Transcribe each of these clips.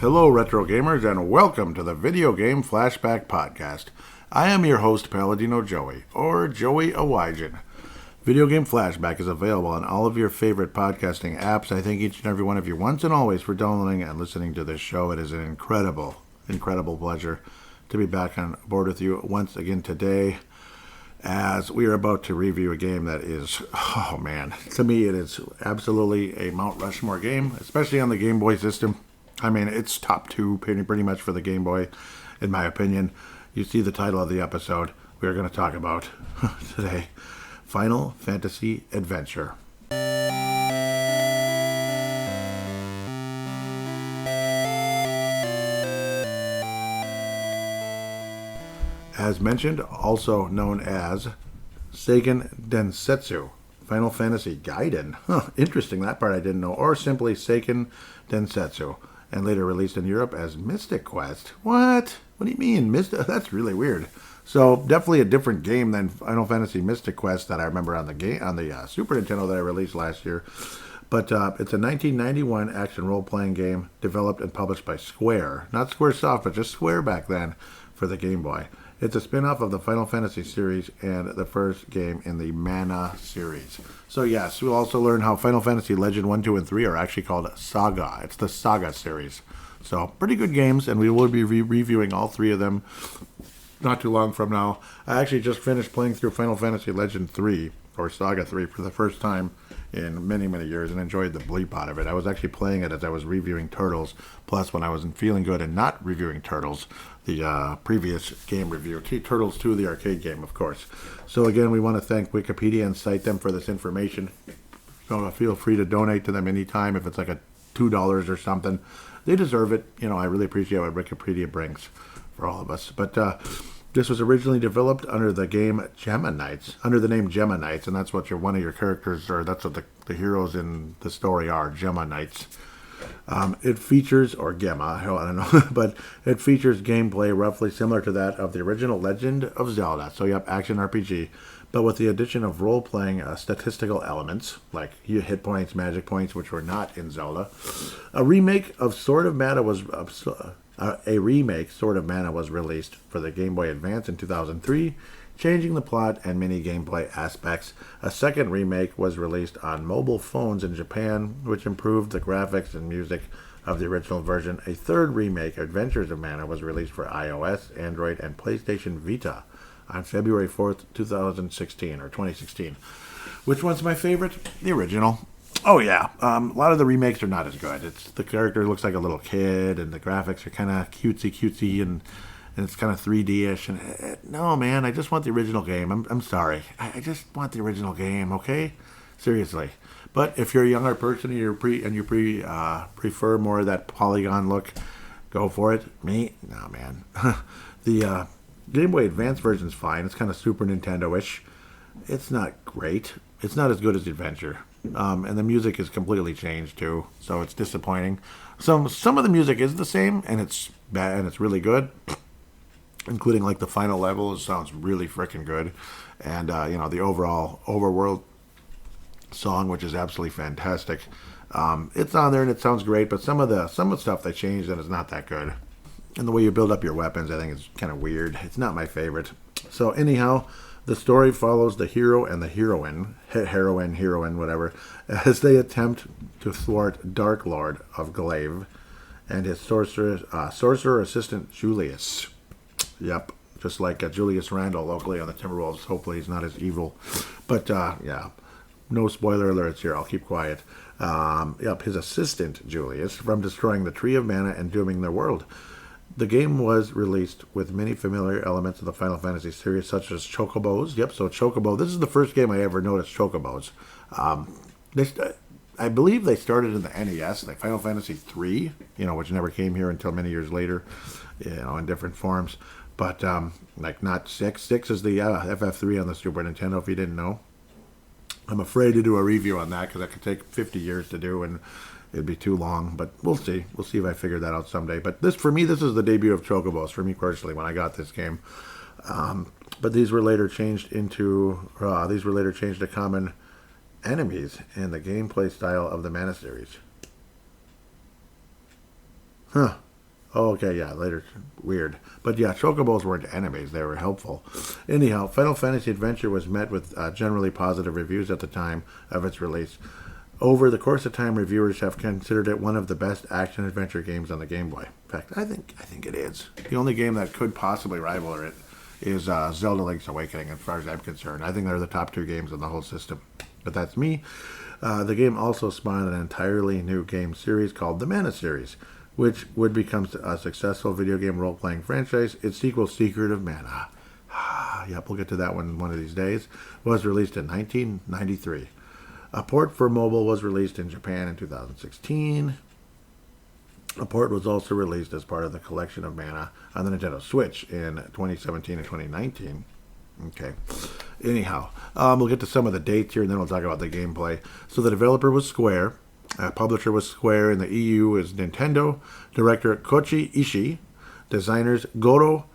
Hello, retro gamers, and welcome to the Video Game Flashback Podcast. I am your host, Paladino Joey, or Joey Awajan. Video Game Flashback is available on all of your favorite podcasting apps. I thank each and every one of you once and always for downloading and listening to this show. It is an incredible pleasure to be back on board with you once again today, as we are about to review a game that is, oh man, to me it is absolutely a Mount Rushmore game, especially on the Game Boy system. I mean, it's top two pretty much for the Game Boy, in my opinion. You see the title of the episode we are going to talk about today, Final Fantasy Adventure. As mentioned, also known as Seiken Densetsu, Final Fantasy Gaiden. Interesting, that part I didn't know. Or simply Seiken Densetsu, and later released in Europe as Mystic Quest. What? What do you mean? That's really weird. So definitely a different game than Final Fantasy Mystic Quest that I remember on the Super Nintendo that I released last year. But it's a 1991 action role-playing game developed and published by Square. Not Squaresoft, but just Square back then for the Game Boy. It's a spin-off of the Final Fantasy series and the first game in the Mana series. So yes, we'll also learn how Final Fantasy Legend 1, 2, and 3 are actually called Saga. It's the Saga series. So pretty good games, and we will be reviewing all three of them not too long from now. I actually just finished playing through Final Fantasy Legend 3, or Saga 3, for the first time in many years, and enjoyed the bleep out of it. I was actually playing it as I was reviewing Turtles, plus when I wasn't feeling good and not reviewing Turtles, the previous game review, Turtles 2, the arcade game, of course. So again, we want to thank Wikipedia and cite them for this information. So feel free to donate to them anytime if it's like a $2 or something. They deserve it. You know, I really appreciate what Wikipedia brings for all of us. But this was originally developed under the name Gemma Knights, and that's what one of your characters, or that's what the heroes in the story are, Gemma Knights. It features, or Gemma, I don't know, but it features gameplay roughly similar to that of the original Legend of Zelda. So, yep, action RPG, but with the addition of role-playing statistical elements, like hit points, magic points, which were not in Zelda. A remake, Sword of Mana was released for the Game Boy Advance in 2003, changing the plot and mini gameplay aspects. A second remake was released on mobile phones in Japan, which improved the graphics and music of the original version. A third remake, Adventures of Mana, was released for iOS, Android, and PlayStation Vita on February 4th, 2016. Which one's my favorite? The original. Oh yeah, a lot of the remakes are not as good. The character looks like a little kid, and the graphics are kind of cutesy, and it's kind of 3D-ish. And no, man, I just want the original game. I'm sorry, I just want the original game. Okay, seriously. But if you're a younger person and you prefer more of that polygon look, go for it. Me, no, man. The Game Boy Advance version's fine. It's kind of Super Nintendo-ish. It's not great. It's not as good as Adventure. And the music is completely changed too, so it's disappointing. Some of the music is the same, and it's bad, and it's really good, including like the final level. It sounds really freaking good, and the overall overworld song, which is absolutely fantastic. It's on there and it sounds great, but some of the stuff they changed and it's not that good. And the way you build up your weapons, I think, is kind of weird. It's not my favorite. So anyhow, the story follows the hero and the heroine, whatever, as they attempt to thwart Dark Lord of Glaive and his sorcerer assistant Julius. Yep, just like Julius Randle locally on the Timberwolves. Hopefully he's not as evil. But yeah, no spoiler alerts here. I'll keep quiet. His assistant Julius, from destroying the Tree of Mana and dooming their world. The game was released with many familiar elements of the Final Fantasy series, such as chocobos. Yep, so chocobo. This is the first game I ever noticed chocobos. I believe they started in the NES, like Final Fantasy 3, which never came here until many years later, in different forms. But, not 6. 6 is the FF3 on the Super Nintendo, if you didn't know. I'm afraid to do a review on that, because that could take 50 years to do, and it'd be too long, but we'll see. We'll see if I figure that out someday. But this is the debut of chocobos, for me personally, when I got this game. But these were later changed to common enemies in the gameplay style of the Mana series. Oh, okay, yeah, later. Weird. But yeah, chocobos weren't enemies. They were helpful. Anyhow, Final Fantasy Adventure was met with generally positive reviews at the time of its release. Over the course of time, reviewers have considered it one of the best action-adventure games on the Game Boy. In fact, I think it is. The only game that could possibly rival it is Zelda Link's Awakening, as far as I'm concerned. I think they're the top 2 games in the whole system. But that's me. The game also spawned an entirely new game series called the Mana series, which would become a successful video game role-playing franchise. Its sequel, Secret of Mana, yep, we'll get to that one of these days, was released in 1993. A port for mobile was released in Japan in 2016. A port was also released as part of the collection of Mana on the Nintendo Switch in 2017 and 2019. Okay. Anyhow, we'll get to some of the dates here, and then we'll talk about the gameplay. So the developer was Square. Publisher was Square. In the EU is Nintendo. Director Koichi Ishii. Designers Goro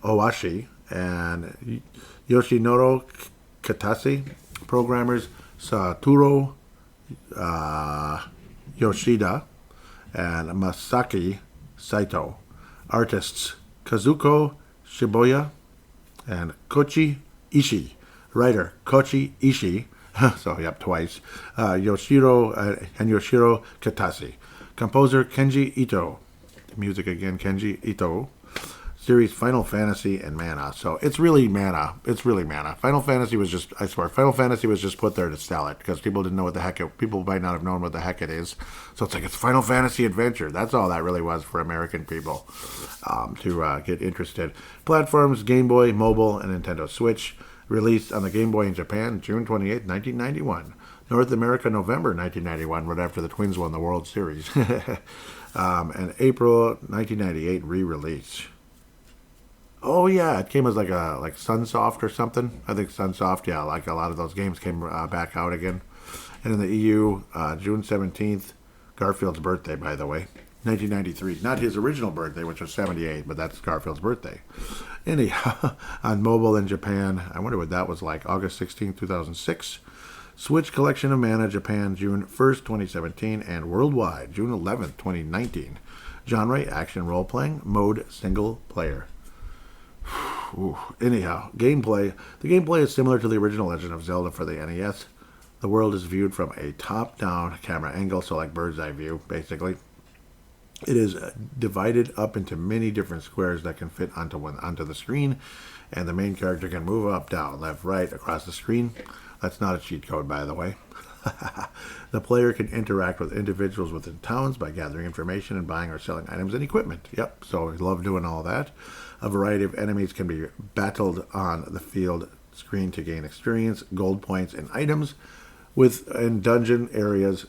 Owashi and Yoshinoro Katase. Programmers Satoru Yoshida and Masaki Saito. Artists Kazuko Shibuya and Koichi Ishii. Writer Koichi Ishii. So, yep, twice. Yoshiro Katase. Composer Kenji Ito. Music again, Kenji Ito. Series Final Fantasy and Mana. So it's really Mana. It's really Mana. Final Fantasy was just, I swear, Final Fantasy was just put there to sell it because people didn't know what the heck people might not have known what the heck it is. So it's like, it's Final Fantasy Adventure. That's all that really was for American people to get interested. Platforms, Game Boy, Mobile, and Nintendo Switch. Released on the Game Boy in Japan, June 28, 1991. North America, November 1991, right after the Twins won the World Series. And April 1998 re-release. Oh yeah, it came as like Sunsoft or something. I think Sunsoft, yeah, like a lot of those games came back out again. And in the EU, June 17th, Garfield's birthday, by the way, 1993. Not his original birthday, which was 78, but that's Garfield's birthday. Anyhow, on mobile in Japan, I wonder what that was like, August 16th, 2006. Switch Collection of Mana, Japan, June 1st, 2017, and worldwide, June 11th, 2019. Genre, action role-playing, mode, single player. Ooh. Anyhow, gameplay. The gameplay is similar to the original Legend of Zelda for the NES. The world is viewed from a top-down camera angle, so like bird's eye view, basically. It is divided up into many different squares that can fit onto the screen, and the main character can move up, down, left, right, across the screen. That's not a cheat code, by the way. The player can interact with individuals within towns by gathering information and buying or selling items and equipment. Yep, so we love doing all that. A variety of enemies can be battled on the field screen to gain experience, gold points, and items. In dungeon areas,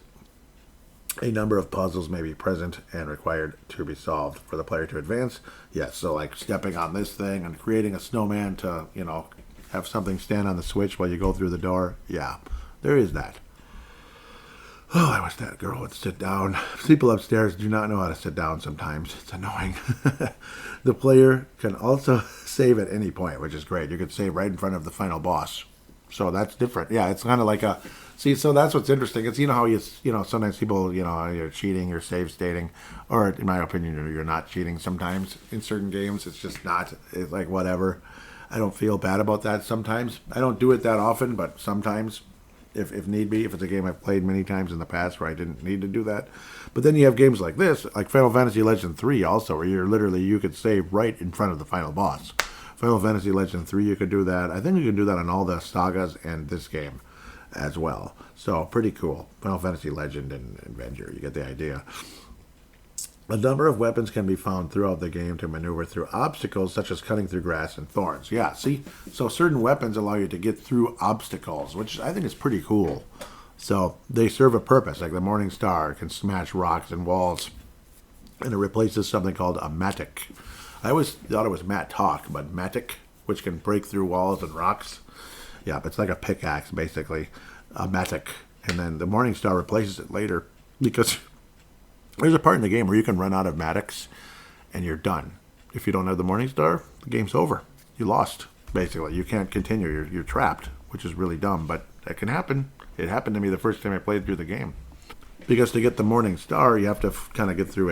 a number of puzzles may be present and required to be solved for the player to advance. Yes, so like stepping on this thing and creating a snowman to, have something stand on the switch while you go through the door. Yeah, there is that. Oh, I wish that girl would sit down. People upstairs do not know how to sit down sometimes. It's annoying. The player can also save at any point, which is great. You could save right in front of the final boss. So that's different. Yeah, it's kind of like a... See, so that's what's interesting. It's, how sometimes people, you're cheating, you're save stating. Or, in my opinion, you're not cheating sometimes in certain games. It's just not. It's like, whatever. I don't feel bad about that sometimes. I don't do it that often, but sometimes... If need be, if it's a game I've played many times in the past where I didn't need to do that. But then you have games like this, like Final Fantasy Legend 3 also, where you could save right in front of the final boss. Final Fantasy Legend 3, you could do that. I think you can do that on all the sagas and this game as well. So, pretty cool. Final Fantasy Legend and Adventure, you get the idea. A number of weapons can be found throughout the game to maneuver through obstacles, such as cutting through grass and thorns. Yeah, see? So certain weapons allow you to get through obstacles, which I think is pretty cool. So they serve a purpose, like the Morning Star can smash rocks and walls, and it replaces something called a Matic. I always thought it was Mattock, but Matic, which can break through walls and rocks. Yeah, it's like a pickaxe, basically. A Matic. And then the Morning Star replaces it later, because... There's a part in the game where you can run out of Maddox and you're done. If you don't have the Morning Star, the game's over. You lost, basically. You can't continue. You're trapped, which is really dumb, but that can happen. It happened to me the first time I played through the game. Because to get the Morning Star, you have to kind of get through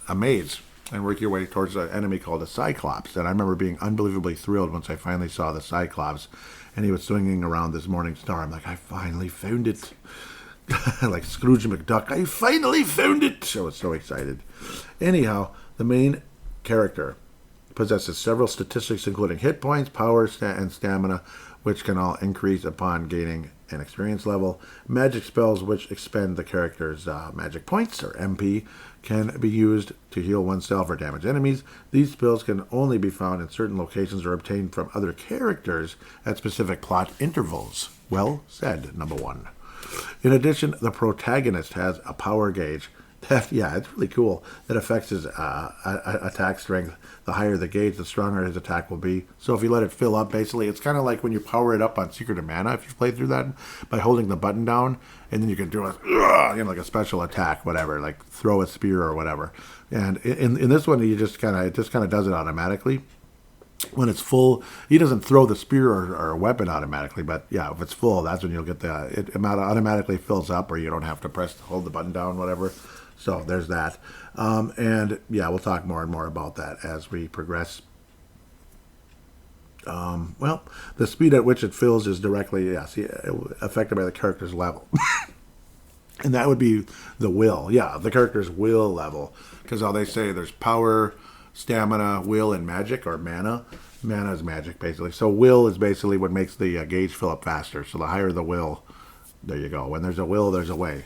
a maze. and work your way towards an enemy called a Cyclops. And I remember being unbelievably thrilled once I finally saw the Cyclops, and he was swinging around this morning star. I'm like, I finally found it. Like Scrooge McDuck, I finally found it. I was so excited. Anyhow, the main character possesses several statistics, including hit points, power, and stamina, which can all increase upon gaining an experience level. Magic spells, which expend the character's magic points, or MP, can be used to heal oneself or damage enemies. These spells can only be found in certain locations or obtained from other characters at specific plot intervals. Well said, number one. In addition, the protagonist has a power gauge that, yeah, it's really cool, that affects his attack strength. The higher the gauge, the stronger his attack will be. So if you let it fill up, basically, it's kind of like when you power it up on Secret of Mana, if you play through that, by holding the button down, and then you can do like a special attack, whatever, like throw a spear or whatever. And in this one, it just kind of does it automatically. When it's full, he doesn't throw the spear or a weapon automatically, but yeah, if it's full, that's when you'll get it automatically fills up, or you don't have to hold the button down, whatever. So there's that. And yeah, we'll talk more and more about that as we progress. Well, the speed at which it fills is directly, affected by the character's level. And that would be the will. Yeah, the character's will level. Because how they say there's power, stamina, will, and magic, or mana. Mana is magic, basically. So will is basically what makes the gauge fill up faster. So the higher the will, there you go. When there's a will, there's a way.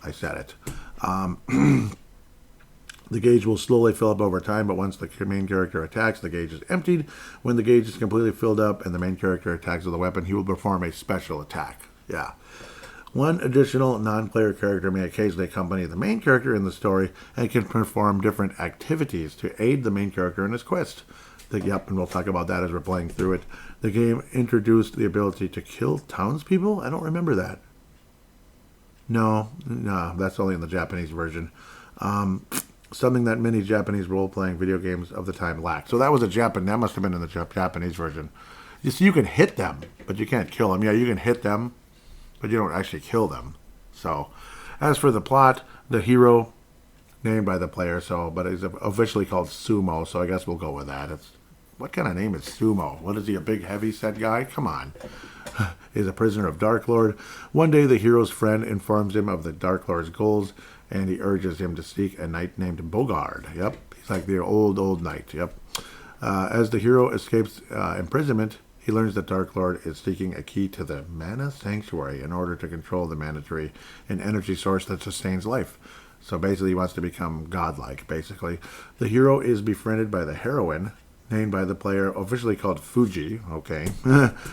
I said it. The gauge will slowly fill up over time, but once the main character attacks, the gauge is emptied. When the gauge is completely filled up and the main character attacks with a weapon, he will perform a special attack. Yeah. One additional non-player character may occasionally accompany the main character in the story and can perform different activities to aid the main character in his quest. And we'll talk about that as we're playing through it. The game introduced the ability to kill townspeople? I don't remember that. No, that's only in the Japanese version. Something that many Japanese role-playing video games of the time lacked. So that must have been in the Japanese version. You can hit them, but you can't kill them. Yeah, you can hit them, but you don't actually kill them. So, as for the plot, the hero, named by the player, but is officially called Sumo, so I guess we'll go with that. What kind of name is Sumo? What is he, a big heavy-set guy? Come on. He's a prisoner of Dark Lord. One day, the hero's friend informs him of the Dark Lord's goals, and he urges him to seek a knight named Bogard. Yep, he's like the old knight. Yep. As the hero escapes imprisonment, he learns that Dark Lord is seeking a key to the Mana Sanctuary in order to control the mana tree, an energy source that sustains life. So basically, he wants to become godlike, basically. The hero is befriended by the heroine, named by the player, officially called Fuji, okay,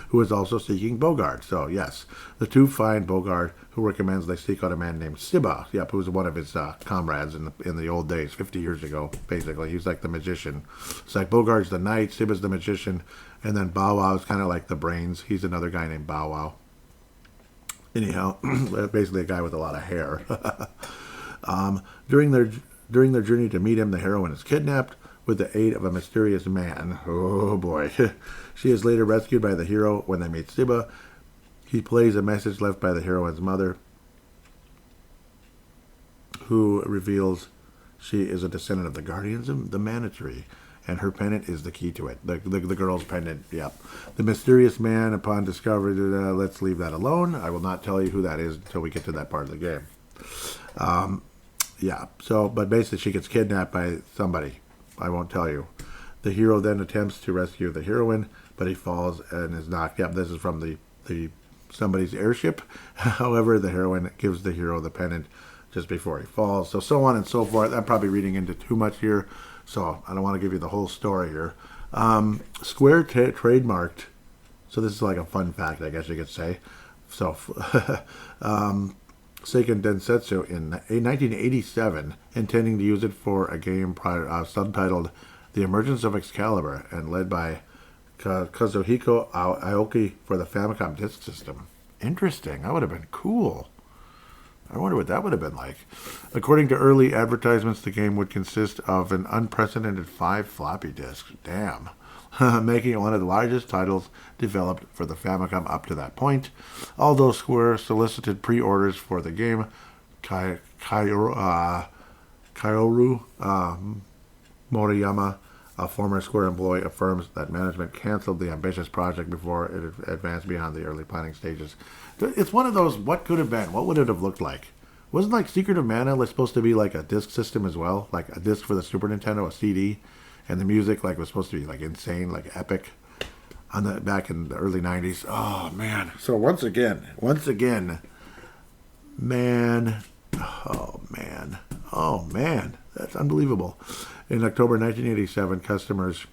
who is also seeking Bogard. So, yes, the two find Bogard, who recommends they seek out a man named Siba, who's one of his comrades in the old days, 50 years ago, basically. He's like the magician. It's like Bogard's the knight, Siba's the magician, and then Bow Wow is kind of like the brains. He's another guy named Bow Wow. Anyhow, basically a guy with a lot of hair. During their journey to meet him, the heroine is kidnapped with the aid of a mysterious man. Oh boy. She is later rescued by the hero when they meet Siba. He plays a message left by the heroine's mother, who reveals she is a descendant of the guardians of the Mana Tree, and her pendant is the key to it. The girl's pendant, yep. The mysterious man, upon discovery, let's leave that alone. I will not tell you who that is until we get to that part of the game. But basically she gets kidnapped by somebody. I won't tell you. The hero then attempts to rescue the heroine, but he falls and is knocked. Yep, this is from the somebody's airship. However, the heroine gives the hero the pendant just before he falls. So on and so forth. I'm probably reading into too much here, so I don't want to give you the whole story here. Square trademarked, so this is like a fun fact, I guess you could say. So, Seiken Densetsu in 1987, intending to use it for a game subtitled The Emergence of Excalibur and led by Kazuhiko Aoki for the Famicom Disk System. Interesting. That would have been cool. I wonder what that would have been like. According to early advertisements, the game would consist of an unprecedented 5 floppy disks. Damn. Making it one of the largest titles developed for the Famicom up to that point. Although Square solicited pre-orders for the game, Kyoru Moriyama, a former Square employee, affirms that management canceled the ambitious project before it advanced beyond the early planning stages. It's one of those, what could have been? What would it have looked like? Wasn't like Secret of Mana like, supposed to be like a disc system as well? Like a disc for the Super Nintendo, a CD? And the music like was supposed to be like insane, like epic on the back in the early 90s. Oh, man. So once again, man, oh, man, that's unbelievable. In October 1987, customers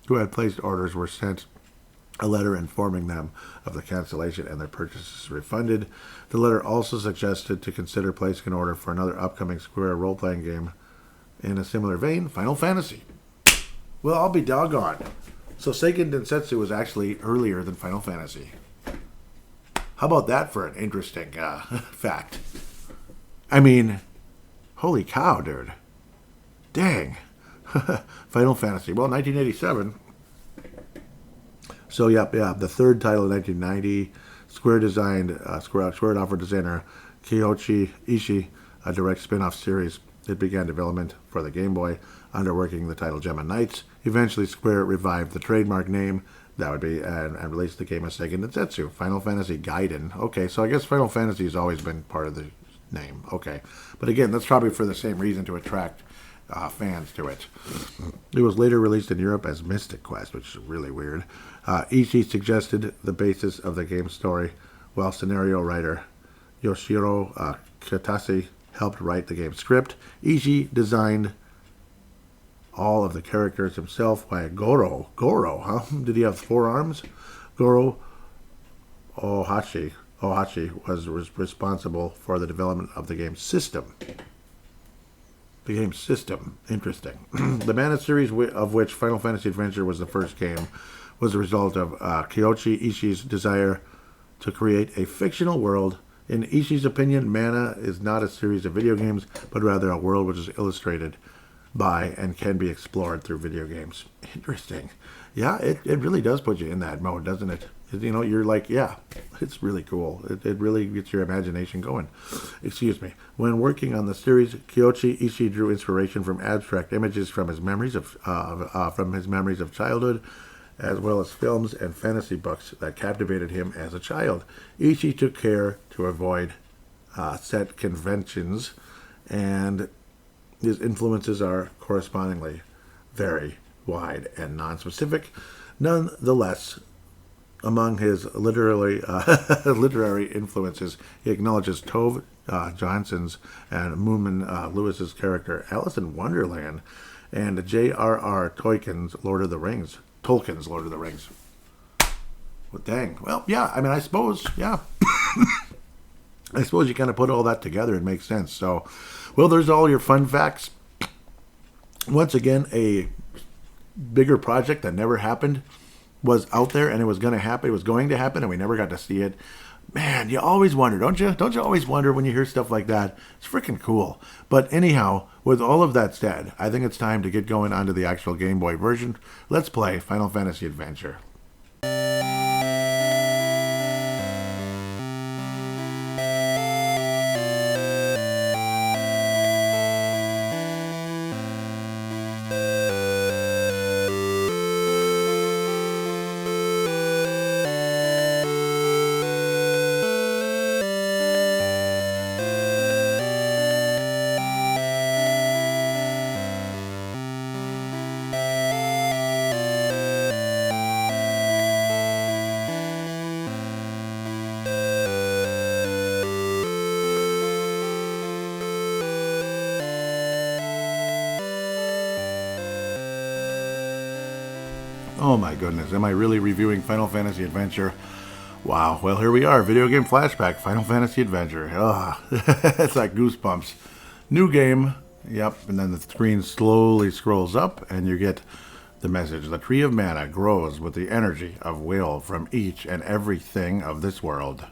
who had placed orders were sent a letter informing them of the cancellation and their purchases refunded. The letter also suggested to consider placing an order for another upcoming Square role-playing game in a similar vein, Final Fantasy. Well, I'll be doggone. So Seiken Densetsu was actually earlier than Final Fantasy. How about that for an interesting fact? I mean, holy cow, dude. Dang. Final Fantasy. Well, 1987. So, the third title in 1990. Square offered designer Kiyoshi Ishii a direct spin-off series. It began development for the Game Boy, underworking the title Gemma Knights. Eventually, Square revived the trademark name, that would be, and released the game as Seiken Densetsu, Final Fantasy Gaiden. Okay, so I guess Final Fantasy has always been part of the name. Okay, but again, that's probably for the same reason, to attract fans to it. It was later released in Europe as Mystic Quest, which is really weird. Ishii suggested the basis of the game's story, while scenario writer Yoshiro Kitase helped write the game's script. Ishii designed all of the characters himself. By Goro, huh? Did he have 4 arms? Goro Ohashi was responsible for the development of the game's system. Interesting. The Mana series, of which Final Fantasy Adventure was the first game, was a result of Kiyoshi Ishii's desire to create a fictional world. In Ishii's opinion, Mana is not a series of video games, but rather a world which is illustrated by and can be explored through video games. Interesting. Yeah, it really does put you in that mode, doesn't it? You know, you're like, yeah, it's really cool. It really gets your imagination going. Excuse me. When working on the series, Kiyoshi Ishii drew inspiration from abstract images from his memories of childhood, as well as films and fantasy books that captivated him as a child. Ishii took care to avoid set conventions, and his influences are correspondingly very wide and non-specific. Nonetheless, among his literary influences, he acknowledges Tove Janssen's and Moonman Lewis's character Alice in Wonderland, and J.R.R. Tolkien's Lord of the Rings. Well, dang. Well, yeah, I mean, I suppose, yeah. I suppose you kind of put all that together, it makes sense. So, well, there's all your fun facts. Once again, a bigger project that never happened was out there, and it was going to happen. It was going to happen, and we never got to see it. Man, you always wonder, don't you? Don't you always wonder when you hear stuff like that? It's freaking cool. But anyhow, with all of that said, I think it's time to get going onto the actual Game Boy version. Let's play Final Fantasy Adventure. Oh my goodness, am I really reviewing Final Fantasy Adventure? Wow, well here we are, video game flashback, Final Fantasy Adventure. Ugh, it's like goosebumps. New game, yep, and then the screen slowly scrolls up and you get the message. The Tree of Mana grows with the energy of will from each and everything of this world.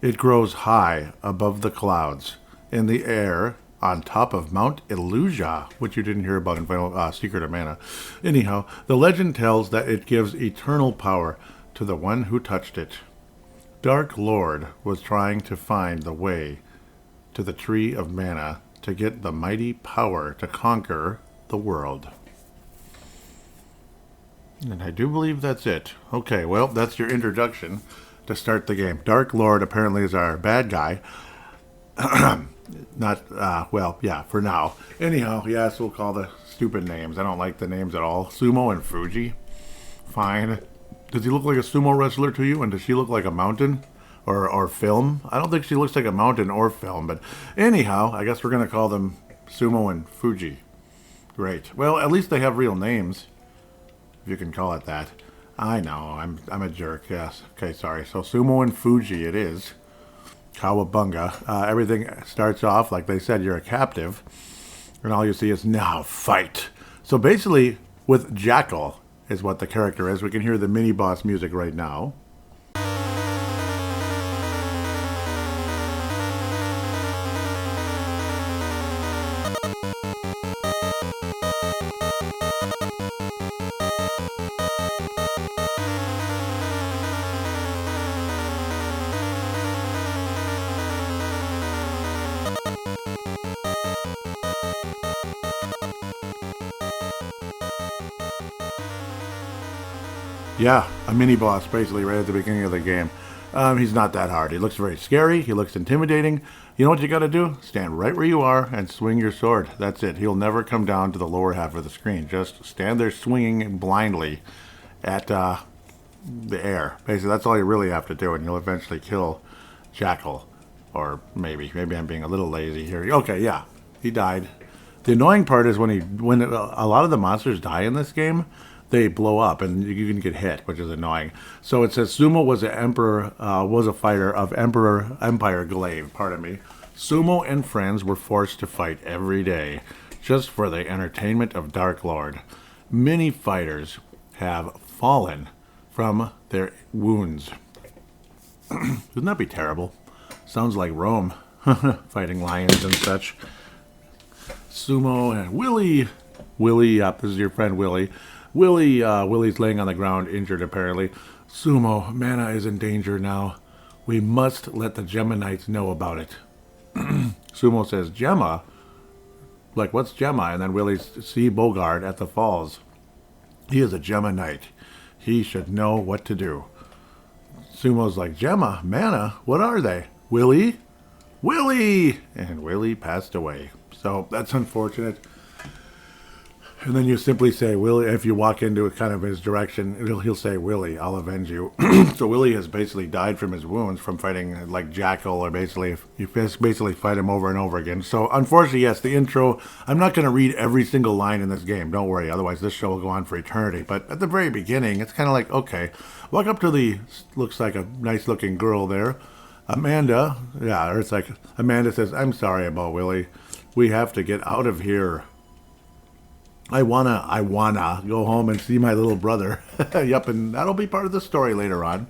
It grows high above the clouds, in the air, on top of Mount Illusia, which you didn't hear about in Final Secret of Mana. Anyhow, the legend tells that it gives eternal power to the one who touched it. Dark Lord was trying to find the way to the Tree of Mana to get the mighty power to conquer the world. And I do believe that's it. Okay, well, that's your introduction to start the game. Dark Lord apparently is our bad guy. Not, well, yeah, for now. Anyhow, yes, we'll call the stupid names. I don't like the names at all. Sumo and Fuji. Fine. Does he look like a sumo wrestler to you? And does she look like a mountain? Or film? I don't think she looks like a mountain or film. But anyhow, I guess we're going to call them Sumo and Fuji. Great. Well, at least they have real names. If you can call it that. I know, I'm a jerk, yes. Okay, sorry. So Sumo and Fuji it is. Cowabunga. Everything starts off, like they said, you're a captive. And all you see is, now fight. So basically, with Jackal is what the character is. We can hear the mini-boss music right now. Yeah, a mini-boss basically right at the beginning of the game. He's not that hard. He looks very scary. He looks intimidating. You know what you got to do? Stand right where you are and swing your sword. That's it. He'll never come down to the lower half of the screen. Just stand there swinging blindly at the air. Basically, that's all you really have to do, and you'll eventually kill Jackal. Or maybe I'm being a little lazy here. Okay, yeah, he died. The annoying part is when a lot of the monsters die in this game, they blow up and you can get hit, which is annoying. So it says Sumo was a fighter of Empire Glaive. Pardon me. Sumo and friends were forced to fight every day, just for the entertainment of Dark Lord. Many fighters have fallen from their wounds. Wouldn't that be terrible? Sounds like Rome, fighting lions and such. Sumo and Willie. This is your friend Willie. Willie's laying on the ground, injured apparently. Sumo, Mana is in danger now. We must let the Gemma Knights know about it. Sumo says, Gemma? Like, what's Gemma? And then Willie's, see Bogard at the falls. He is a Gemma Knight. He should know what to do. Sumo's like, Gemma? Mana? What are they? Willie? And Willie passed away. So, that's unfortunate. And then you simply say, Willie, if you walk into kind of his direction, he'll say, Willie, I'll avenge you. So Willie has basically died from his wounds from fighting like Jackal, or basically, you basically fight him over and over again. So unfortunately, yes, the intro, I'm not going to read every single line in this game, don't worry, otherwise this show will go on for eternity. But at the very beginning, it's kind of like, okay, walk up to the, looks like a nice looking girl there. Amanda, yeah, or it's like, Amanda says, I'm sorry about Willie. We have to get out of here. I wanna go home and see my little brother. Yep, and that'll be part of the story later on.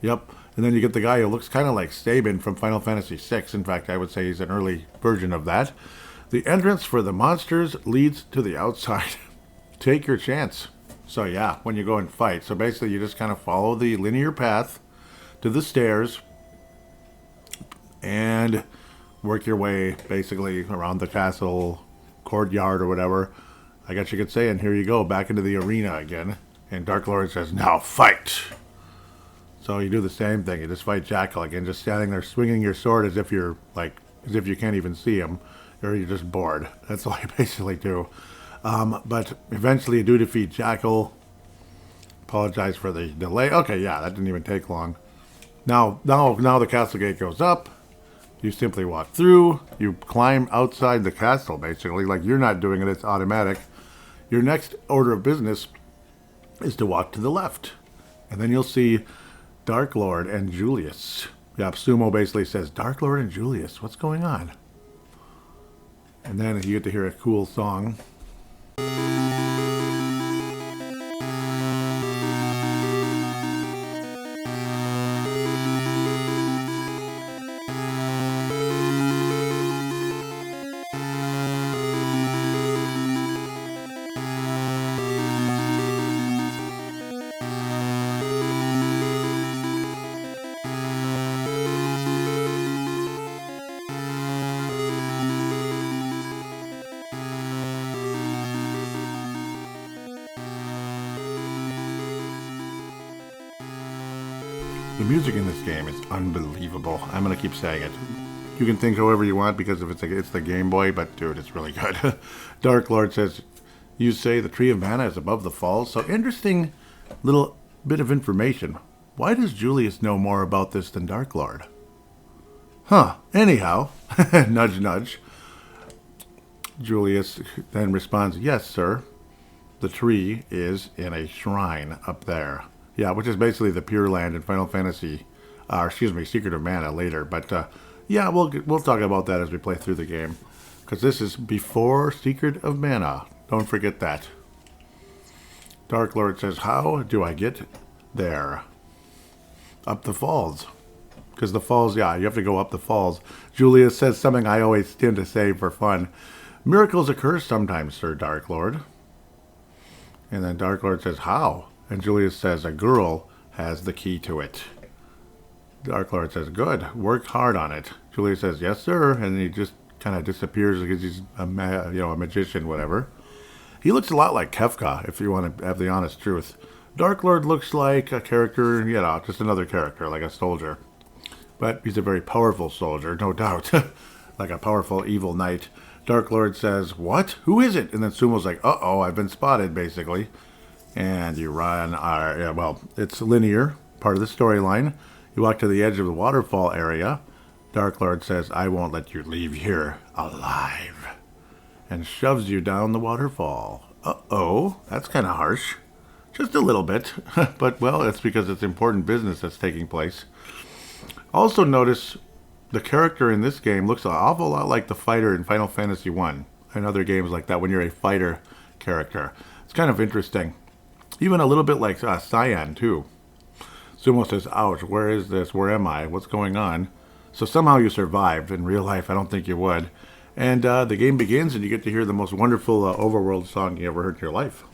Yep, and then you get the guy who looks kind of like Sabin from Final Fantasy VI. In fact, I would say he's an early version of that. The entrance for the monsters leads to the outside. Take your chance. So yeah, when you go and fight. So basically, you just kind of follow the linear path to the stairs and work your way basically around the castle courtyard or whatever. I guess you could say, and here you go, back into the arena again. And Dark Lord says, now fight! So you do the same thing. You just fight Jackal again, just standing there swinging your sword as if you can't even see him, or you're just bored. That's all you basically do. But eventually you do defeat Jackal. Apologize for the delay. Okay, yeah, that didn't even take long. Now the castle gate goes up. You simply walk through. You climb outside the castle, basically. Like, you're not doing it, it's automatic. Your next order of business is to walk to the left. And then you'll see Dark Lord and Julius. Yep, Sumo basically says, Dark Lord and Julius, what's going on? And then you get to hear a cool song. music in this game is unbelievable. I'm going to keep saying it. You can think however you want because if it's the Game Boy, but dude, it's really good. Dark Lord says, you say the Tree of Mana is above the falls. So interesting little bit of information. Why does Julius know more about this than Dark Lord? Huh. Anyhow, nudge, nudge. Julius then responds, yes, sir. The tree is in a shrine up there. Yeah, which is basically the Pure Land in Final Fantasy, Secret of Mana later. But yeah, we'll talk about that as we play through the game. Because this is before Secret of Mana. Don't forget that. Dark Lord says, how do I get there? Up the falls. Because the falls, yeah, you have to go up the falls. Julius says something I always tend to say for fun. Miracles occur sometimes, Sir Dark Lord. And then Dark Lord says, how? And Julius says, a girl has the key to it. Dark Lord says, good, work hard on it. Julius says, yes, sir. And he just kind of disappears because he's a magician, whatever. He looks a lot like Kefka, if you want to have the honest truth. Dark Lord looks like a character, just another character, like a soldier. But he's a very powerful soldier, no doubt. Like a powerful evil knight. Dark Lord says, what? Who is it? And then Sumo's like, uh-oh, I've been spotted, basically. And you run, it's linear, part of the storyline. You walk to the edge of the waterfall area. Dark Lord says, I won't let you leave here alive. And shoves you down the waterfall. Uh-oh, that's kind of harsh. Just a little bit. But, well, it's because it's important business that's taking place. Also notice the character in this game looks an awful lot like the fighter in Final Fantasy 1 and other games like that when you're a fighter character. It's kind of interesting. Even a little bit like Cyan, too. Sumo says, ouch, where is this? Where am I? What's going on? So somehow you survived. In real life, I don't think you would. And the game begins, and you get to hear the most wonderful overworld song you ever heard in your life.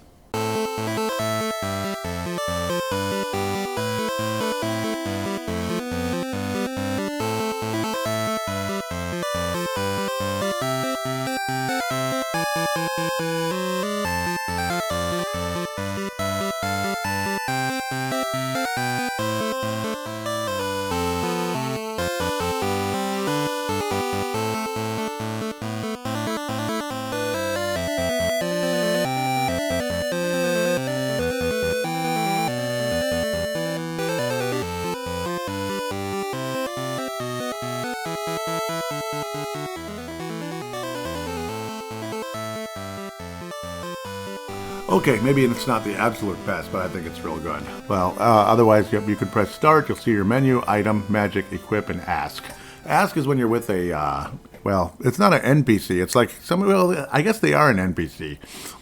Okay, maybe it's not the absolute best, but I think it's real good. Well, otherwise, you can press start. You'll see your menu, item, magic, equip, and ask. Ask is when you're with a, it's not an NPC. It's like I guess they are an NPC.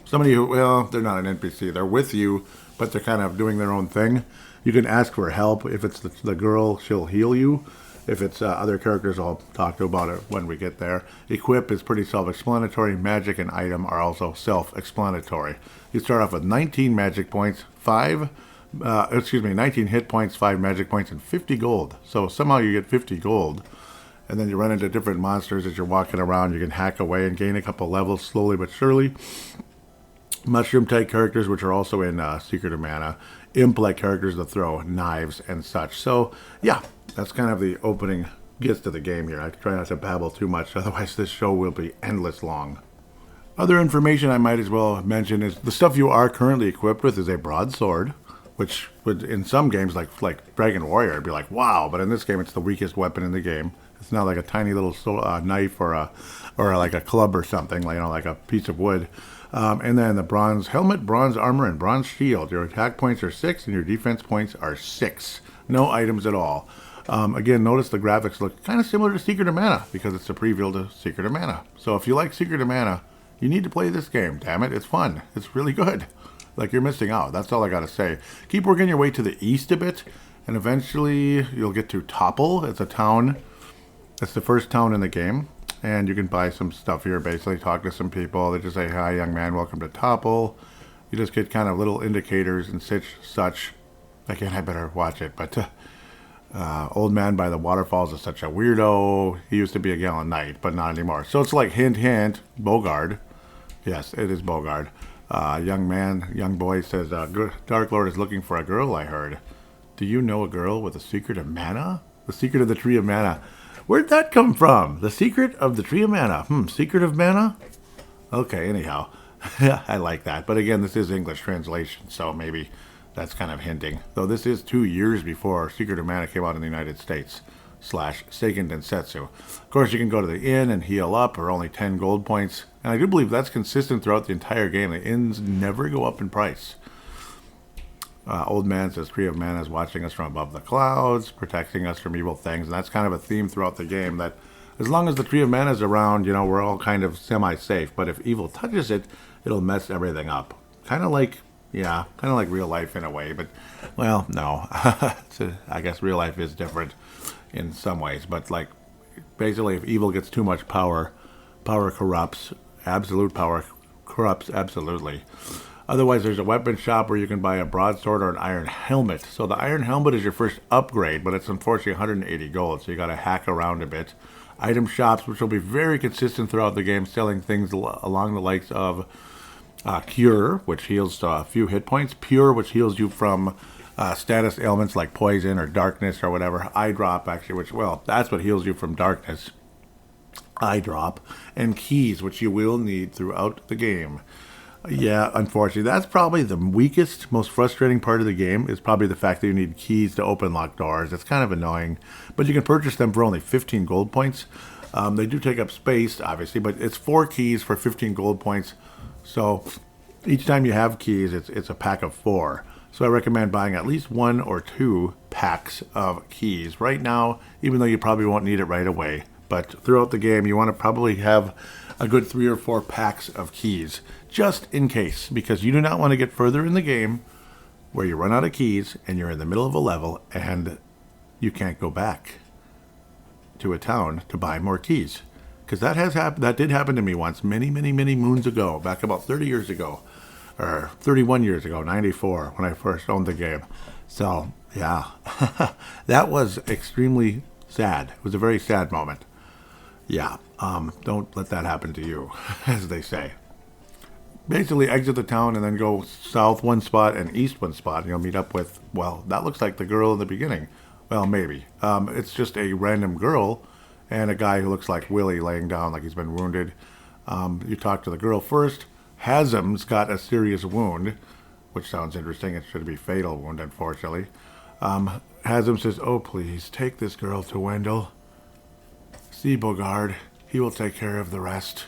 Somebody who, they're not an NPC. They're with you, but they're kind of doing their own thing. You can ask for help. If it's the girl, she'll heal you. If it's other characters, I'll talk to about it when we get there. Equip is pretty self-explanatory. Magic and item are also self-explanatory. You start off with 19 magic points, 19 hit points, 5 magic points, and 50 gold. So somehow you get 50 gold. And then you run into different monsters as you're walking around. You can hack away and gain a couple levels slowly but surely. Mushroom-type characters, which are also in Secret of Mana. Imp-like characters that throw knives and such. So, yeah, that's kind of the opening gist of the game here. I try not to babble too much, otherwise this show will be endless long. Other information I might as well mention is the stuff you are currently equipped with is a broadsword, which would, in some games like Dragon Warrior, it'd be like, wow, but in this game it's the weakest weapon in the game. It's not like a tiny little knife or like a club or something, like a piece of wood. And then the bronze helmet, bronze armor, and bronze shield. Your attack points are 6 and your defense points are 6. No items at all. Again, notice the graphics look kind of similar to Secret of Mana because it's a preview to Secret of Mana. So if you like Secret of Mana, you need to play this game, damn it. It's fun. It's really good. Like, you're missing out. That's all I got to say. Keep working your way to the east a bit, and eventually you'll get to Topple. It's a town. It's the first town in the game, and you can buy some stuff here, basically. Talk to some people. They just say, hi, young man, welcome to Topple. You just get kind of little indicators and such. Again, I better watch it, but old man by the waterfalls is such a weirdo. He used to be a gallant knight, but not anymore. So it's like hint, hint, Bogard. Yes, it is Bogard. Young boy says, Dark Lord is looking for a girl, I heard. Do you know a girl with a secret of mana? The secret of the tree of mana. Where'd that come from? The secret of the tree of mana. Secret of mana? Okay, anyhow. I like that. But again, this is English translation, so maybe that's kind of hinting. Though this is 2 years before Secret of Mana came out in the United States / Seiken Densetsu. Of course, you can go to the inn and heal up for only 10 gold points. And I do believe that's consistent throughout the entire game. The inns never go up in price. Old man says Tree of Mana is watching us from above the clouds, protecting us from evil things. And that's kind of a theme throughout the game, that as long as the Tree of Mana is around, we're all kind of semi-safe. But if evil touches it, it'll mess everything up. Kind of like real life in a way. But, well, no. I guess real life is different in some ways. But, like, basically if evil gets too much power, power corrupts. Absolute power corrupts absolutely. Otherwise, there's a weapon shop where you can buy a broadsword or an iron helmet. So the iron helmet is your first upgrade, but it's unfortunately 180 gold, so you got to hack around a bit. Item shops, which will be very consistent throughout the game, selling things along the likes of Cure, which heals a few hit points. Pure, which heals you from status ailments like poison or darkness or whatever. Eye Drop, actually, that's what heals you from darkness. Eye Drop. And Keys, which you will need throughout the game. Yeah, unfortunately, that's probably the weakest, most frustrating part of the game, is probably the fact that you need keys to open locked doors. It's kind of annoying, but you can purchase them for only 15 gold points. They do take up space, obviously, but it's 4 keys for 15 gold points. So each time you have keys, it's a pack of 4. So I recommend buying at least 1 or 2 packs of keys right now, even though you probably won't need it right away. But throughout the game, you want to probably have a good 3 or 4 packs of keys, just in case, because you do not want to get further in the game where you run out of keys and you're in the middle of a level and you can't go back to a town to buy more keys. Because that did happen to me once, many moons ago, back about 30 years ago, or 31 years ago, 94, when I first owned the game. So, yeah, that was extremely sad. It was a very sad moment. Yeah, don't let that happen to you, as they say. Basically, exit the town and then go south one spot and east one spot, and you'll meet up with, well, that looks like the girl in the beginning. Well, maybe. It's just a random girl and a guy who looks like Willie laying down like he's been wounded. You talk to the girl first. Hazem's got a serious wound, which sounds interesting. It should be fatal wound, unfortunately. Hazem says, "Oh, please, take this girl to Wendell. See Bogard. He will take care of the rest."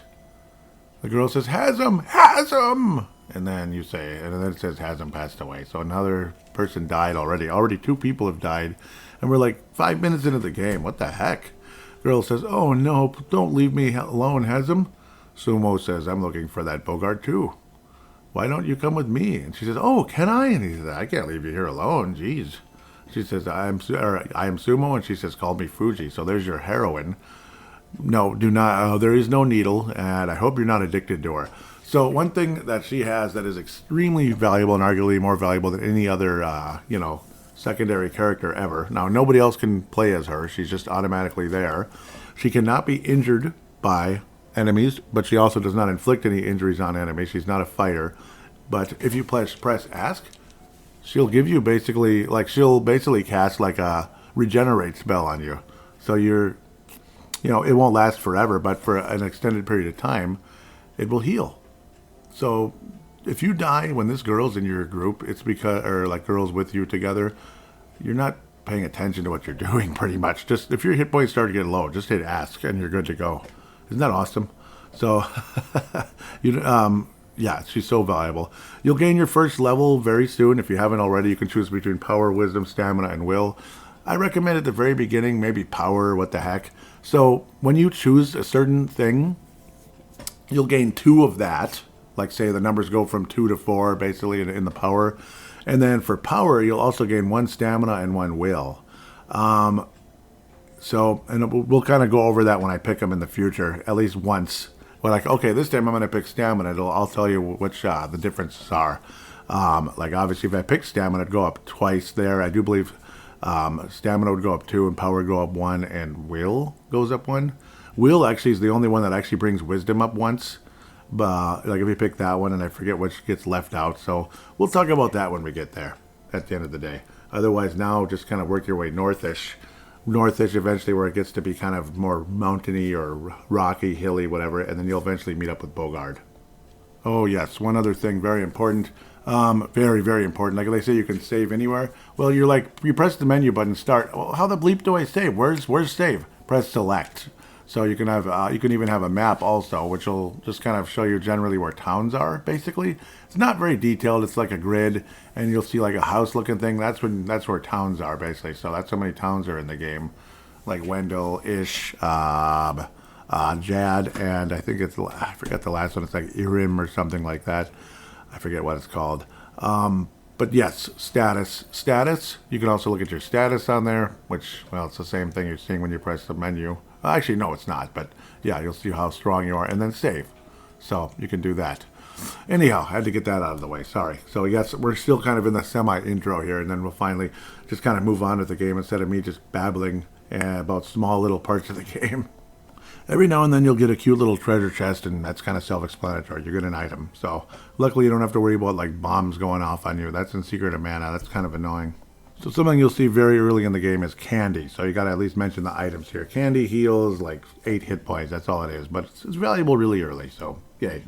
The girl says, Hazem! And then you say, and then it says Hazem passed away. So another person died already. Already 2 people have died. And we're like 5 minutes into the game. What the heck? Girl says, "Oh no, don't leave me alone, Hazem." Sumo says, "I'm looking for that Bogart too. Why don't you come with me?" And she says, "Oh, can I?" And he says, "I can't leave you here alone. Jeez." She says, I am Sumo. And she says, "Call me Fuji." So there's your heroine. No, do not. There is no needle, and I hope you're not addicted to her. So one thing that she has that is extremely valuable and arguably more valuable than any other, secondary character ever. Now, nobody else can play as her. She's just automatically there. She cannot be injured by enemies, but she also does not inflict any injuries on enemies. She's not a fighter. But if you press ask, she'll give you she'll basically cast like a regenerate spell on you. So it won't last forever, but for an extended period of time, it will heal. So if you die when this girl's in your group, it's because, or like girls with you together, you're not paying attention to what you're doing pretty much. Just if your hit points start to get low, just hit ask and you're good to go. Isn't that awesome? So, yeah, she's so valuable. You'll gain your first level very soon. If you haven't already, you can choose between power, wisdom, stamina, and will. I recommend at the very beginning, maybe power, what the heck. So when you choose a certain thing, you'll gain 2 of that. Like say the numbers go from 2 to 4 basically in the power. And then for power, you'll also gain 1 stamina and 1 will. And we'll kind of go over that when I pick them in the future, at least once. We're like, okay, this time I'm going to pick stamina. I'll tell you which the differences are. Like obviously if I pick stamina, it'd go up twice there. I do believe stamina would go up 2 and power would go up 1 and will goes up 1. Will actually is the only one that actually brings wisdom up once. But like if you pick that one, and I forget which gets left out. So we'll talk about that when we get there at the end of the day. Otherwise, now just kind of work your way northish eventually, where it gets to be kind of more mountainy or rocky, hilly, whatever, and then you'll eventually meet up with Bogard. Oh yes, one other thing, very important. Very, very important. Like they say, you can save anywhere. Well, you press the menu button, start. Well, how the bleep do I save? Where's save? Press select. So you can have, you can even have a map also, which will just kind of show you generally where towns are. Basically, it's not very detailed. It's like a grid, and you'll see like a house-looking thing. That's where towns are basically. So that's how many towns are in the game, like Wendell, Ish, Jad, and I think I forget the last one. It's like Irim or something like that. I forget what it's called. But yes, status. You can also look at your status on there, which, well, it's the same thing you're seeing when you press the menu. Actually, no, it's not. But yeah, you'll see how strong you are, and then save. So you can do that. Anyhow, I had to get that out of the way. Sorry. So yes, we're still kind of in the semi-intro here, and then we'll finally just kind of move on with the game instead of me just babbling about small little parts of the game. Every now and then you'll get a cute little treasure chest, and that's kind of self-explanatory. You get an item. So luckily you don't have to worry about like bombs going off on you. That's in Secret of Mana. That's kind of annoying. So something you'll see very early in the game is candy. So you got to at least mention the items here. Candy heals like 8 hit points. That's all it is. But it's valuable really early. So yay.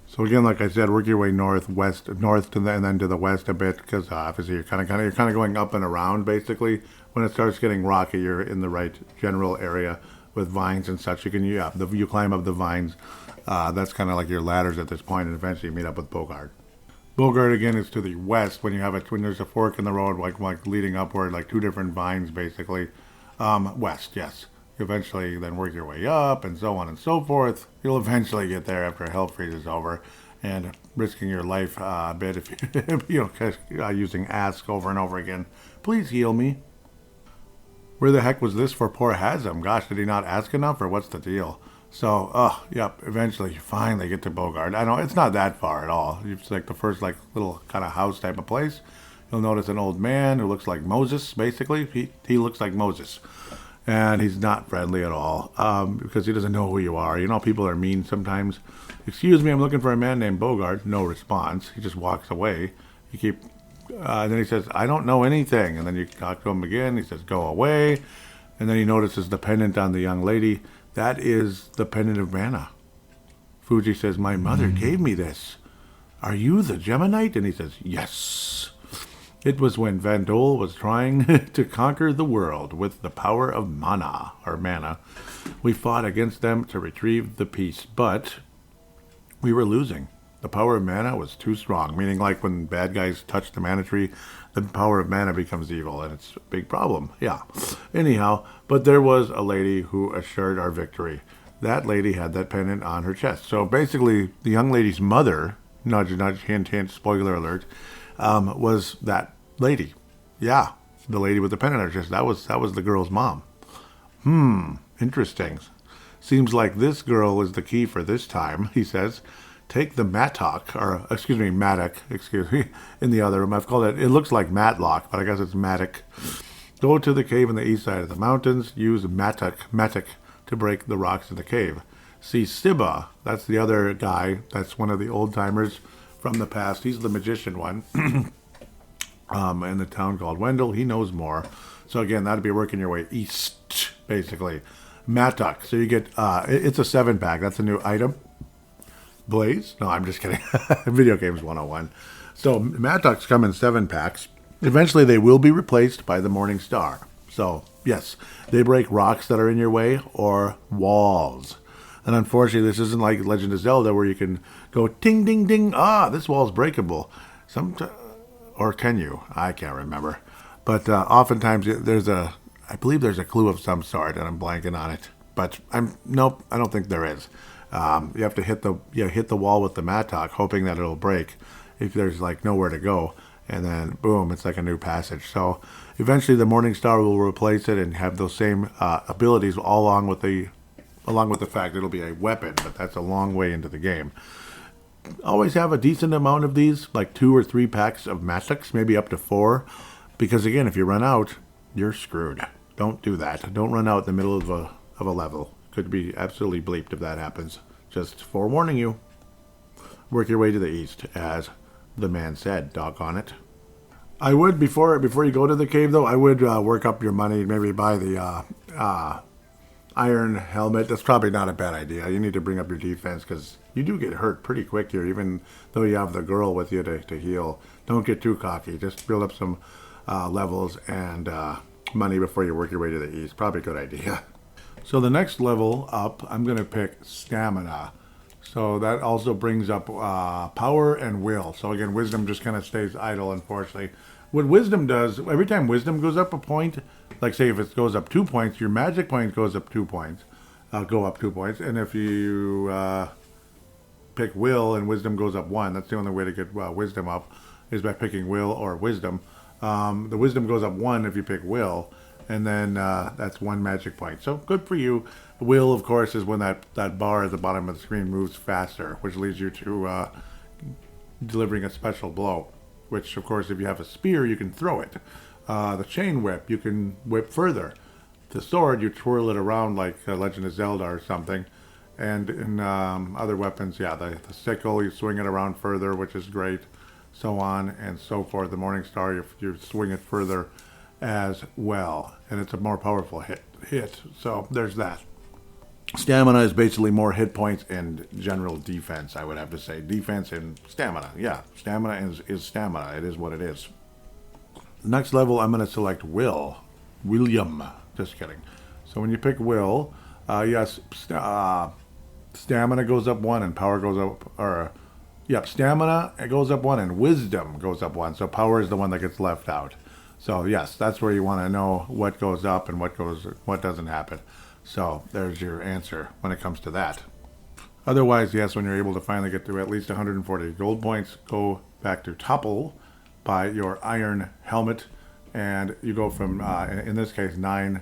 So again, like I said, work your way north to and then to the west a bit, because obviously you're kind of going up and around basically. When it starts getting rocky, you're in the right general area with vines and such. You climb up the vines. That's kind of like your ladders at this point, and eventually you meet up with Bogard. Bogard again is to the west when there's a fork in the road, like leading upward, like 2 different vines basically. West, yes. You eventually then work your way up, and so on and so forth. You'll eventually get there after hell freezes over, and risking your life a bit if using ask over and over again. Please heal me. Where the heck was this for poor Hazem? Gosh, did he not ask enough, or what's the deal? So, yep, eventually you finally get to Bogard. I know it's not that far at all. It's like the first little kind of house type of place. You'll notice an old man who looks like Moses, basically. He looks like Moses. And he's not friendly at all, because he doesn't know who you are. You know, people are mean sometimes. Excuse me, I'm looking for a man named Bogard. No response. He just walks away. And then he says, I don't know anything. And then you talk to him again. He says, go away. And then he notices the pendant on the young lady. That is the pendant of mana. Fuji says, my mother gave me this. Are you the Geminite? And he says, yes. It was when Vandol was trying to conquer the world with the power of mana. We fought against them to retrieve the peace, but we were losing. The power of mana was too strong, meaning like when bad guys touch the mana tree, the power of mana becomes evil, and it's a big problem. Yeah. Anyhow, but there was a lady who assured our victory. That lady had that pendant on her chest. So basically, the young lady's mother, nudge, nudge, hint, hint, spoiler alert, was that lady. Yeah, the lady with the pendant on her chest. That was the girl's mom. Interesting. Seems like this girl is the key for this time, he says. Take the mattock, in the other room. I've called it looks like matlock, but I guess it's mattock. Go to the cave on the east side of the mountains. Use mattock to break the rocks in the cave. See Sibba, that's the other guy. That's one of the old timers from the past. He's the magician one. In the town called Wendell. He knows more. So again, that'd be working your way east, basically. Mattock. So you get, it's a 7-pack. That's a new item. Blaze? No, I'm just kidding. Video Games 101. So Mattocks come in 7-packs. Eventually they will be replaced by the Morning Star. So, yes, they break rocks that are in your way or walls. And unfortunately, this isn't like Legend of Zelda where you can go ting, ding, ding. This wall's breakable. Or can you? I can't remember. But oftentimes I believe there's a clue of some sort, and I'm blanking on it. But nope, I don't think there is. You have to hit the wall with the mattock, hoping that it'll break if there's like nowhere to go, and then boom, it's like a new passage. So eventually, the Morning Star will replace it and have those same abilities, all along with the fact it'll be a weapon. But that's a long way into the game. Always have a decent amount of these, like 2 or 3 packs of mattocks, maybe up to 4, because again, if you run out, you're screwed. Don't do that. Don't run out in the middle of a level. Could be absolutely bleeped if that happens. Just forewarning you. Work your way to the east, as the man said, doggone it. I would before you go to the cave though. I would work up your money, maybe buy the iron helmet. That's probably not a bad idea. You need to bring up your defense because you do get hurt pretty quick here, even though you have the girl with you to heal. Don't get too cocky. Just build up some levels and money before you work your way to the east. Probably a good idea. So the next level up, I'm going to pick stamina. So that also brings up power and will. So again, wisdom just kind of stays idle, unfortunately. What wisdom does, every time wisdom goes up a point, like say if it goes up 2 points, your magic point goes up 2 points. Go up 2 points. And if you pick will and wisdom goes up 1, that's the only way to get wisdom up, is by picking will or wisdom. The wisdom goes up 1 if you pick will, and then that's 1 magic point. So good for you. Will, of course, is when that bar at the bottom of the screen moves faster, which leads you to delivering a special blow, which, of course, if you have a spear, you can throw it. The chain whip, you can whip further. The sword, you twirl it around like Legend of Zelda or something. And in other weapons, yeah, the sickle, you swing it around further, which is great. So on and so forth. The Morning Star, you swing it further as well. And it's a more powerful hit. So there's that. Stamina is basically more hit points and general defense, I would have to say. Defense and stamina. Yeah, stamina is stamina. It is what it is. The next level, I'm going to select Will. William. Just kidding. So when you pick Will, yes, stamina goes up 1 and power goes up, stamina goes up 1 and wisdom goes up 1. So power is the one that gets left out. So yes, that's where you want to know what goes up and what doesn't happen. So there's your answer when it comes to that. Otherwise, yes, when you're able to finally get to at least 140 gold points, go back to topple, buy your iron helmet, and you go from, in this case, 10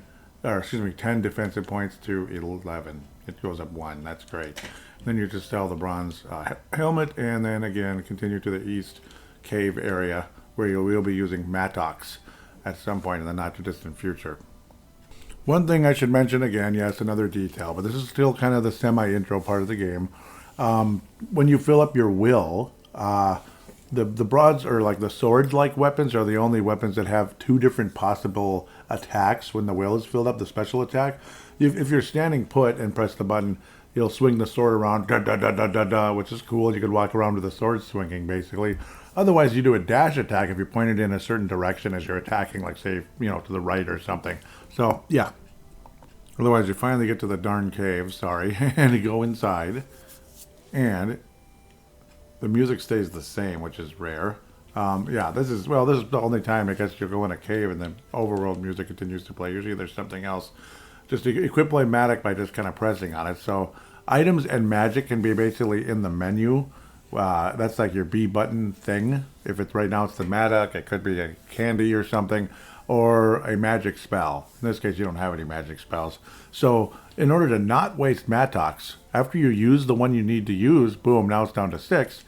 defensive points to 11. It goes up 1. That's great. Then you just sell the bronze helmet, and then again continue to the east cave area where you will be using mattocks at some point in the not too distant future. One thing I should mention again, yes, another detail, but this is still kind of the semi-intro part of the game. When you fill up your will, the broads or like the swords-like weapons are the only weapons that have 2 different possible attacks when the will is filled up, the special attack. If you're standing put and press the button, you'll swing the sword around, which is cool. You could walk around with the sword swinging, basically. Otherwise, you do a dash attack if you point it in a certain direction as you're attacking, like, say, to the right or something. So, yeah. Otherwise, you finally get to the darn cave, and you go inside, and the music stays the same, which is rare. This is the only time I guess you'll go in a cave and then overworld music continues to play. Usually there's something else. Just equip Matic by just kind of pressing on it. So items and magic can be basically in the menu. That's like your B button thing. If it's right now, it's the Matic. It could be a candy or something, or a magic spell. In this case, you don't have any magic spells. So in order to not waste Matocks, after you use the one you need to use, boom, now it's down to 6.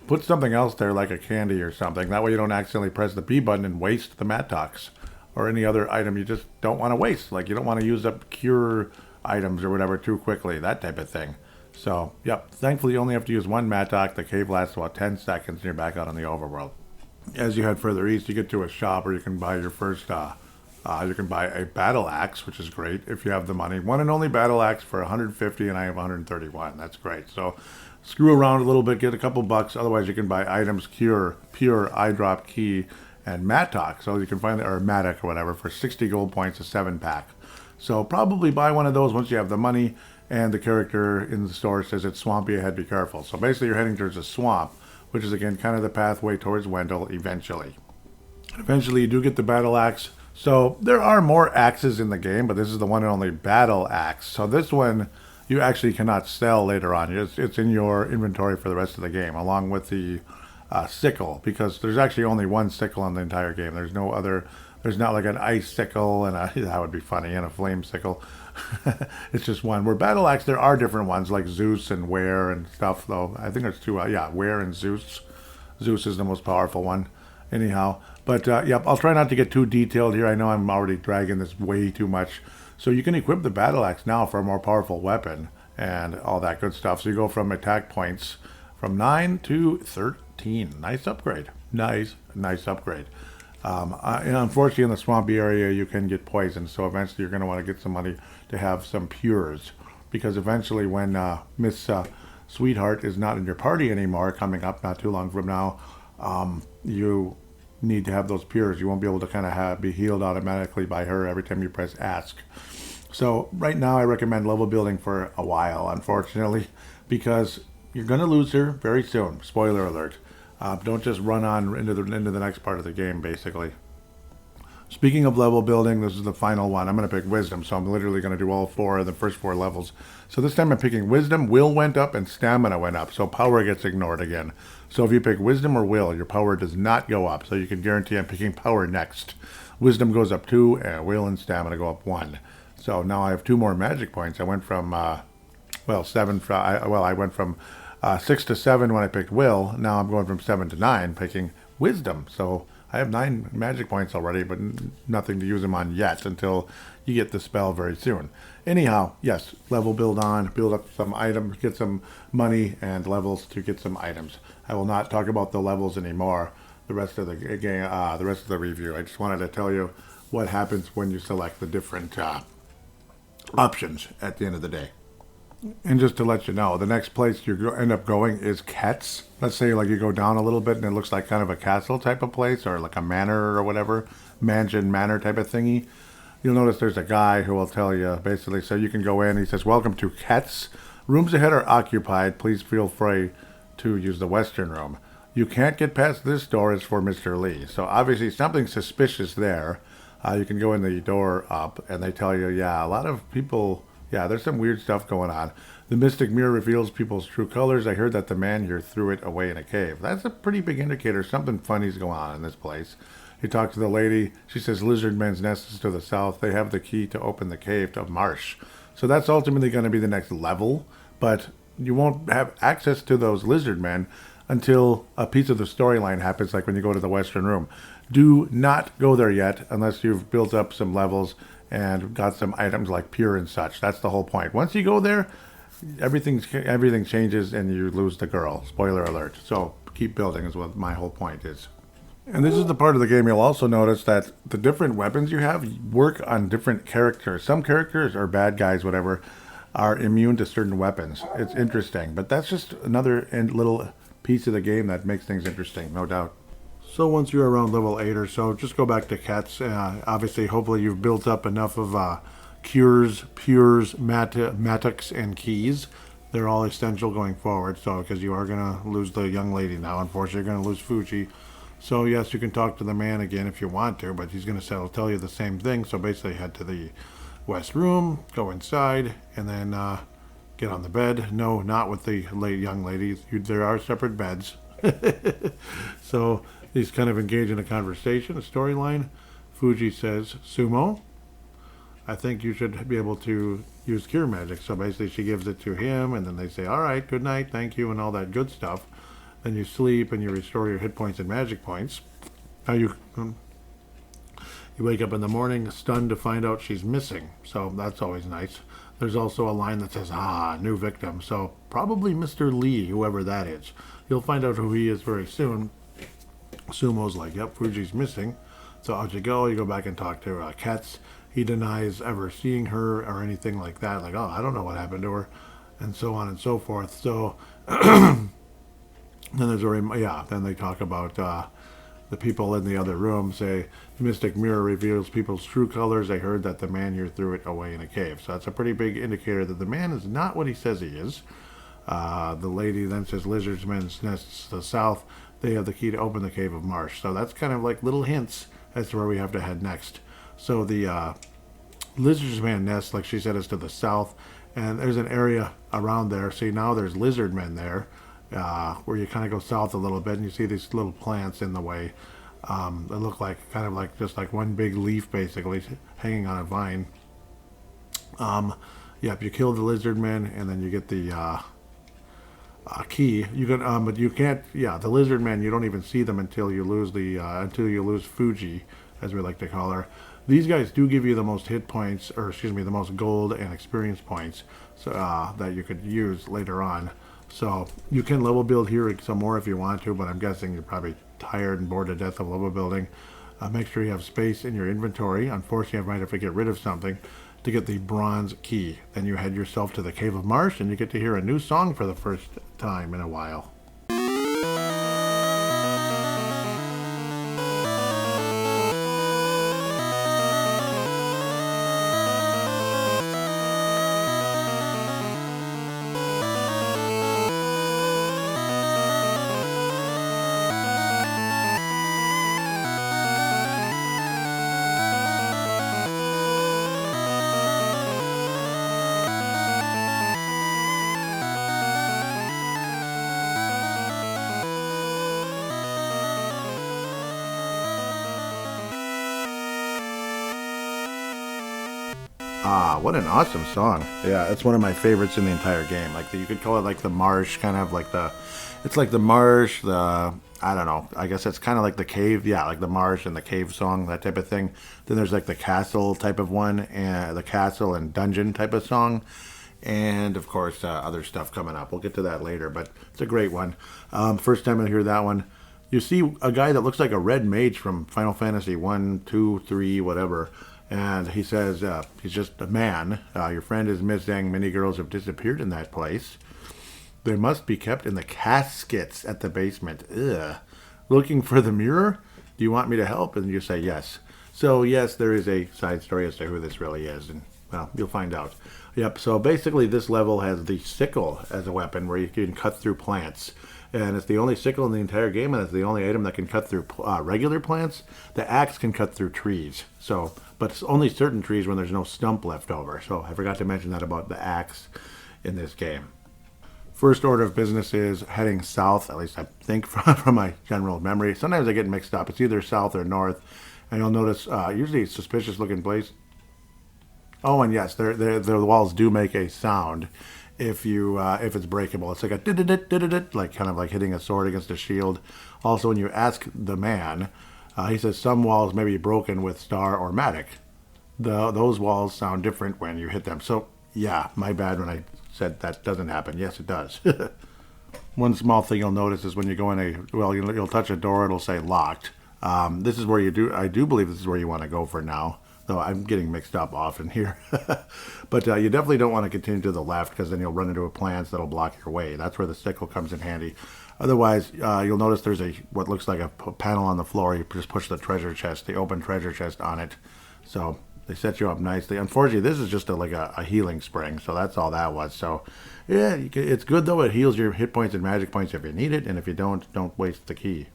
Put something else there like a candy or something. That way you don't accidentally press the B button and waste the Matocks or any other item you just don't want to waste. Like you don't want to use up cure items or whatever too quickly, that type of thing. So, yep, thankfully you only have to use 1 Matok. The cave lasts about 10 seconds and you're back out on the overworld. As you head further east, you get to a shop where you can buy your first, you can buy a battle axe, which is great if you have the money. One and only battle axe for 150 and I have 131. That's great. So screw around a little bit, get a couple bucks. Otherwise, you can buy items, cure, pure, eye drop, key, and Matok. So you can find, or Matic or whatever, for 60 gold points, a 7-pack. So probably buy one of those once you have the money, and the character in the store says it's swampy ahead, be careful. So basically you're heading towards a swamp, which is again kind of the pathway towards Wendell eventually. Eventually you do get the battle axe. So there are more axes in the game, but this is the one and only battle axe. So this one you actually cannot sell later on. It's in your inventory for the rest of the game, along with the sickle, because there's actually only 1 sickle in the entire game. There's no other. There's not like an ice sickle and that would be funny, and a flame sickle. It's just 1. Where battle axe, there are different ones like Zeus and Ware and stuff, though. I think there's 2. Ware and Zeus. Zeus is the most powerful one, anyhow. But I'll try not to get too detailed here. I know I'm already dragging this way too much. So you can equip the battle axe now for a more powerful weapon and all that good stuff. So you go from attack points from 9 to 13. Nice upgrade. Nice upgrade. And unfortunately, in the swampy area, you can get poisoned. So eventually, you're going to want to get some money to have some pures, because eventually, when Miss Sweetheart is not in your party anymore, coming up not too long from now, you need to have those pures. You won't be able to kind of be healed automatically by her every time you press ask. So right now, I recommend level building for a while, unfortunately, because you're going to lose her very soon. Spoiler alert. Don't just run on into the next part of the game, basically. Speaking of level building, this is the final one. I'm going to pick Wisdom, so I'm literally going to do all four of the first four levels. So this time I'm picking Wisdom, Will went up, and Stamina went up, so Power gets ignored again. So if you pick Wisdom or Will, your Power does not go up, so you can guarantee I'm picking Power next. Wisdom goes up 2, and Will and Stamina go up 1. So now I have 2 more magic points. I went from, 7, I went from 6 to 7 when I picked Will. Now I'm going from 7 to 9, picking Wisdom. So I have 9 magic points already, but nothing to use them on yet until you get the spell very soon. Anyhow, yes, level build on, build up some items, get some money and levels to get some items. I will not talk about the levels anymore. The rest of the game, the rest of the review. I just wanted to tell you what happens when you select the different options at the end of the day. And just to let you know, the next place you end up going is Ketz. Let's say like you go down a little bit and it looks like kind of a castle type of place, or like a manor or whatever, mansion manor type of thingy. You'll notice there's a guy who will tell you basically, so you can go in. He says, "Welcome to Ketz. Rooms ahead are occupied. Please feel free to use the western room. You can't get past this door. Is for Mr. Lee." So obviously something suspicious there. You can go in the door up and they tell you, yeah, a lot of people... Yeah, there's some weird stuff going on. The mystic mirror reveals people's true colors. I heard that the man here threw it away in a cave. That's a pretty big indicator. Something funny's going on in this place. You talk to the lady. She says lizard men's nest is to the south. They have the key to open the cave to Marsh. So that's ultimately going to be the next level. But you won't have access to those lizard men until a piece of the storyline happens, like when you go to the western room. Do not go there yet unless you've built up some levels and got some items like pure and such. That's the whole point. Once you go there, everything changes and you lose the girl. Spoiler alert. So keep building is what my whole point is. And this is the part of the game you'll also notice that the different weapons you have work on different characters. Some characters, or bad guys, whatever, are immune to certain weapons. It's interesting, but that's just another little piece of the game that makes things interesting, no doubt. So once you're around level 8 or so, just go back to Ketz. Obviously, hopefully you've built up enough of cures, pures, matics, and keys. They're all essential going forward, so because you are going to lose the young lady now. Unfortunately, you're going to lose Fuji. So yes, you can talk to the man again if you want to, but he's going to tell you the same thing. So basically head to the west room, go inside, and then get on the bed. No, not with the young lady. There are separate beds. So he's kind of engaged in a conversation, a storyline. Fuji says, "Sumo, I think you should be able to use cure magic." So basically she gives it to him, and then they say, "All right, good night, thank you," and all that good stuff. Then you sleep and you restore your hit points and magic points. Now you wake up in the morning stunned to find out she's missing. So that's always nice. There's also a line that says, new victim. So probably Mr. Lee, whoever that is. You'll find out who he is very soon. Sumo's like, "Yep, Fuji's missing." So out you go back and talk to Ketz. He denies ever seeing her or anything like that. Like, "Oh, I don't know what happened to her," and so on and so forth. So then then they talk about the people in the other room say, "The mystic mirror reveals people's true colors. I heard that the man here threw it away in a cave." So that's a pretty big indicator that the man is not what he says he is. The lady then says lizard's men's nests to the south. They have the key to open the cave of Marsh. So that's kind of like little hints as to where we have to head next. So the lizard's man nest, like she said, is to the south. And there's an area around there. See, now there's lizard men there. Where you kind of go south a little bit and you see these little plants in the way. They look like kind of like just like one big leaf basically hanging on a vine. Yep, you kill the lizard men and then you get the key. You can, but you can't. Yeah, the lizard men, you don't even see them until you lose Fuji, as we like to call her. These guys do give you the most hit points, or excuse me, the most gold and experience points, so that you could use later on. So you can level build here some more if you want to, but I'm guessing you're probably tired and bored to death of level building, make sure you have space in your inventory. Unfortunately, I might have to get rid of something to get the bronze key. Then you head yourself to the Cave of Marsh, and you get to hear a new song for the first time in a while. Ah, what an awesome song. Yeah, it's one of my favorites in the entire game. Like, you could call it like the marsh, kind of like it's like the marsh, I don't know, I guess it's kind of like the cave. Yeah, like the marsh and the cave song, that type of thing. Then there's like the castle type of one, and the castle and dungeon type of song. And of course, other stuff coming up. We'll get to that later, but it's a great one. First time I hear that one. You see a guy that looks like a red mage from Final Fantasy 1, 2, 3, whatever. And he says, he's just a man. Your friend is missing. Many girls have disappeared in that place. They must be kept in the caskets at the basement. Ugh. Looking for the mirror? Do you want me to help? And you say yes. So, yes, there is a side story as to who this really is. And, well, you'll find out. Yep, so basically this level has the sickle as a weapon where you can cut through plants. And it's the only sickle in the entire game, and it's the only item that can cut through regular plants. The axe can cut through trees. So, but it's only certain trees when there's no stump left over. So I forgot to mention that about the axe in this game. First order of business is heading south, at least I think from my general memory. Sometimes I get mixed up. It's either south or north. And you'll notice usually a suspicious looking place. Oh, and yes, the walls do make a sound if it's breakable. It's like a dit, like kind of like hitting a sword against a shield. Also, when you ask the man, he says some walls may be broken with star or matic. Those walls sound different when you hit them. So yeah, my bad when I said that doesn't happen. Yes, it does. One small thing you'll notice is when you go in you'll touch a door, it'll say locked. This is where I do believe this is where you want to go for now. Though I'm getting mixed up often here. But you definitely don't want to continue to the left because then you'll run into a plants that'll block your way. That's where the sickle comes in handy. Otherwise, you'll notice there's what looks like a panel on the floor. You just push the treasure chest, the open treasure chest on it. So they set you up nicely. Unfortunately, this is just like a healing spring. So that's all that was. So yeah, it's good though. It heals your hit points and magic points if you need it. And if you don't waste the key.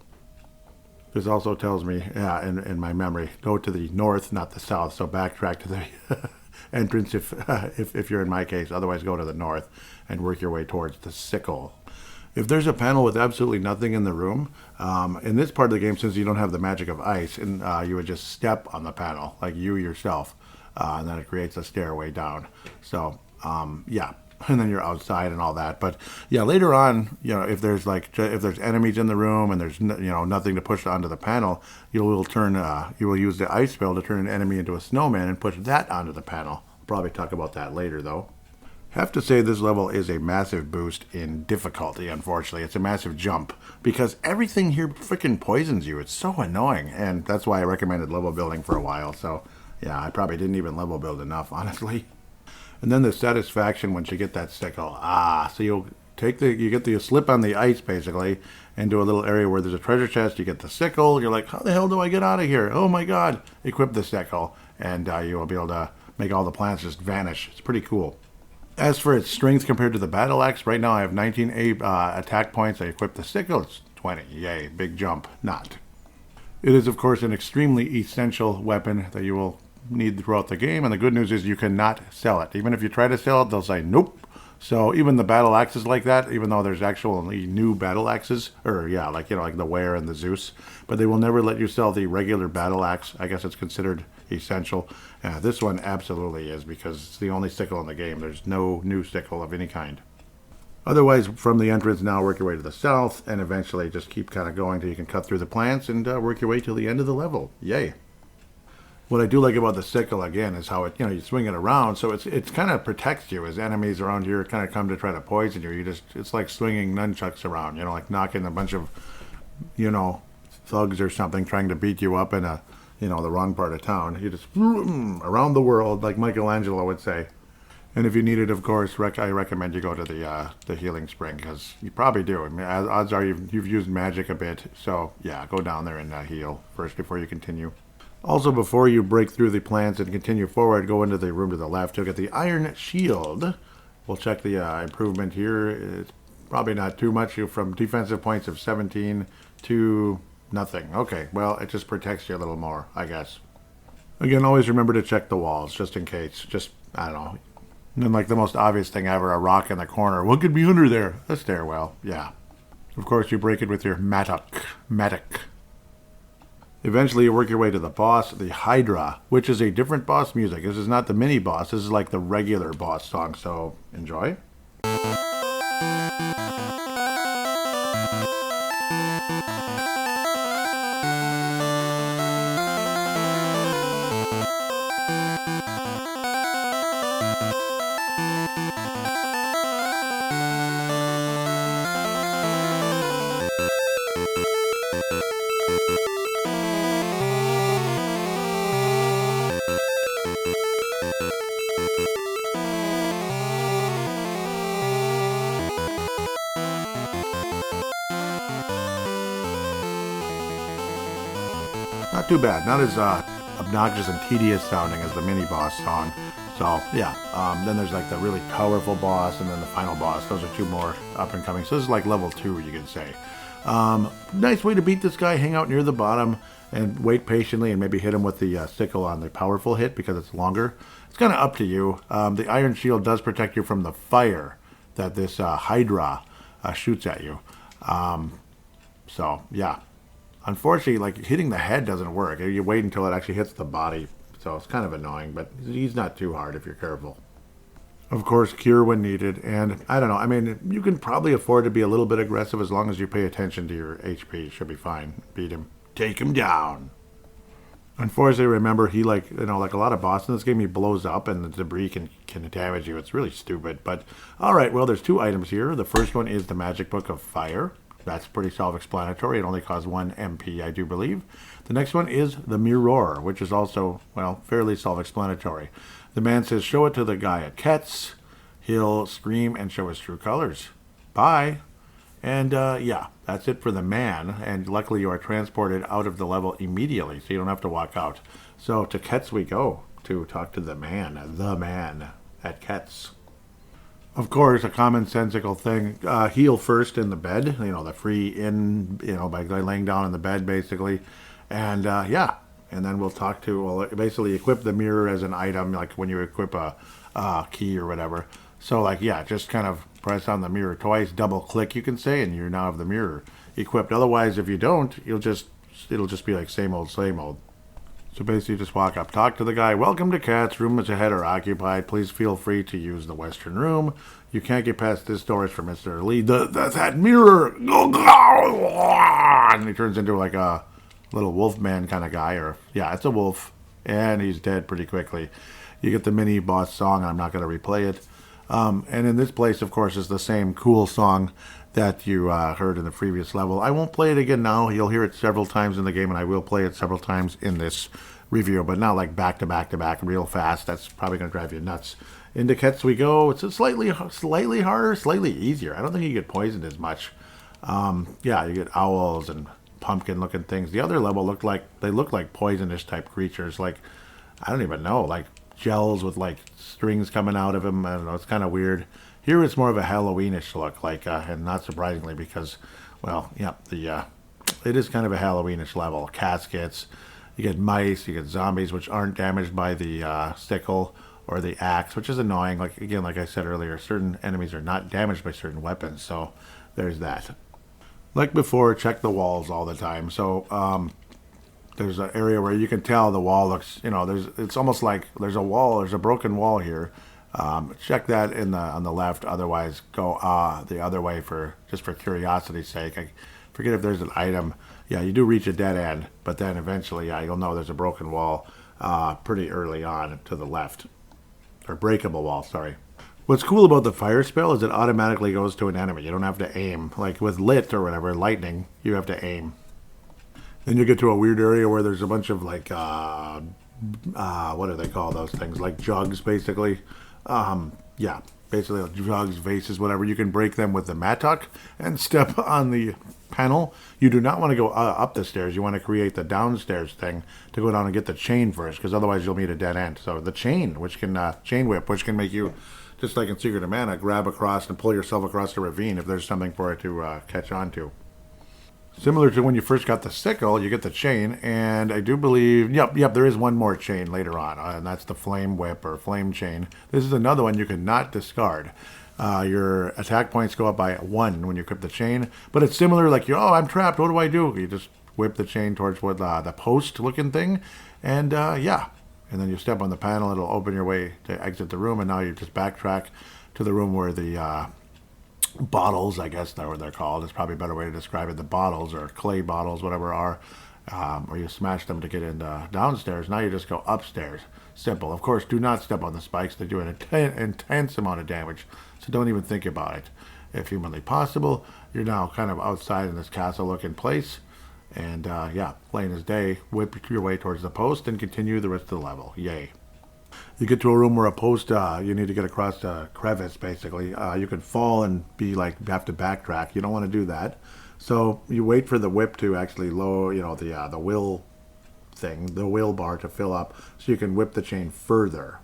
This also tells me, in my memory, go to the north, not the south. So backtrack to the entrance if you're in my case. Otherwise, go to the north and work your way towards the sickle. If there's a panel with absolutely nothing in the room, in this part of the game, since you don't have the magic of ice, and you would just step on the panel, like you yourself, and then it creates a stairway down. So, yeah. And then you're outside and all that. But yeah, later on, if there's enemies in the room and there's nothing to push onto the panel, you will use the ice spell to turn an enemy into a snowman and push that onto the panel. We'll probably talk about that later though. Have to say this level is a massive boost in difficulty. Unfortunately, it's a massive jump because everything here freaking poisons you. It's so annoying, and that's why I recommended level building for a while. So yeah, I probably didn't even level build enough, honestly. And then the satisfaction once you get that sickle. So you slip on the ice basically into a little area where there's a treasure chest. You get the sickle. You're like, how the hell do I get out of here? Oh my God! Equip the sickle, and you will be able to make all the plants just vanish. It's pretty cool. As for its strength compared to the battle axe, right now I have 19 attack points. I equip the sickle. It's 20. Yay! Big jump. Not. It is of course an extremely essential weapon that you will need throughout the game, and the good news is you cannot sell it. Even if you try to sell it, they'll say nope. So even the battle axes like that, even though there's actually new battle axes, or yeah, like the Were and the Zeus, but they will never let you sell the regular battle axe. I guess it's considered essential. This one absolutely is because it's the only sickle in the game. There's no new sickle of any kind. Otherwise, from the entrance now, work your way to the south, and eventually just keep kind of going till you can cut through the plants and work your way till the end of the level. Yay! What I do like about the sickle, again, is how you swing it around, so it's kind of protects you as enemies around here kind of come to try to poison you. It's like swinging nunchucks around, like knocking a bunch of, thugs or something trying to beat you up in a, the wrong part of town. You just around the world, like Michelangelo would say. And if you need it, of course, I recommend you go to the healing spring, because you probably do. I mean, odds are you've used magic a bit, so yeah, go down there and heal first before you continue. Also, before you break through the plants and continue forward, go into the room to the left. You'll get the Iron Shield. We'll check the improvement here. It's probably not too much. From defensive points of 17 to nothing. Okay, well, it just protects you a little more, I guess. Again, always remember to check the walls, just in case. Just, I don't know. And then, like, the most obvious thing ever, a rock in the corner. What could be under there? A stairwell, yeah. Of course, you break it with your mattock. Eventually, you work your way to the boss, the Hydra, which is a different boss music. This is not the mini boss. This is like the regular boss song, so enjoy. Not too bad. Not as obnoxious and tedious sounding as the mini boss song. So yeah. Then there's like the really powerful boss, and then the final boss. Those are two more up and coming. So this is like level 2, you could say. Nice way to beat this guy. Hang out near the bottom and wait patiently, and maybe hit him with the sickle on the powerful hit because it's longer. It's kind of up to you. The Iron Shield does protect you from the fire that this Hydra shoots at you. So yeah. Unfortunately, like, hitting the head doesn't work. You wait until it actually hits the body, so it's kind of annoying, but he's not too hard if you're careful. Of course, cure when needed, and I don't know, I mean, you can probably afford to be a little bit aggressive as long as you pay attention to your HP. Should be fine. Beat him. Take him down. Unfortunately, remember, he, like a lot of bosses in this game, he blows up and the debris can damage you. It's really stupid, but alright, well, there's 2 items here. The first one is the Magic Book of Fire. That's pretty self-explanatory. It only costs 1 MP, I do believe. The next one is the Mirror, which is also, well, fairly self-explanatory. The man says, show it to the guy at Ket's. He'll scream and show his true colors. Bye. And, yeah, that's it for the man. And luckily you are transported out of the level immediately, so you don't have to walk out. So to Ket's we go to talk to the man at Ket's. Of course, a commonsensical thing, heal first in the bed, the free in, by laying down in the bed, basically. And, yeah, and then we'll basically equip the mirror as an item, like when you equip a key or whatever. So, like, yeah, just kind of press on the mirror twice, double-click, you can say, and you now have the mirror equipped. Otherwise, if you don't, it'll just be like same old, same old. So basically, just walk up, talk to the guy. Welcome to Cat's. Rooms ahead are occupied. Please feel free to use the western room. You can't get past this door. It's for Mr. Lee. That mirror. And he turns into like a little wolf man kind of guy. Or yeah, it's a wolf. And he's dead pretty quickly. You get the mini boss song. I'm not going to replay it. And in this place, of course, is the same cool song that you heard in the previous level. I won't play it again now. You'll hear it several times in the game, and I will play it several times in this review, but not like back to back to back real fast. That's probably going to drive you nuts. Into Kets we go. It's a slightly harder, slightly easier. I don't think you get poisoned as much. Yeah, you get owls and pumpkin-looking things. The other level looked like poisonous type creatures. Like, I don't even know, like gels with like strings coming out of them. I don't know. It's kind of weird. Here it's more of a Halloweenish look, like, and not surprisingly because, well, yeah, it is kind of a Halloweenish level. Caskets, you get mice, you get zombies, which aren't damaged by the sickle or the axe, which is annoying. Like, again, like I said earlier, certain enemies are not damaged by certain weapons, so there's that. Like before, check the walls all the time. So, there's an area where you can tell the wall looks, it's almost like there's a broken wall here. Check that on the left. Otherwise, go the other way for curiosity's sake. I forget if there's an item. Yeah, you do reach a dead end, but then eventually, yeah, you'll know there's a broken wall pretty early on to the left, or breakable wall. Sorry. What's cool about the fire spell is it automatically goes to an enemy. You don't have to aim. Like with lit or whatever, lightning, you have to aim. Then you get to a weird area where there's a bunch of like what do they call those things? Like jugs, basically. Yeah, basically like jugs, vases, whatever. You can break them with the mattock and step on the panel. You do not want to go up the stairs. You want to create the downstairs thing to go down and get the chain first, because otherwise you'll meet a dead end. So the chain, which can chain whip, which can make you, just like in Secret of Mana, grab across and pull yourself across the ravine if there's something for it to catch on to. Similar to when you first got the sickle, you get the chain, and I do believe, yep, there is one more chain later on, and that's the flame whip or flame chain. This is another one you cannot discard. Your attack points go up by 1 when you equip the chain, but it's similar, like, I'm trapped, what do I do? You just whip the chain towards what the post-looking thing, and yeah, and then you step on the panel, it'll open your way to exit the room, and now you just backtrack to the room where the bottles, I guess that's what they're called. It's probably a better way to describe it. The bottles or clay bottles, whatever are, or you smash them to get in downstairs. Now you just go upstairs. Simple. Of course, do not step on the spikes. They do an intense amount of damage, so don't even think about it. If humanly possible, you're now kind of outside in this castle-looking place, and yeah, plain as day. Whip your way towards the post and continue the rest of the level. Yay. You get to a room where a post, you need to get across a crevice, basically. You could fall and be like, have to backtrack. You don't want to do that. So you wait for the whip to actually lower, the wheel thing, the wheel bar to fill up, so you can whip the chain further.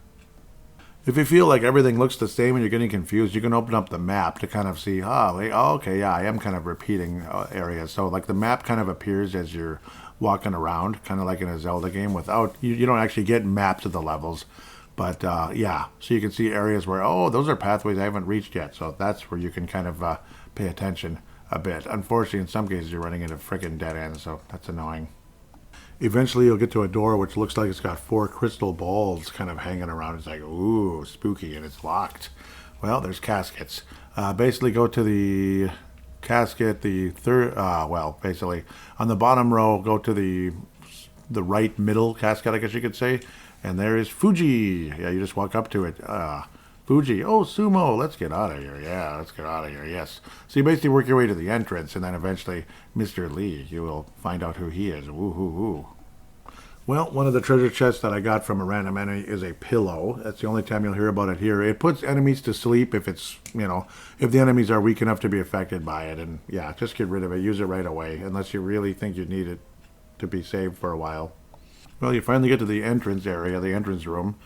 If you feel like everything looks the same and you're getting confused, you can open up the map to kind of see, okay, yeah, I am kind of repeating areas. So like the map kind of appears as you're walking around, kind of like in a Zelda game without, you don't actually get maps of the levels. But yeah, so you can see areas where, those are pathways I haven't reached yet. So that's where you can kind of pay attention a bit. Unfortunately, in some cases, you're running into freaking dead ends, so that's annoying. Eventually, you'll get to a door which looks like it's got 4 crystal balls kind of hanging around. It's like, ooh, spooky, and it's locked. Well, there's caskets. Basically, go to the casket, the third, basically, on the bottom row, go to the right middle casket, I guess you could say. And there is Fuji. Yeah, you just walk up to it. Fuji. Oh, sumo. Let's get out of here. Yeah, let's get out of here. Yes. So you basically work your way to the entrance, and then eventually, Mr. Lee, you will find out who he is. Woo-hoo-hoo. Well, one of the treasure chests that I got from a random enemy is a pillow. That's the only time you'll hear about it here. It puts enemies to sleep if it's, if the enemies are weak enough to be affected by it. And yeah, just get rid of it. Use it right away, unless you really think you need it to be saved for a while. Well, you finally get to the entrance area, the entrance room.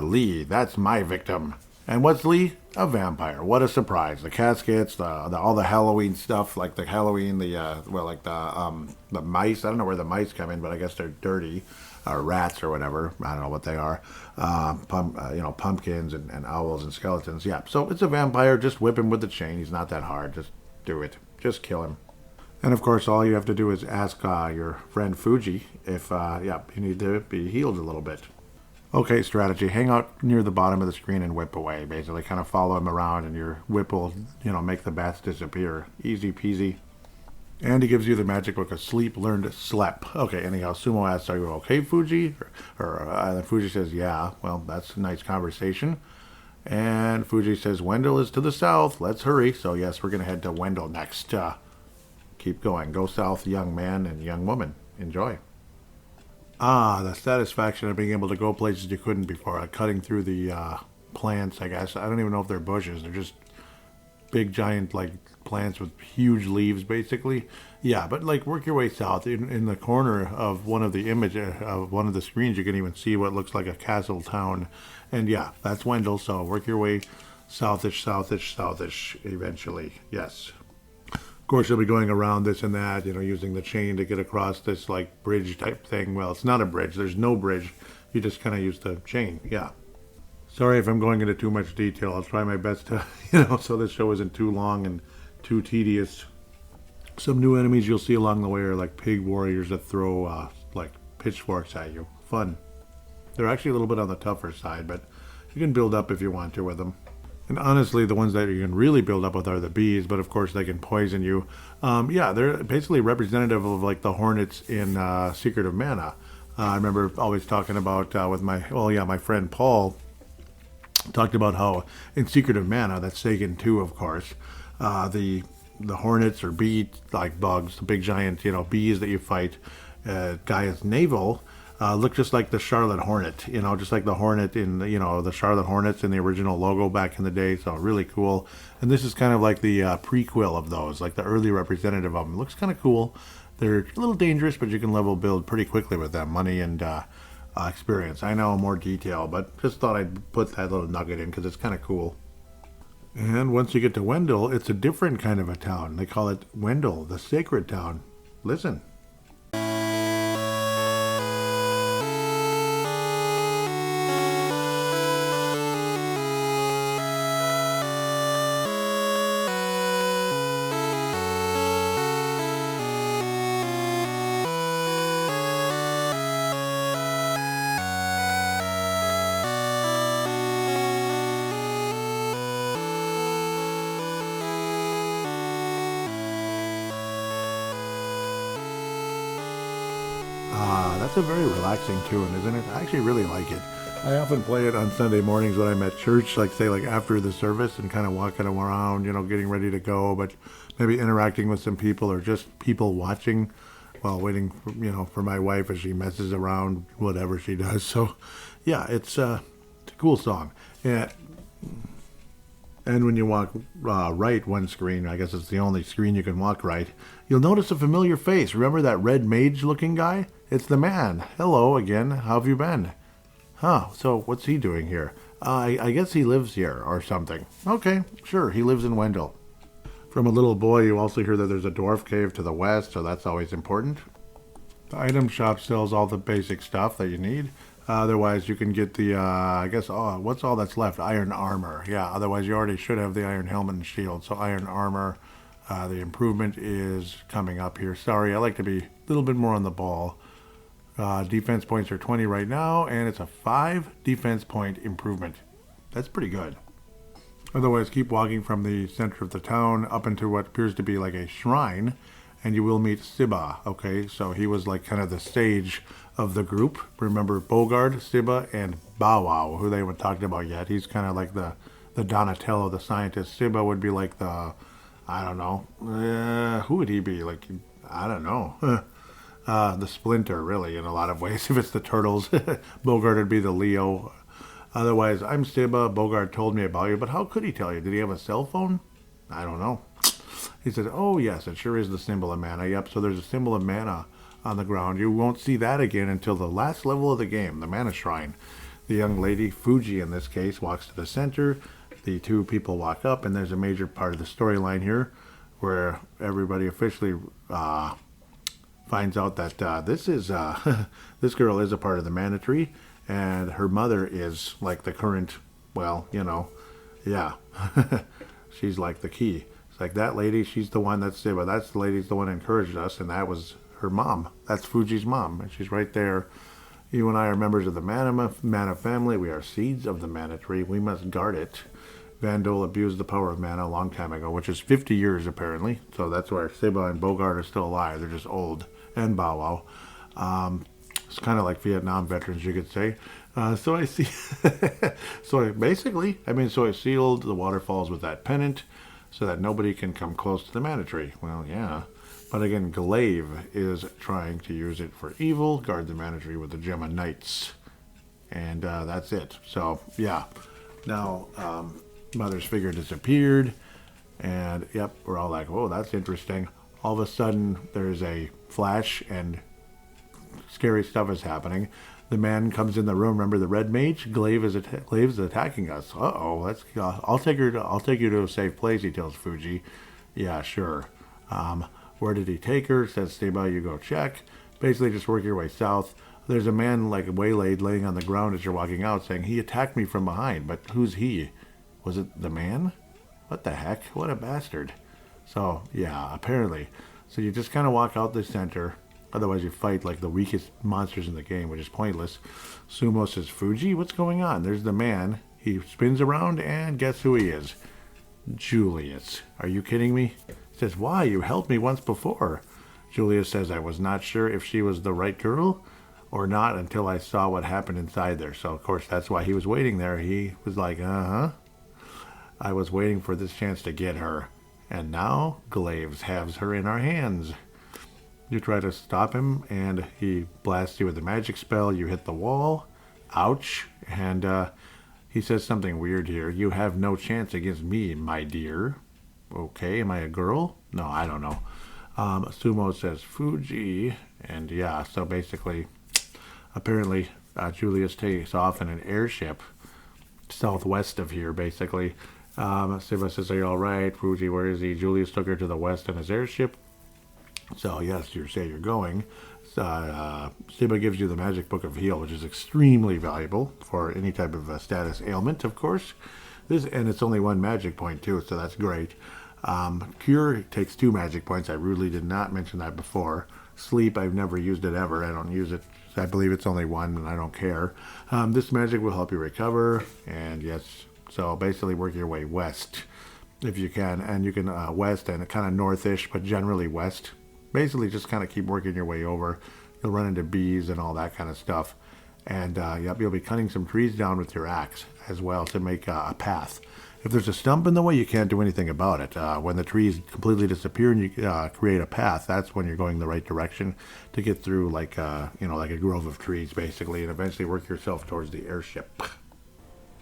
Lee, that's my victim. And what's Lee? A vampire. What a surprise. The caskets, all the Halloween stuff, like the Halloween, the mice. I don't know where the mice come in, but I guess they're dirty, or rats or whatever. I don't know what they are. Pumpkins and owls and skeletons. Yeah, so it's a vampire. Just whip him with the chain. He's not that hard. Just do it. Just kill him. And of course, all you have to do is ask your friend Fuji if, you need to be healed a little bit. Okay, strategy. Hang out near the bottom of the screen and whip away. Basically, kind of follow him around, and your whip will, make the bats disappear. Easy peasy. And he gives you the magic book of Sleep Learned Slep. Okay, anyhow, Sumo asks, are you okay, Fuji? Or Fuji says, yeah. Well, that's a nice conversation. And Fuji says, Wendell is to the south. Let's hurry. So, yes, we're going to head to Wendell next. Keep going. Go south, young man and young woman. Enjoy. The satisfaction of being able to go places you couldn't before. Cutting through the plants, I guess. I don't even know if they're bushes. They're just big, giant, plants with huge leaves, basically. Yeah, but, work your way south. In the corner of one of the of one of the screens, you can even see what looks like a castle town. And, yeah, that's Wendell, so work your way southish, eventually. Yes. Of course, you'll be going around this and that, using the chain to get across this, bridge type thing. Well, it's not a bridge. There's no bridge. You just kind of use the chain. Yeah. Sorry if I'm going into too much detail. I'll try my best to, so this show isn't too long and too tedious. Some new enemies you'll see along the way are, pig warriors that throw, pitchforks at you. Fun. They're actually a little bit on the tougher side, but you can build up if you want to with them. And honestly, the ones that you can really build up with are the bees, but of course they can poison you. They're basically representative of the hornets in Secret of Mana. I remember always talking about with my friend Paul talked about how in Secret of Mana, that's Sagan 2, of course, the hornets or bee bugs, the big giant bees that you fight, guy is naval. Looked just like the Charlotte Hornet, just like the Hornet in, the Charlotte Hornets in the original logo back in the day. So really cool. And this is kind of like the prequel of those, like the early representative of them. Looks kind of cool. They're a little dangerous, but you can level build pretty quickly with them. Money and experience. I know more detail, but just thought I'd put that little nugget in because it's kind of cool. And once you get to Wendell, it's a different kind of a town. They call it Wendell, the sacred town. Listen. That's a very relaxing tune, isn't it? I actually really like it. I often play it on Sunday mornings when I'm at church, like say like after the service and kind of walking around, getting ready to go, but maybe interacting with some people or just people watching while waiting for my wife as she messes around, whatever she does. So yeah, it's a cool song. Yeah. And when you walk right one screen, I guess it's the only screen you can walk right, you'll notice a familiar face. Remember that red mage looking guy? It's the man. Hello again. How have you been? Huh, so what's he doing here? I guess he lives here or something. Okay, sure, he lives in Wendell. From a little boy, you also hear that there's a dwarf cave to the west, so that's always important. The item shop sells all the basic stuff that you need. Otherwise, you can get the, what's all that's left? Iron armor. Yeah, otherwise you already should have the iron helmet and shield. So iron armor, the improvement is coming up here. Sorry, I like to be a little bit more on the ball. Defense points are 20 right now, and it's a 5 defense point improvement. That's pretty good. Otherwise, keep walking from the center of the town up into what appears to be like a shrine, and you will meet Sibba, okay? So he was like kind of the sage of the group. Remember Bogard, Sibba, and Bow Wow, who they haven't talked about yet. He's kind of like the Donatello, the scientist. Sibba would be like the, I don't know, who would he be? Like, I don't know. The Splinter, really, in a lot of ways. If it's the Turtles, Bogart would be the Leo. Otherwise, I'm Sibba. Bogart told me about you, but how could he tell you? Did he have a cell phone? I don't know. He said, oh, yes, it sure is the symbol of mana. Yep, so there's a symbol of mana on the ground. You won't see that again until the last level of the game, the mana shrine. The young lady, Fuji in this case, walks to the center. The two people walk up, and there's a major part of the storyline here where everybody officially finds out that this girl is a part of the mana tree, and her mother is like the current, she's like the key. It's like that lady, she's the one that's Sibba. That's the lady's the one that encouraged us, and that was her mom. That's Fuji's mom, and she's right there. You and I are members of the mana family. We are seeds of the mana tree. We must guard it. Vandal abused the power of mana a long time ago, which is 50 years apparently. So that's where Sibba and Bogart are still alive. They're just old. And Bow Wow. It's kind of like Vietnam veterans, you could say. So I see. So I sealed the waterfalls with that pennant so that nobody can come close to the mana tree. Well, yeah. But again, Glaive is trying to use it for evil, guard the mana tree with the Gem of Knights. And that's it. So, yeah. Now, Mother's figure disappeared. And, yep, we're all like, whoa, that's interesting. All of a sudden, there's a flash and scary stuff is happening. The man comes in the room. Remember the red mage? Glaive is attacking us. Uh-oh. I'll take you to a safe place, he tells Fuji. Yeah, sure. Where did he take her? Says Sibba, you go check. Basically, just work your way south. There's a man like waylaid laying on the ground as you're walking out saying, he attacked me from behind. But who's he? Was it the man? What the heck? What a bastard. So, yeah, apparently. So you just kind of walk out the center. Otherwise, you fight like the weakest monsters in the game, which is pointless. Sumo says, Fuji, what's going on? There's the man. He spins around, and guess who he is? Julius. Are you kidding me? He says, why? You helped me once before. Julius says, I was not sure if she was the right girl or not until I saw what happened inside there. So, of course, that's why he was waiting there. He was like, uh-huh. I was waiting for this chance to get her. And now, Glaives has her in our hands. You try to stop him, and he blasts you with a magic spell. You hit the wall. Ouch. And he says something weird here. You have no chance against me, my dear. Okay, am I a girl? No, I don't know. Sumo says Fuji. And yeah, so basically, apparently, Julius takes off in an airship southwest of here, basically. Siva says, are you alright? Fuji, where is he? Julius took her to the west in his airship. So, yes, you say you're going. Siba gives you the Magic Book of Heal, which is extremely valuable for any type of status ailment, of course. And it's only 1 magic point, too, so that's great. Cure takes 2 magic points. I rudely did not mention that before. Sleep, I've never used it ever. I don't use it. I believe it's only 1, and I don't care. This magic will help you recover, and yes, so basically work your way west if you can, and you can west and kind of northish, but generally west. Basically, just kind of keep working your way over. You'll run into bees and all that kind of stuff, and yep, you'll be cutting some trees down with your axe as well to make a path. If there's a stump in the way, you can't do anything about it. When the trees completely disappear and you create a path, that's when you're going the right direction to get through, like like a grove of trees, basically, and eventually work yourself towards the airship.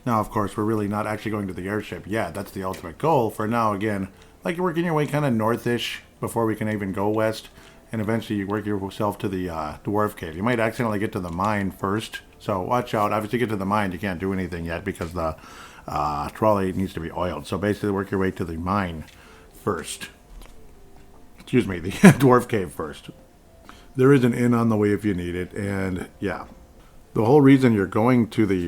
Now, of course, we're really not actually going to the airship yet. That's the ultimate goal. For now, again, like you're working your way kind of northish before we can even go west, and eventually you work yourself to the dwarf cave. You might accidentally get to the mine first, so watch out. Obviously, get to the mine, you can't do anything yet because the trolley needs to be oiled. So basically, work your way to the mine first. Excuse me, the dwarf cave first. There is an inn on the way if you need it, and yeah. The whole reason you're going to the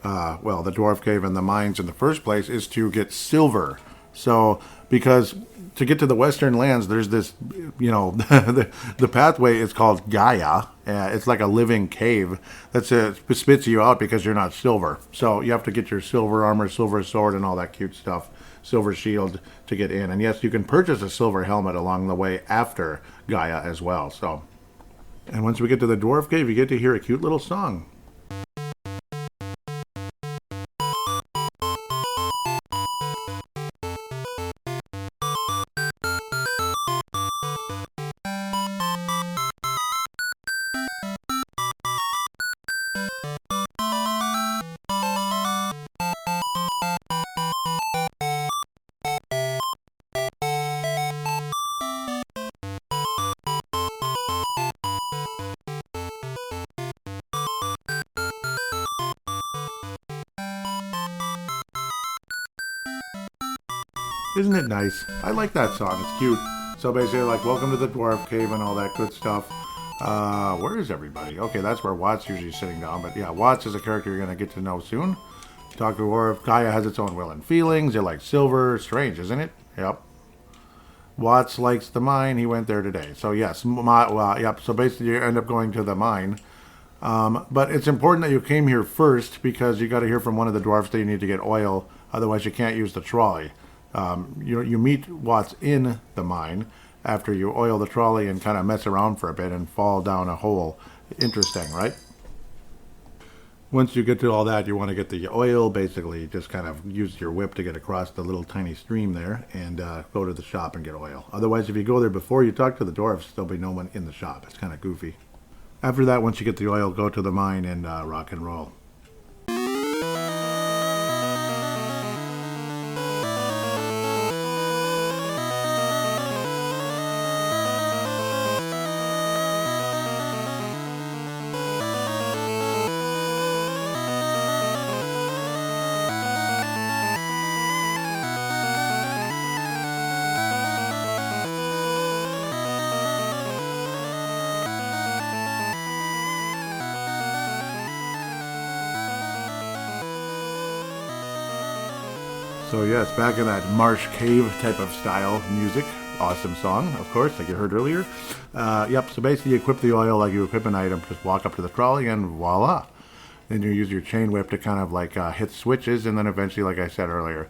the dwarf cave and the mines in the first place is to get silver. So, because to get to the western lands, there's this, the pathway is called Gaia. It's like a living cave that spits you out because you're not silver. So you have to get your silver armor, silver sword, and all that cute stuff, silver shield to get in. And yes, you can purchase a silver helmet along the way after Gaia as well. So. And once we get to the dwarf cave, you get to hear a cute little song. Isn't it nice? I like that song. It's cute. So basically, like, welcome to the dwarf cave and all that good stuff. Where is everybody? Okay, that's where Watts usually sitting down. But yeah, Watts is a character you're going to get to know soon. Talk to dwarf. Gaia has its own will and feelings. They like silver. Strange, isn't it? Yep. Watts likes the mine. He went there today. So yes, yep. So basically, you end up going to the mine. But it's important that you came here first because you got to hear from one of the dwarfs that you need to get oil. Otherwise, you can't use the trolley. You meet Watts in the mine after you oil the trolley and kind of mess around for a bit and fall down a hole. Interesting, right? Once you get to all that, you want to get the oil. Basically, just kind of use your whip to get across the little tiny stream there and go to the shop and get oil. Otherwise, if you go there before you talk to the dwarfs, there'll be no one in the shop. It's kind of goofy. After that, once you get the oil, go to the mine and rock and roll. So yes, back in that marsh cave type of style music. Awesome song, of course, like you heard earlier. Yep, so basically you equip the oil like you equip an item. Just walk up to the trolley and voila. Then you use your chain whip to kind of like hit switches, and then eventually, like I said earlier,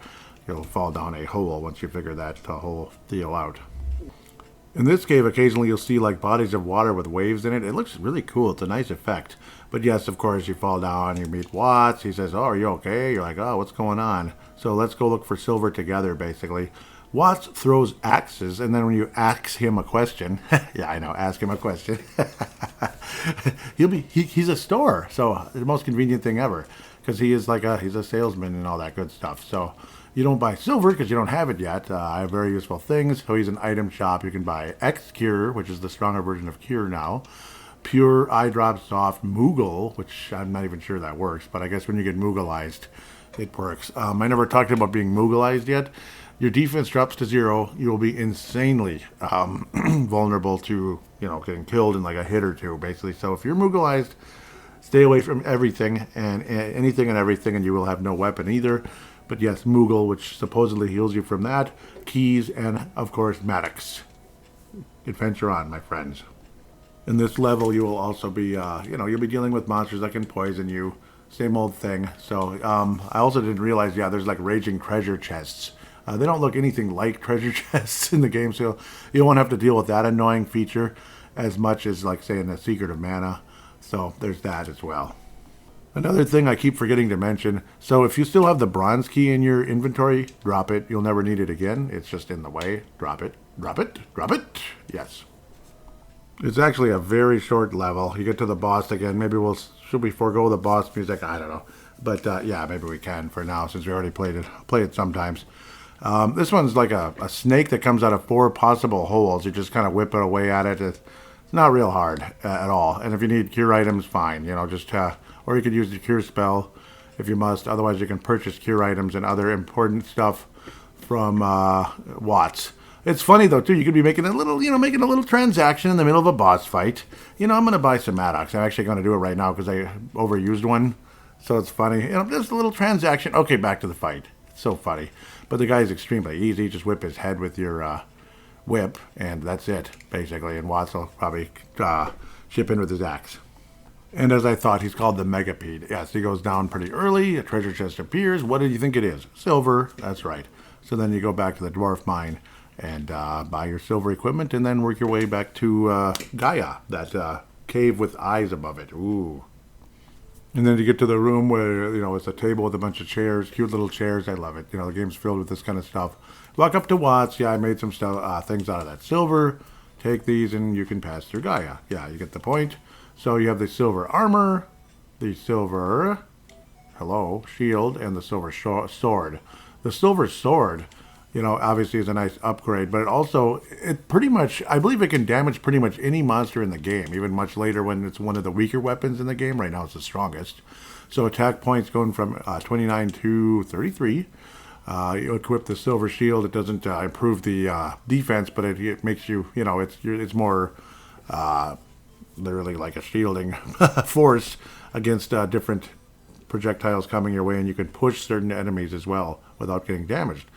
you'll fall down a hole once you figure that whole deal out. In this cave, occasionally you'll see like bodies of water with waves in it. It looks really cool. It's a nice effect. But yes, of course, you fall down, you meet Watts. He says, "Oh, are you okay?" You're like, "Oh, what's going on?" So let's go look for silver together, basically. Watts throws axes, and then when you ask him a question, yeah, I know, ask him a question, he's a store, so the most convenient thing ever, because he's a salesman and all that good stuff. So you don't buy silver because you don't have it yet. I have very useful things. So he's an item shop. You can buy X Cure, which is the stronger version of Cure now. Pure Eye Drop Soft Moogle, which I'm not even sure that works, but I guess when you get Moogleized, it works. I never talked about being Moogleized yet. Your defense drops to 0. You will be insanely vulnerable to, getting killed in like a hit or two, basically. So if you're Moogleized, stay away from everything and anything and everything, and you will have no weapon either. But yes, Moogle, which supposedly heals you from that, keys, and of course, Maddox. Adventure on, my friends. In this level, you will also be, you'll be dealing with monsters that can poison you. Same old thing. So I also didn't realize, there's like raging treasure chests. They don't look anything like treasure chests in the game, so you won't have to deal with that annoying feature as much as, like, say, in the Secret of Mana. So there's that as well. Another thing I keep forgetting to mention, so if you still have the bronze key in your inventory, drop it. You'll never need it again. It's just in the way. Drop it. Drop it. Drop it. Yes. It's actually a very short level. You get to the boss again. Maybe should we forego the boss music? I don't know. But yeah, maybe we can for now since we already played it. Play it sometimes. This one's like a snake that comes out of 4 possible holes. You just kind of whip it away at it. It's not real hard at all. And if you need cure items, fine. Or you could use the cure spell if you must. Otherwise, you can purchase cure items and other important stuff from Watts. It's funny though too. You could be making a little transaction in the middle of a boss fight. I'm going to buy some Maddox. I'm actually going to do it right now because I overused one. So it's funny. Just a little transaction. Okay, back to the fight. It's so funny. But the guy's extremely easy. Just whip his head with your whip, and that's it, basically. And Watts will probably chip in with his axe. And as I thought, he's called the Megapede. Yes, he goes down pretty early. A treasure chest appears. What do you think it is? Silver. That's right. So then you go back to the dwarf mine and buy your silver equipment, and then work your way back to Gaia, that cave with eyes above it. Ooh. And then you get to the room where, it's a table with a bunch of chairs, cute little chairs. I love it. The game's filled with this kind of stuff. Walk up to Watts. Yeah, I made some things out of that silver. Take these and you can pass through Gaia. Yeah, you get the point. So you have the silver armor, the silver, shield, and the silver sword. The silver sword, obviously is a nice upgrade, but I believe it can damage pretty much any monster in the game, even much later when it's one of the weaker weapons in the game. Right now it's the strongest. So attack points going from 29 to 33. You equip the silver shield. It doesn't improve the defense, but it makes you, it's more literally like a shielding force against different projectiles coming your way, and you can push certain enemies as well without getting damaged.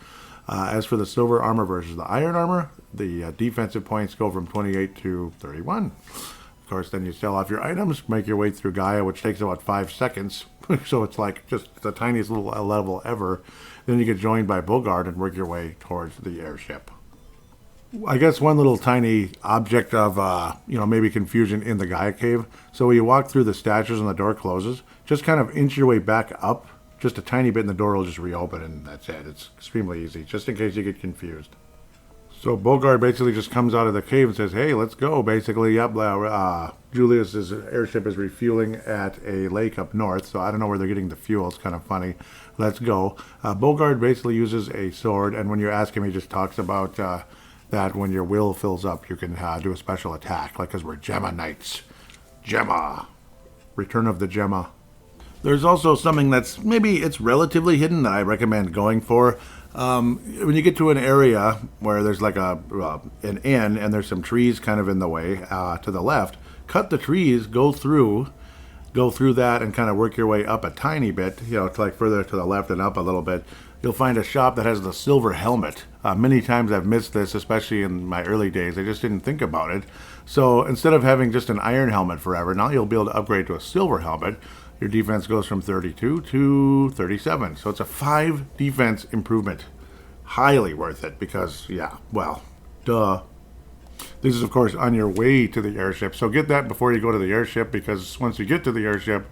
As for the silver armor versus the iron armor, the defensive points go from 28 to 31. Of course, then you sell off your items, make your way through Gaia, which takes about 5 seconds. So it's like just the tiniest little level ever. Then you get joined by Bogard and work your way towards the airship. I guess one little tiny object of, maybe confusion in the Gaia cave. So when you walk through the statues and the door closes, just kind of inch your way back up just a tiny bit and the door will just reopen, and that's it. It's extremely easy, just in case you get confused. So Bogard basically just comes out of the cave and says, "Hey, let's go." Basically, Julius's airship is refueling at a lake up north, so I don't know where they're getting the fuel. It's kind of funny. Let's go. Bogard basically uses a sword, and when you ask him, he just talks about that when your will fills up, you can do a special attack, like because we're Gemma Knights. Gemma. Return of the Gemma. There's also something that's maybe it's relatively hidden that I recommend going for. When you get to an area where there's like an inn and there's some trees kind of in the way to the left, cut the trees, go through that and kind of work your way up a tiny bit, to like further to the left and up a little bit. You'll find a shop that has the silver helmet. Many times I've missed this, especially in my early days. I just didn't think about it. So instead of having just an iron helmet forever, now you'll be able to upgrade to a silver helmet. Your defense goes from 32 to 37. So it's a 5 defense improvement. Highly worth it because, duh. This is, of course, on your way to the airship. So get that before you go to the airship, because once you get to the airship,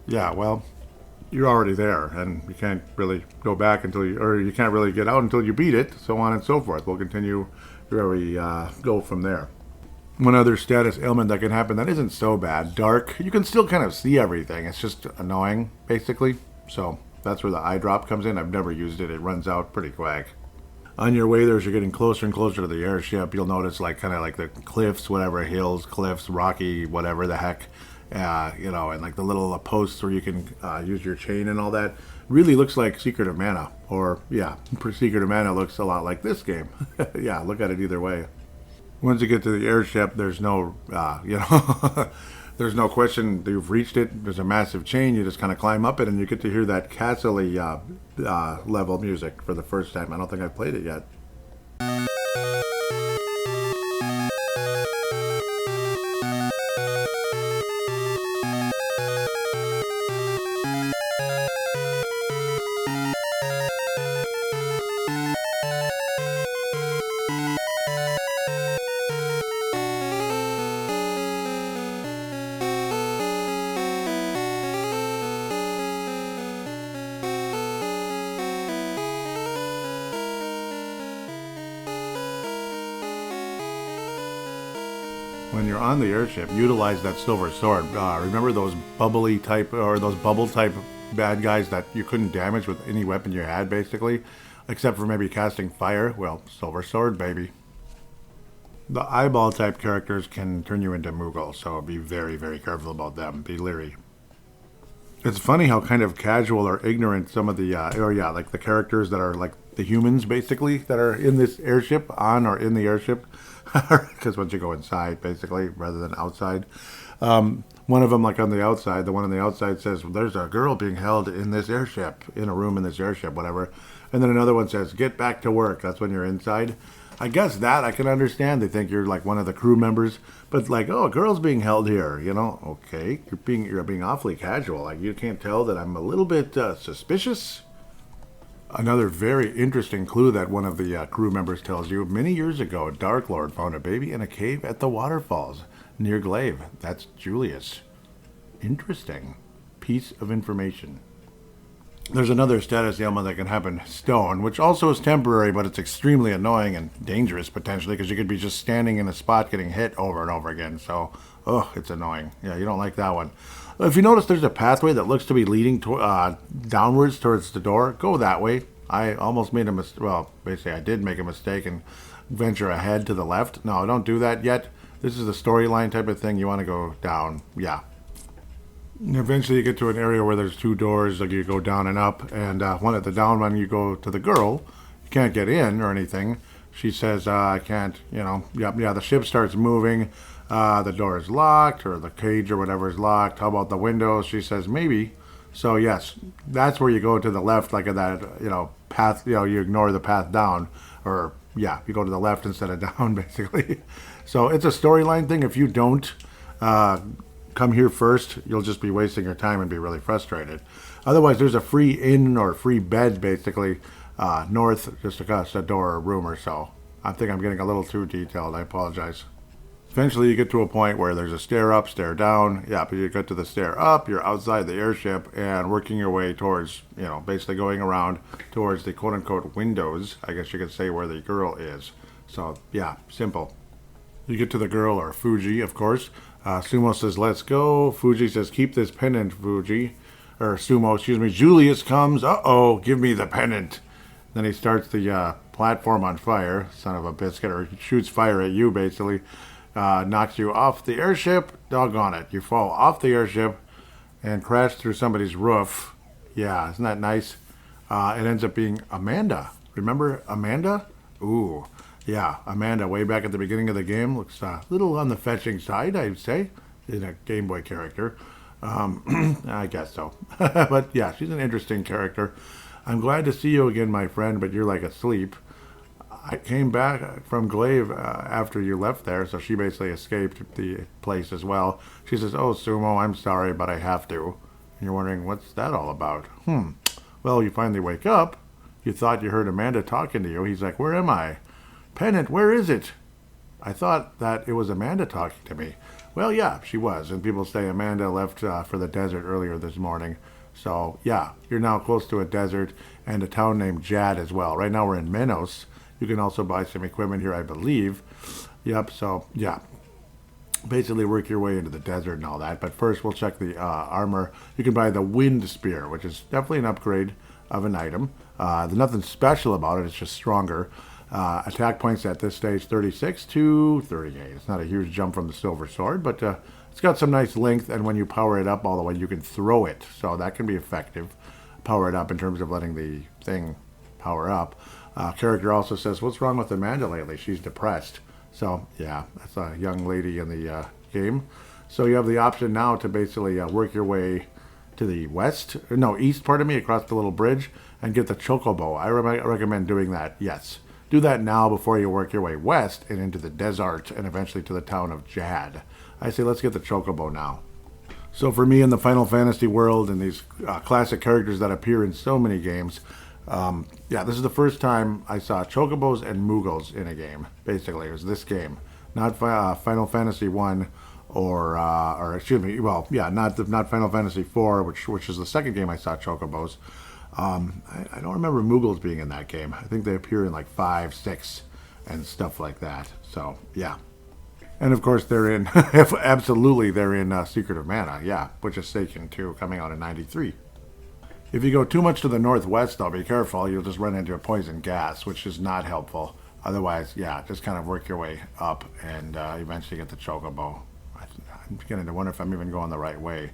yeah, well, you're already there, and you can't really go back until you, or you can't really get out until you beat it, so on and so forth. We'll continue where we go from there. One other status ailment that can happen that isn't so bad, dark. You can still kind of see everything. It's just annoying, basically. So that's where the eye drop comes in. I've never used it. It runs out pretty quick. On your way there, as you're getting closer and closer to the airship, you'll notice like kind of like the cliffs, whatever, hills, cliffs, rocky, whatever the heck, and like the little posts where you can use your chain and all that. Really looks like Secret of Mana, or yeah, Secret of Mana looks a lot like this game. Yeah, look at it either way. Once you get to the airship, there's no, there's no question that you've reached it. There's a massive chain. You just kind of climb up it, and you get to hear that castle-y level music for the first time. I don't think I've played it yet. When you're on the airship, utilize that silver sword. Remember those bubbly type, or those bubble type bad guys that you couldn't damage with any weapon you had, basically, except for maybe casting fire? Well, silver sword, baby. The eyeball type characters can turn you into Moogle, so be very, very careful about them. Be leery. It's funny how kind of casual or ignorant some of the, like the characters that are like the humans, basically, that are in this airship, on or in the airship. Because once you go inside, basically, rather than outside. One of them, like on the outside, the one on the outside says, well, there's a girl being held in this airship, in a room in this airship, whatever. And then another one says, get back to work. That's when you're inside. I guess that I can understand. They think you're like one of the crew members. But like, oh, a girl's being held here, Okay, you're being awfully casual. Like, you can't tell that I'm a little bit suspicious? Another very interesting clue that one of the crew members tells you, many years ago, Dark Lord found a baby in a cave at the waterfalls near Glaive. That's Julius. Interesting piece of information. There's another status ailment that can happen, stone, which also is temporary, but it's extremely annoying and dangerous potentially, because you could be just standing in a spot getting hit over and over again. So, it's annoying. Yeah, you don't like that one. If you notice there's a pathway that looks to be leading downwards towards the door, go that way. I almost made a mistake. Well, basically I did make a mistake and venture ahead to the left. No, don't do that yet. This is the storyline type of thing. You want to go down. Yeah. Eventually you get to an area where there's two doors, like you go down and up, and one at the down one you go to the girl. You can't get in or anything. She says, I can't, the ship starts moving. The door is locked, or the cage or whatever is locked. How about the windows? She says, maybe. So yes, that's where you go to the left, like that, path, you ignore the path down, or yeah, you go to the left instead of down, basically. So it's a storyline thing. If you don't come here first, you'll just be wasting your time and be really frustrated. Otherwise, there's a free inn or free bed, basically, north, just across the door or room or so. I think I'm getting a little too detailed. I apologize. Eventually you get to a point where there's a stair up, stair down. Yeah, but you get to the stair up, you're outside the airship and working your way towards, basically going around towards the quote-unquote windows, I guess you could say, where the girl is. So, yeah, simple. You get to the girl, or Fuji, of course. Sumo says, let's go. Fuji says, keep this pennant, Fuji. Or Sumo, excuse me. Julius comes. Uh-oh, give me the pennant. Then he starts the platform on fire, son of a biscuit, or shoots fire at you, basically. Knocks you off the airship. Doggone it. You fall off the airship and crash through somebody's roof. Yeah, isn't that nice? It ends up being Amanda. Remember Amanda? Ooh, yeah, Amanda, way back at the beginning of the game. Looks a little on the fetching side, I'd say, in a Game Boy character. I guess so. But yeah, she's an interesting character. I'm glad to see you again, my friend, but you're like asleep. I came back from Glaive after you left there, so she basically escaped the place as well. She says, oh, Sumo, I'm sorry, but I have to. And you're wondering, what's that all about? Well, you finally wake up. You thought you heard Amanda talking to you. He's like, where am I? Pennant, where is it? I thought that it was Amanda talking to me. Well, yeah, she was. And people say Amanda left for the desert earlier this morning. So, yeah, you're now close to a desert and a town named Jad as well. Right now we're in Minos. You can also buy some equipment here, I believe. Yep, so, yeah. Basically work your way into the desert and all that. But first we'll check the armor. You can buy the Wind Spear, which is definitely an upgrade of an item. There's nothing special about it. It's just stronger. Attack points at this stage 36 to 38. It's not a huge jump from the Silver Sword, but it's got some nice length, and when you power it up all the way, you can throw it. So that can be effective. Power it up in terms of letting the thing power up. Character also says, what's wrong with Amanda lately? She's depressed. So, yeah, that's a young lady in the game. So you have the option now to basically work your way to the east, pardon me, across the little bridge and get the Chocobo. I recommend doing that, yes. Do that now before you work your way west and into the desert and eventually to the town of Jad. I say let's get the Chocobo now. So for me in the Final Fantasy world and these classic characters that appear in so many games, yeah, this is the first time I saw Chocobos and Moogles in a game. Basically, it was this game, not Final Fantasy 1 or excuse me, well, yeah, not Final Fantasy 4, which is the second game I saw Chocobos. I don't remember Moogles being in that game. I think they appear in like 5, 6, and stuff like that. So, yeah. And of course, they're in, absolutely, they're in Secret of Mana, yeah, which is Seiken 2, coming out in 93. If you go too much to the northwest, though, be careful. You'll just run into a poison gas, which is not helpful. Otherwise, yeah, just kind of work your way up and eventually get the Chocobo. I'm beginning to wonder if I'm even going the right way.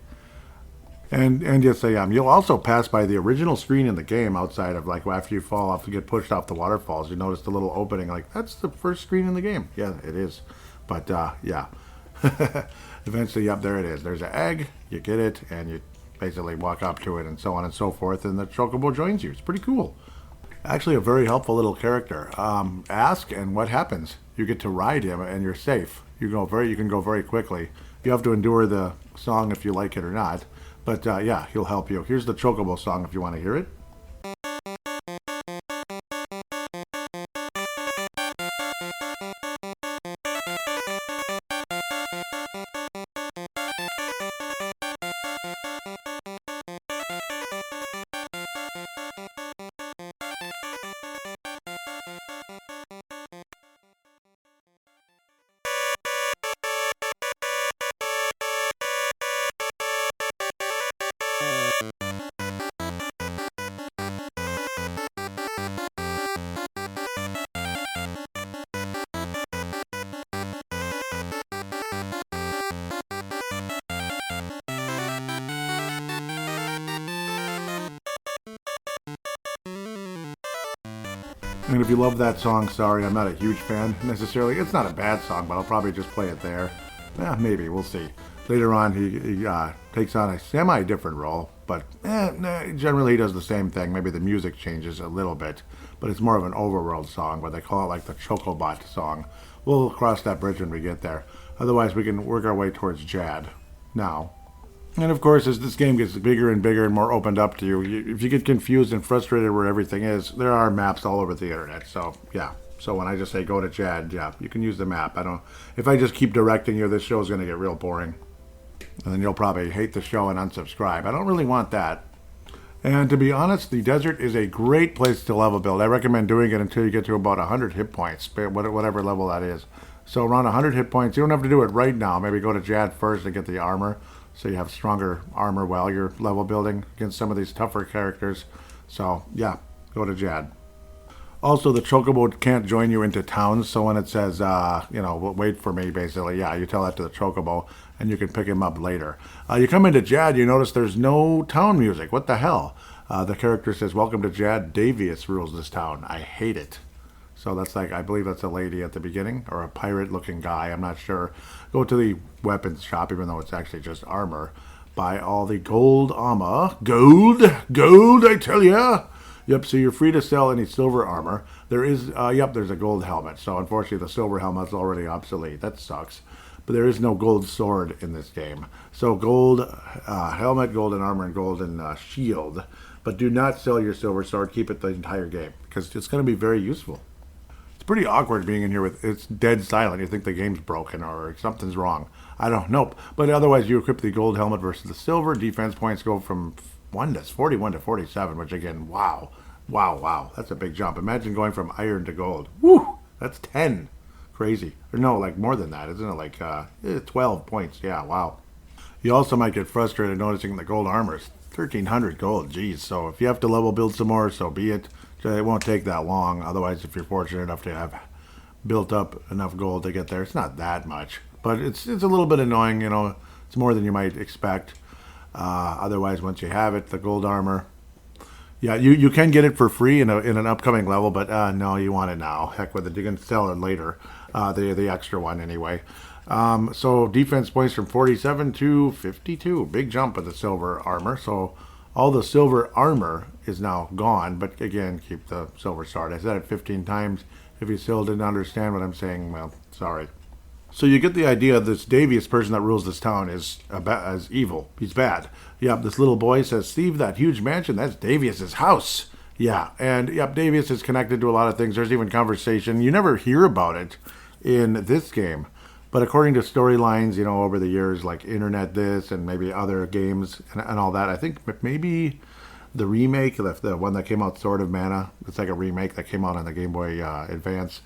And yes, I am. You'll also pass by the original screen in the game outside of, like, after you fall off, you get pushed off the waterfalls. You notice the little opening, like, that's the first screen in the game. Yeah, it is. But, yeah. Eventually, yep, there it is. There's an egg, you get it, and you basically walk up to it and so on and so forth, and the Chocobo joins you. It's pretty cool. Actually, a very helpful little character. Ask, and what happens? You get to ride him, and you're safe. You can go very quickly. You have to endure the song if you like it or not. But, yeah, he'll help you. Here's the Chocobo song if you want to hear it. And if you love that song, sorry, I'm not a huge fan necessarily. It's not a bad song, but I'll probably just play it there. Maybe, we'll see. Later on, he takes on a semi-different role, but generally he does the same thing. Maybe the music changes a little bit, but it's more of an overworld song, but they call it like the Chocobot song. We'll cross that bridge when we get there. Otherwise, we can work our way towards Jad now. And of course, as this game gets bigger and bigger and more opened up to you, if you get confused and frustrated where everything is, there are maps all over the internet. So, yeah. So when I just say go to Jad, yeah, you can use the map. If I just keep directing you, this show is going to get real boring. And then you'll probably hate the show and unsubscribe. I don't really want that. And to be honest, the desert is a great place to level build. I recommend doing it until you get to about 100 hit points, whatever level that is. So around 100 hit points, you don't have to do it right now. Maybe go to Jad first to get the armor, so you have stronger armor while you're level building against some of these tougher characters. So, yeah, go to Jad. Also, the Chocobo can't join you into towns, so when it says, wait for me, basically, yeah, you tell that to the Chocobo, and you can pick him up later. You come into Jad, you notice there's no town music. What the hell? The character says, welcome to Jad, Davius rules this town. I hate it. So that's like, I believe that's a lady at the beginning, or a pirate-looking guy, I'm not sure. Go to the weapons shop, even though it's actually just armor. Buy all the gold armor. Gold, I tell ya! Yep, so you're free to sell any silver armor. There is, there's a gold helmet. So unfortunately, the silver helmet's already obsolete. That sucks. But there is no gold sword in this game. So gold helmet, golden armor, and golden shield. But do not sell your silver sword. Keep it the entire game, because it's going to be very useful. pretty awkward being in here with it's dead silent. You think the game's broken or something's wrong. I don't know. But otherwise, you equip the gold helmet versus the silver. Defense points go from 41 to 47, which again, wow. Wow, wow. That's a big jump. Imagine going from iron to gold. Woo! That's 10. Crazy. Or no, like more than that. Isn't it like 12 points? Yeah, wow. You also might get frustrated noticing the gold armors. 1,300 gold. Geez. So if you have to level build some more, so be it. It won't take that long. Otherwise, if you're fortunate enough to have built up enough gold to get there, it's not that much. But it's a little bit annoying, you know. It's more than you might expect. Otherwise, once you have it, the gold armor, yeah, you can get it for free in an upcoming level, but no, you want it now. Heck with it, you can sell it later. The extra one anyway. So defense points from 47 to 52. Big jump of the silver armor. So all the silver armor is now gone, but again, keep the silver sword. I said it 15 times. If you still didn't understand what I'm saying, well, sorry. So you get the idea this Davius person that rules this town is evil. He's bad. Yep, this little boy says, Steve, that huge mansion, that's Davius's house. Yeah, and yep, Davius is connected to a lot of things. There's even conversation. You never hear about it in this game. But according to storylines, you know, over the years, like Internet This and maybe other games and all that, I think maybe the remake, the one that came out, Sword of Mana, it's like a remake that came out on the Game Boy Advance,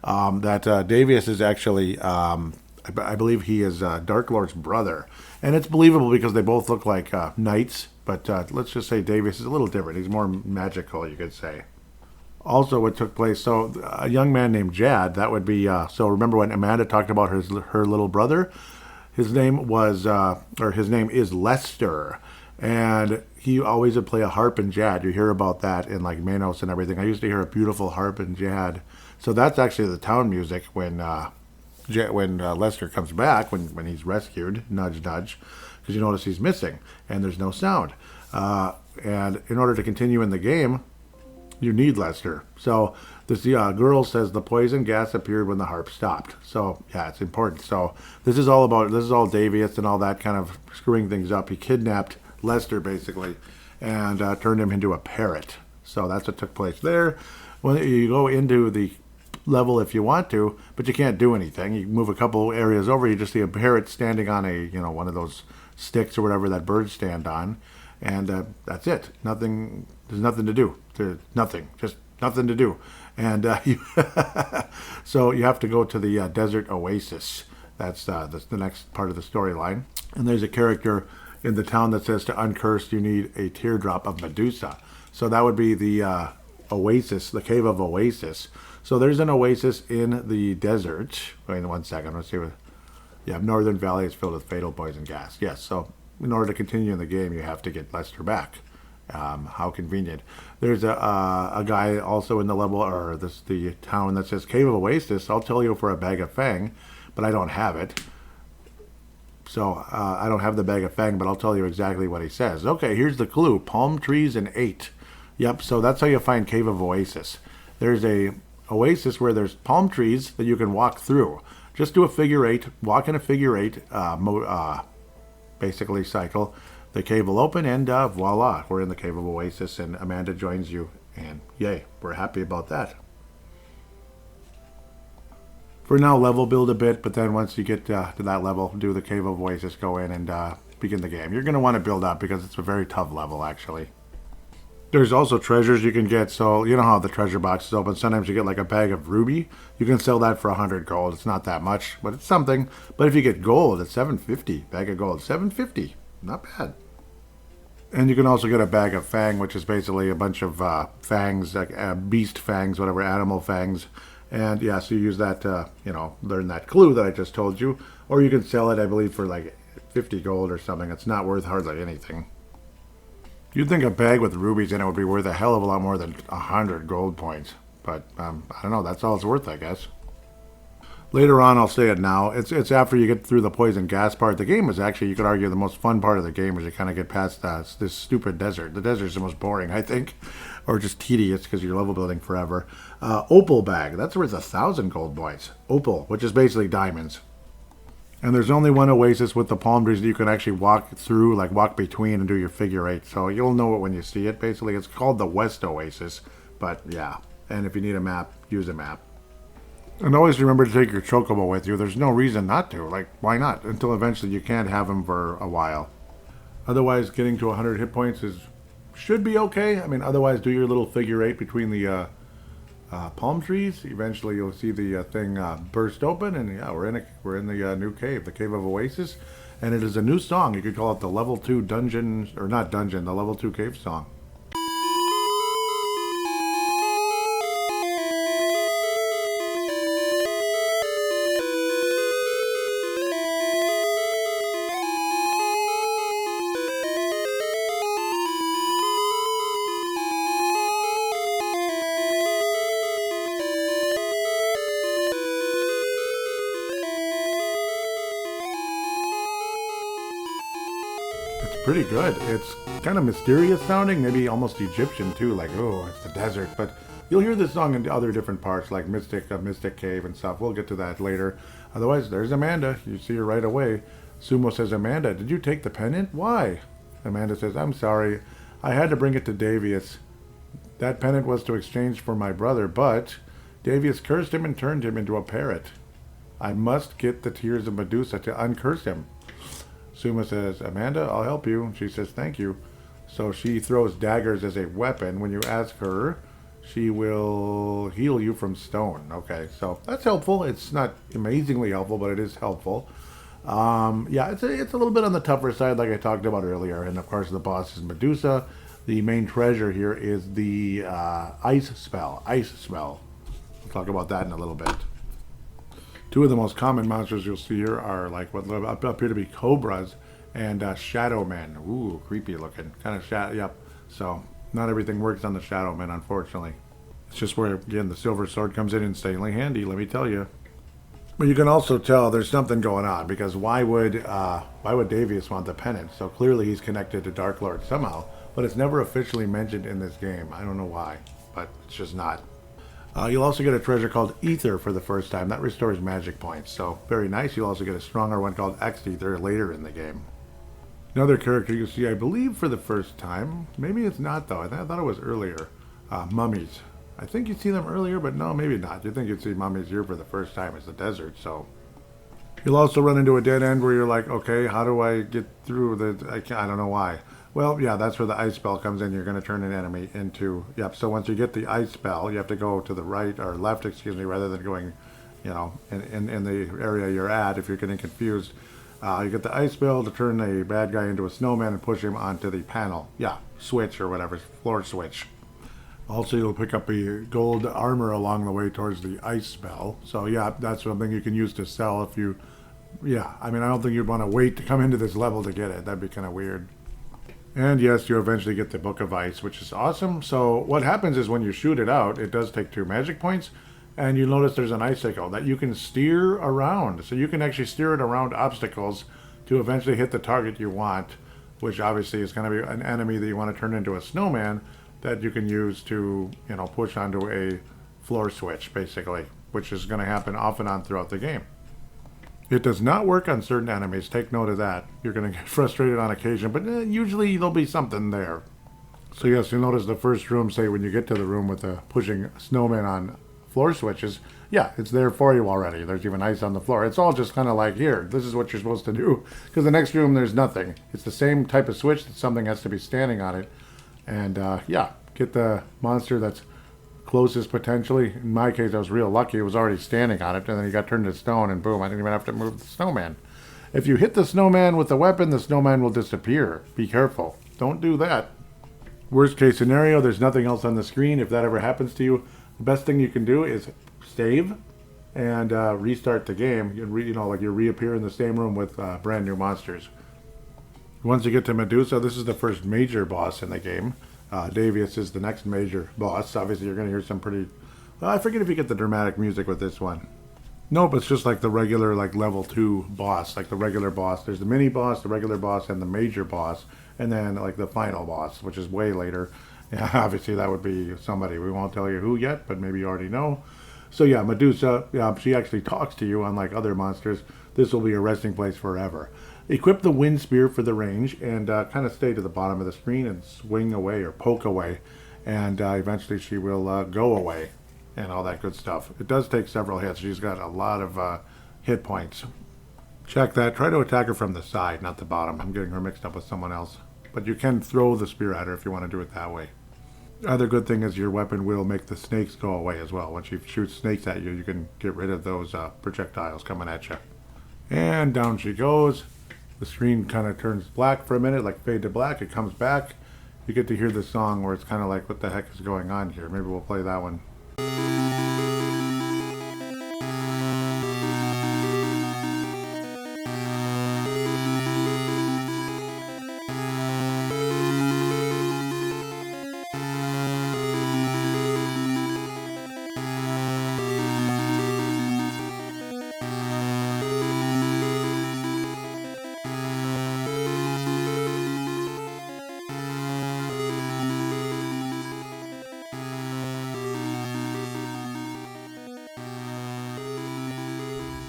that Davius is actually, I believe he is Dark Lord's brother. And it's believable because they both look like knights, but let's just say Davius is a little different. He's more magical, you could say. Also, what took place, so a young man named Jad, that would be, so remember when Amanda talked about her little brother? His name was, or his name is Lester. And he always would play a harp and Jad. You hear about that in like Manos and everything. I used to hear a beautiful harp and Jad. So that's actually the town music when Lester comes back, when he's rescued, nudge, nudge, because you notice he's missing and there's no sound. And in order to continue in the game, you need Lester. So this girl says the poison gas appeared when the harp stopped. So yeah, it's important. So this is all Davius and all that kind of screwing things up. He kidnapped Lester basically and turned him into a parrot. So that's what took place there. Well, you go into the level if you want to, but you can't do anything. You move a couple areas over, you just see a parrot standing on one of those sticks or whatever that birds stand on, and that's it. There's nothing to do. There's nothing, just nothing to do. And so you have to go to the desert oasis. That's the next part of the storyline. And there's a character in the town that says to uncurse you need a teardrop of Medusa. So that would be the oasis, the cave of Oasis. So there's an oasis in the desert. Wait 1 second. Let's see what. Yeah, Northern Valley is filled with fatal poison gas. Yes. So in order to continue in the game, you have to get Lester back. How convenient. There's a guy also in the level or the town that says Cave of Oasis. I'll tell you for a bag of fang, but I don't have it. So I don't have the bag of fang, but I'll tell you exactly what he says. Okay, here's the clue: palm trees and 8. Yep. So that's how you find Cave of Oasis. There's a oasis where there's palm trees that you can walk through. Just do a figure 8, walk in a figure 8, basically cycle. The cave will open and voila, we're in the Cave of Oasis and Amanda joins you and yay, we're happy about that. For now, level build a bit, but then once you get to that level, do the Cave of Oasis, go in and begin the game. You're going to want to build up because it's a very tough level actually. There's also treasures you can get, so you know how the treasure boxes open. Sometimes you get like a bag of ruby. You can sell that for 100 gold. It's not that much, but it's something. But if you get gold, it's 750. Bag of gold, 750. Not bad. And you can also get a bag of fang, which is basically a bunch of fangs, like beast fangs, whatever, animal fangs. And yeah, so you use that to, learn that clue that I just told you. Or you can sell it, I believe, for like 50 gold or something. It's not worth hardly anything. You'd think a bag with rubies in it would be worth a hell of a lot more than 100 gold points. But, I don't know, that's all it's worth, I guess. Later on, I'll say it now, it's after you get through the poison gas part. The game is actually, you could argue, the most fun part of the game as you kind of get past this stupid desert. The desert's the most boring, I think, or just tedious because you're level building forever. Opal bag, that's worth 1,000 gold points. Opal, which is basically diamonds. And there's only one oasis with the palm trees that you can actually walk through, like walk between and do your figure 8. So you'll know it when you see it, basically. It's called the West Oasis, but yeah. And if you need a map, use a map. And always remember to take your chocobo with you. There's no reason not to. Like, why not? Until eventually you can't have him for a while. Otherwise, getting to 100 hit points is should be okay. I mean, otherwise, do your little figure eight between the palm trees. Eventually, you'll see the thing burst open, and yeah, we're in the new cave, the Cave of Oasis, and it is a new song. You could call it the level 2 dungeon, or not dungeon, the level 2 cave song. Pretty good. It's kind of mysterious sounding, maybe almost Egyptian too, like, oh, it's the desert. But you'll hear this song in other different parts, like Mystic Cave and stuff. We'll get to that later. Otherwise, there's Amanda. You see her right away. Sumo says, Amanda, did you take the pennant? Why? Amanda says, I'm sorry. I had to bring it to Davius. That pennant was to exchange for my brother, but Davius cursed him and turned him into a parrot. I must get the tears of Medusa to uncurse him. Suma says, Amanda, I'll help you. She says, thank you. So she throws daggers as a weapon. When you ask her, she will heal you from stone. Okay, so that's helpful. It's not amazingly helpful, but it is helpful. Yeah, it's a little bit on the tougher side, like I talked about earlier. And of course, the boss is Medusa. The main treasure here is the ice spell. We'll talk about that in a little bit. Two of the most common monsters you'll see here are like what appear to be cobras and shadow men. Ooh, creepy looking. Kind of shadow. Yep. So not everything works on the shadow men, unfortunately. It's just where, again, the silver sword comes in insanely handy, let me tell you. But you can also tell there's something going on, because why would Davius want the pennant? So clearly he's connected to Dark Lord somehow, but it's never officially mentioned in this game. I don't know why, but it's just not. You'll also get a treasure called Ether for the first time. That restores magic points, so very nice. You'll also get a stronger one called X-Ether later in the game. Another character you see, I believe, for the first time. Maybe it's not, though. I thought it was earlier. Mummies. I think you'd see them earlier, but no, maybe not. You think you'd see mummies here for the first time. It's the desert, so... You'll also run into a dead end where you're like, okay, how do I get through the... I don't know why. Well, yeah, that's where the ice spell comes in. You're going to turn an enemy into... Yep, so once you get the ice spell, you have to go to the right, or left, excuse me, rather than going, you know, in the area you're at if you're getting confused. You get the ice spell to turn a bad guy into a snowman and push him onto the panel. Yeah, switch or whatever, floor switch. Also, you'll pick up a gold armor along the way towards the ice spell. So, yeah, that's something you can use to sell if you... Yeah, I mean, I don't think you'd want to wait to come into this level to get it. That'd be kind of weird. And yes, you eventually get the Book of Ice, which is awesome. So what happens is when you shoot it out, it does take 2 magic points. And you'll notice there's an icicle that you can steer around. So you can actually steer it around obstacles to eventually hit the target you want, which obviously is going to be an enemy that you want to turn into a snowman that you can use to, you know, push onto a floor switch, basically, which is going to happen off and on throughout the game. It does not work on certain enemies. Take note of that. You're going to get frustrated on occasion, but usually there'll be something there. So yes, you'll notice the first room, say when you get to the room with the pushing snowman on floor switches, yeah, it's there for you already. There's even ice on the floor. It's all just kind of like, here, this is what you're supposed to do. Because the next room, there's nothing. It's the same type of switch that something has to be standing on it. And yeah, get the monster that's closest potentially. In my case, I was real lucky. It was already standing on it, and then he got turned to stone, and boom, I didn't even have to move the snowman. If you hit the snowman with a weapon, the snowman will disappear. Be careful. Don't do that. Worst case scenario, there's nothing else on the screen. If that ever happens to you, the best thing you can do is save and restart the game. You reappear in the same room with brand new monsters. Once you get to Medusa, this is the first major boss in the game. Davius is the next major boss. Obviously, you're going to hear some pretty... Well, I forget if you get the dramatic music with this one. Nope, it's just like the regular, like, level 2 boss. Like the regular boss. There's the mini boss, the regular boss, and the major boss. And then, like, the final boss, which is way later. Yeah, obviously, that would be somebody. We won't tell you who yet, but maybe you already know. So, yeah, Medusa, she actually talks to you, unlike other monsters. This will be your resting place forever. Equip the wind spear for the range and kind of stay to the bottom of the screen and swing away or poke away. And eventually she will go away. and all that good stuff. It does take several hits. She's got a lot of hit points. Check that. Try to attack her from the side, not the bottom. I'm getting her mixed up with someone else. But you can throw the spear at her if you want to do it that way. Other good thing is your weapon will make the snakes go away as well. When she shoots snakes at you, you can get rid of those projectiles coming at you. And down she goes. The screen kind of turns black for a minute, like fade to black. It comes back. You get to hear the song where it's kind of like, what the heck is going on here? Maybe we'll play that one.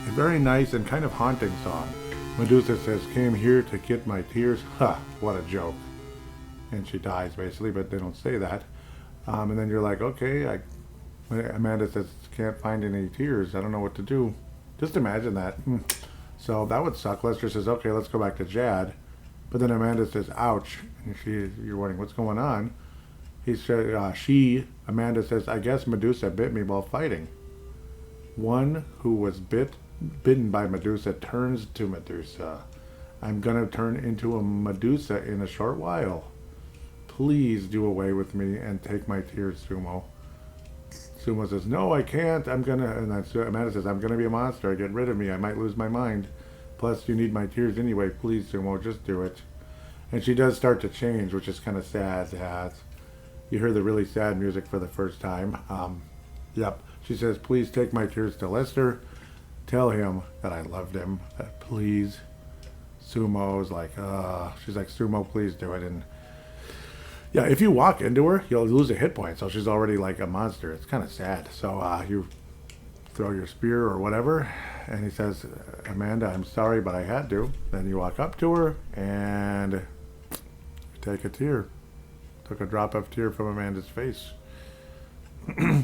A very nice and kind of haunting song. Medusa says, came here to get my tears. Ha, what a joke. And she dies basically, but they don't say that. And then you're like, okay, Amanda says, can't find any tears. I don't know what to do. Just imagine that. So that would suck. Lester says, okay, let's go back to Jad. But then Amanda says, ouch. And you're wondering, what's going on? Amanda says, I guess Medusa bit me while fighting. One who was bitten by Medusa turns to Medusa. I'm gonna turn into a Medusa in a short while. Please do away with me and take my tears, Sumo. Sumo says, no, I can't. And Amanda says, I'm gonna be a monster. Get rid of me. I might lose my mind. Plus, you need my tears anyway. Please, Sumo, just do it. And she does start to change, which is kind of sad. You hear the really sad music for the first time. Yep. She says, please take my tears to Lester. Tell him that I loved him. Please. Sumo's like, she's like, Sumo, please do it. And yeah, if you walk into her, you'll lose a hit point. So she's already like a monster. It's kind of sad. So you throw your spear or whatever. And he says, Amanda, I'm sorry, but I had to. Then you walk up to her and take a tear. Took a drop of tear from Amanda's face.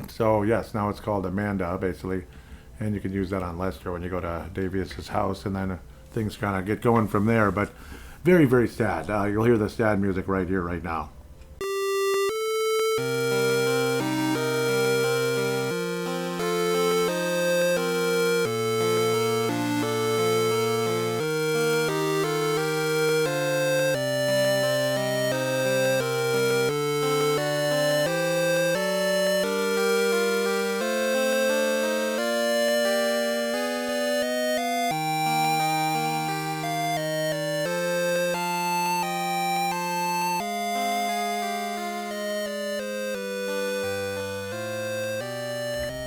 So yes, now it's called Amanda, basically. And you can use that on Lester when you go to Davius's house, and then things kind of get going from there. But very, very sad. You'll hear the sad music right here, right now.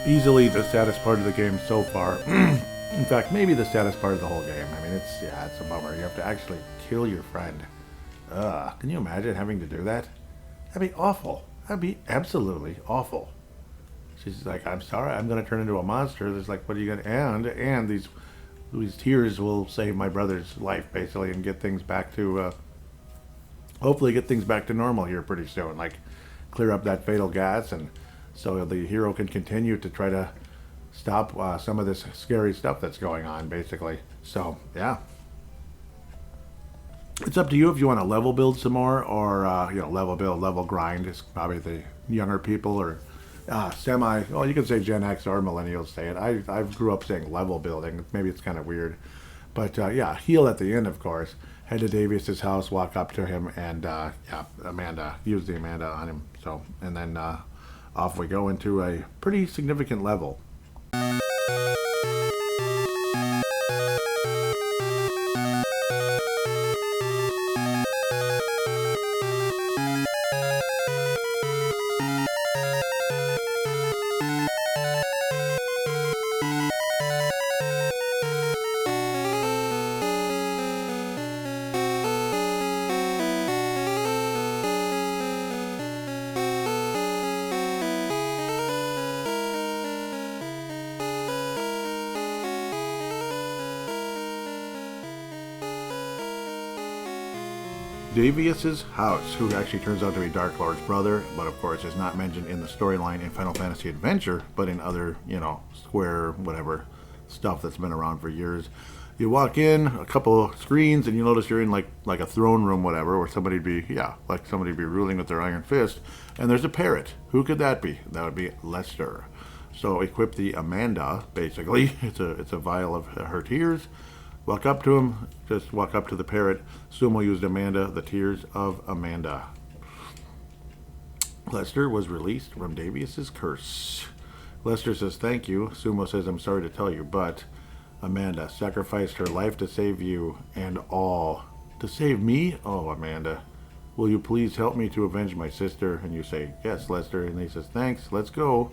Easily the saddest part of the game so far. In fact, maybe the saddest part of the whole game. I mean, it's a bummer. You have to actually kill your friend. Can you imagine having to do that? That'd be awful. That'd be absolutely awful. She's like, I'm sorry, I'm going to turn into a monster. There's like, what are you going to... And these tears will save my brother's life, basically, and get things back to... hopefully get things back to normal here pretty soon. Like, clear up that fatal gas, and so the hero can continue to try to stop some of this scary stuff that's going on, basically. So, yeah. It's up to you if you want to level build some more, or, level build, level grind is probably the younger people, or you can say Gen X or millennials say it. I grew up saying level building. Maybe it's kind of weird. But, heal at the end, of course. Head to Davius's house, walk up to him, and, use the Amanda on him. So, and then, off we go into a pretty significant level. Davius's house, who actually turns out to be Dark Lord's brother, but of course is not mentioned in the storyline in Final Fantasy Adventure, but in other, Square, whatever, stuff that's been around for years. You walk in, a couple screens, and you notice you're in like a throne room, whatever, where somebo'd be ruling with their iron fist, and there's a parrot. Who could that be? That would be Lester. So equip the Amanda, basically. It's a vial of her tears. Walk up to him, just walk up to the parrot. Sumo used Amanda, the tears of Amanda. Lester was released from Davius's curse. Lester says thank you. Sumo says I'm sorry to tell you, but Amanda sacrificed her life to save you and all. To save me? Oh, Amanda. Will you please help me to avenge my sister? And you say, yes, Lester. And he says, thanks, let's go.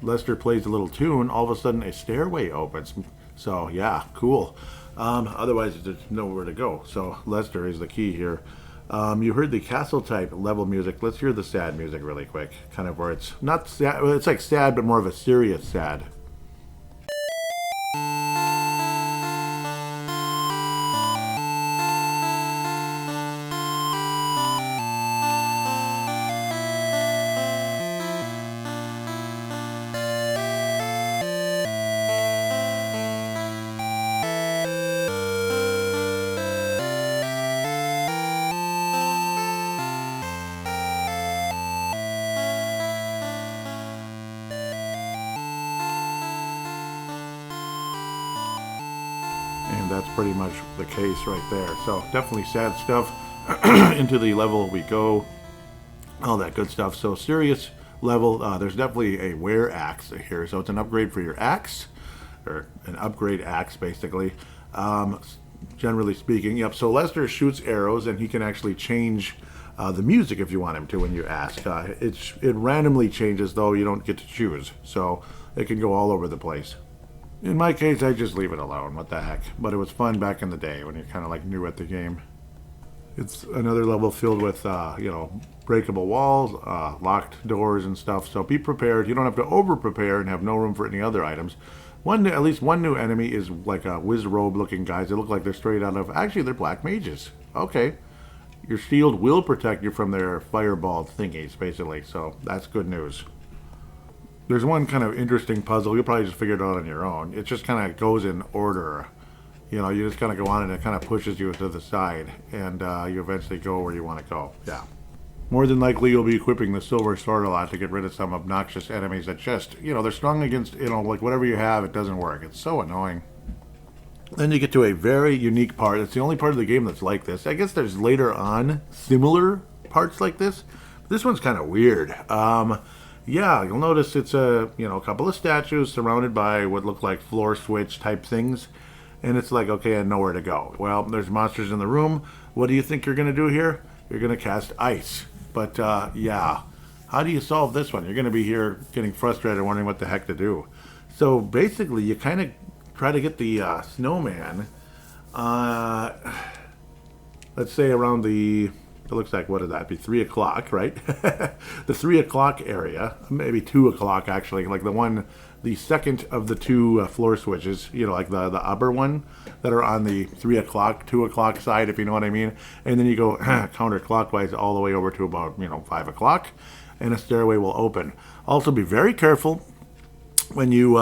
Lester plays a little tune. All of a sudden, a stairway opens. So, yeah, cool. Otherwise, there's nowhere to go. So, Lester is the key here. You heard the castle type level music. Let's hear the sad music really quick. Kind of where it's not sad. It's like sad, but more of a serious sad. And that's pretty much the case right there. So definitely sad stuff. Into the level we go. All that good stuff. So serious level. There's definitely a wear axe here. So it's an upgrade for your axe. Or an upgrade axe, basically. Generally speaking. Yep. So Lester shoots arrows and he can actually change the music if you want him to when you ask. It randomly changes, though. You don't get to choose. So it can go all over the place. In my case, I just leave it alone. What the heck? But it was fun back in the day when you're kind of like new at the game. It's another level filled with, breakable walls, locked doors and stuff. So be prepared. You don't have to over-prepare and have no room for any other items. At least one new enemy is like a whiz-robe-looking guys. They look like they're straight out of... Actually, they're black mages. Okay. Your shield will protect you from their fireball thingies, basically. So that's good news. There's one kind of interesting puzzle. You'll probably just figure it out on your own. It just kind of goes in order. You just kind of go on and it kind of pushes you to the side. And you eventually go where you want to go. Yeah. More than likely, you'll be equipping the silver sword a lot to get rid of some obnoxious enemies that just, they're strong against, like whatever you have, it doesn't work. It's so annoying. Then you get to a very unique part. It's the only part of the game that's like this. I guess there's later on similar parts like this. This one's kind of weird. Yeah, you'll notice it's a couple of statues surrounded by what look like floor switch type things. And it's like, okay, I know where to go. Well, there's monsters in the room. What do you think you're going to do here? You're going to cast ice. But, yeah, how do you solve this one? You're going to be here getting frustrated, wondering what the heck to do. So, basically, you kind of try to get the snowman, let's say around the... It looks like, what would that be? 3 o'clock, right? The 3 o'clock area, maybe 2 o'clock actually, like the second of the two floor switches, like the upper one that are on the 3 o'clock, 2 o'clock side, if you know what I mean. And then you go counterclockwise all the way over to about, 5 o'clock, and a stairway will open. Also, be very careful when you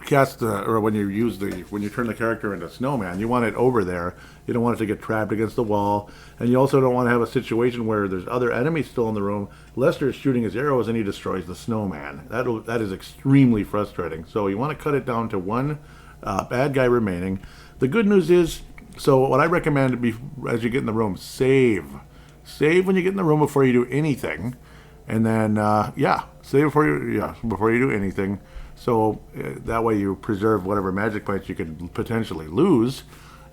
cast when you turn the character into snowman. You want it over there. You don't want it to get trapped against the wall, and you also don't want to have a situation where there's other enemies still in the room. Lester is shooting his arrows and he destroys the snowman. That is extremely frustrating. So you want to cut it down to one bad guy remaining. The good news is, so what I recommend as you get in the room, save when you get in the room before you do anything, and then save before you do anything. So that way you preserve whatever magic points you could potentially lose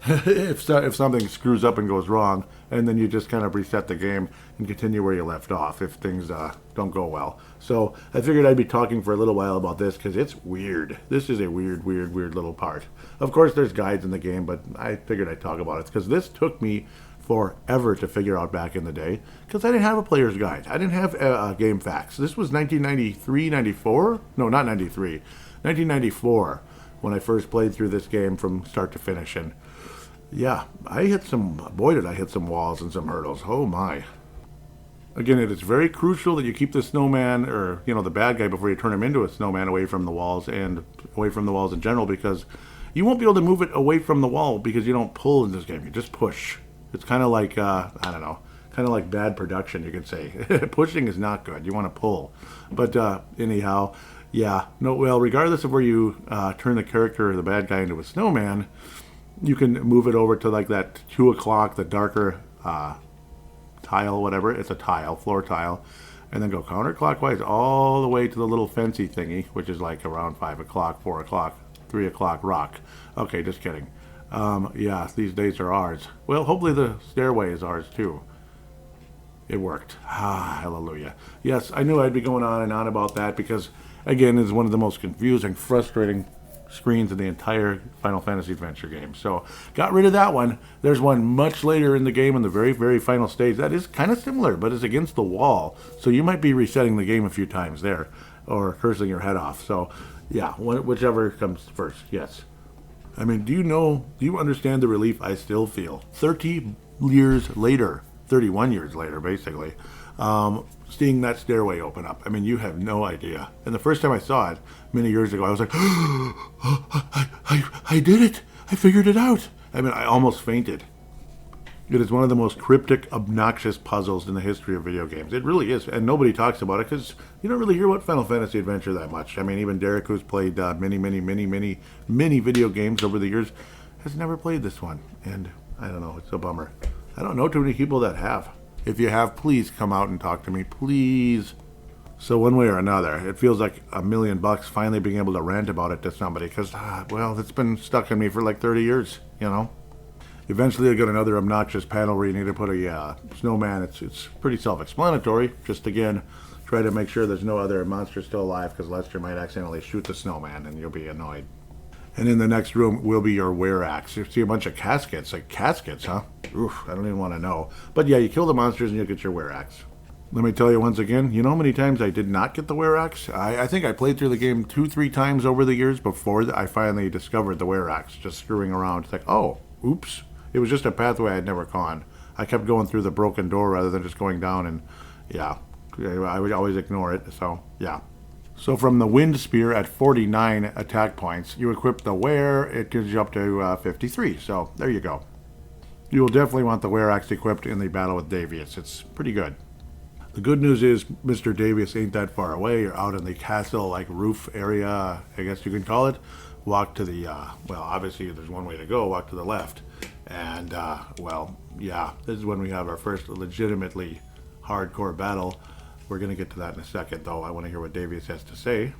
if something screws up and goes wrong, and then you just kind of reset the game and continue where you left off if things don't go well. So I figured I'd be talking for a little while about this because it's weird. This is a weird little part. Of course, there's guides in the game, but I figured I'd talk about it because this took me forever to figure out back in the day because I didn't have a player's guide. I didn't have game facts. This was 1993, 94? No, not 93. 1994 when I first played through this game from start to finish. And Yeah, boy did I hit some walls and some hurdles. Oh my. Again, it is very crucial that you keep the snowman or, the bad guy before you turn him into a snowman away from the walls and away from the walls in general because you won't be able to move it away from the wall because you don't pull in this game. You just push. It's kind of like, I don't know, kind of like bad production, you could say. Pushing is not good. You want to pull. But anyhow, yeah. No, well, regardless of where you turn the character or the bad guy into a snowman, you can move it over to like that 2 o'clock, the darker tile, whatever. It's a tile, floor tile. And then go counterclockwise all the way to the little fancy thingy, which is like around 5 o'clock, 4 o'clock, 3 o'clock rock. Okay, just kidding. Yeah, these days are ours. Well, hopefully the stairway is ours too. It worked. Ah, hallelujah. Yes, I knew I'd be going on and on about that because, again, it's one of the most confusing, frustrating screens in the entire Final Fantasy Adventure game. So, got rid of that one. There's one much later in the game in the very, very final stage that is kind of similar, but it's against the wall. So, you might be resetting the game a few times there or cursing your head off. So, yeah, whichever comes first, yes. I mean, do you understand the relief I still feel? 30 years later, 31 years later, basically, seeing that stairway open up. I mean, you have no idea. And the first time I saw it, many years ago, I was like, I did it. I figured it out. I mean, I almost fainted. It is one of the most cryptic, obnoxious puzzles in the history of video games. It really is, and nobody talks about it because you don't really hear about Final Fantasy Adventure that much. I mean, even Derek, who's played many video games over the years, has never played this one. And I don't know, it's a bummer. I don't know too many people that have. If you have, please come out and talk to me, please. So one way or another, it feels like $1 million finally being able to rant about it to somebody because, well, it's been stuck in me for like 30 years, Eventually, you'll get another obnoxious panel where you need to put a snowman. It's pretty self-explanatory. Just, again, try to make sure there's no other monsters still alive because Lester might accidentally shoot the snowman and you'll be annoyed. And in the next room will be your wear axe. You see a bunch of caskets. Like caskets, huh? Oof, I don't even want to know. But yeah, you kill the monsters and you'll get your wear axe. Let me tell you once again, you know how many times I did not get the wear axe? I think I played through the game 2-3 times over the years before I finally discovered the wear axe, just screwing around. It's like, oh, oops. It was just a pathway I'd never gone. I kept going through the broken door rather than just going down, and yeah, I would always ignore it, so yeah. So from the Wind Spear at 49 attack points, you equip the Wear, it gives you up to 53, so there you go. You will definitely want the Wear Axe equipped in the battle with Davius. It's pretty good. The good news is Mr. Davius ain't that far away. You're out in the castle, roof area, I guess you can call it. Walk to the, well, obviously there's one way to go, walk to the left. And, well, yeah, this is when we have our first legitimately hardcore battle. We're going to get to that in a second, though. I want to hear what Davius has to say.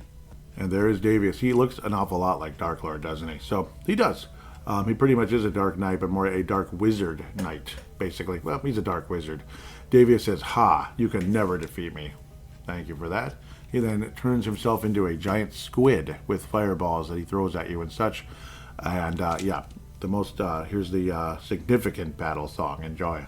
And there is Davius. He looks an awful lot like Dark Lord, doesn't he? So, he does. He pretty much is a Dark Knight, but more a Dark Wizard Knight, basically. Well, he's a Dark Wizard. Davius says, "Ha, you can never defeat me." Thank you for that. He then turns himself into a giant squid with fireballs that he throws at you and such. And, yeah, here's the significant battle song. Enjoy.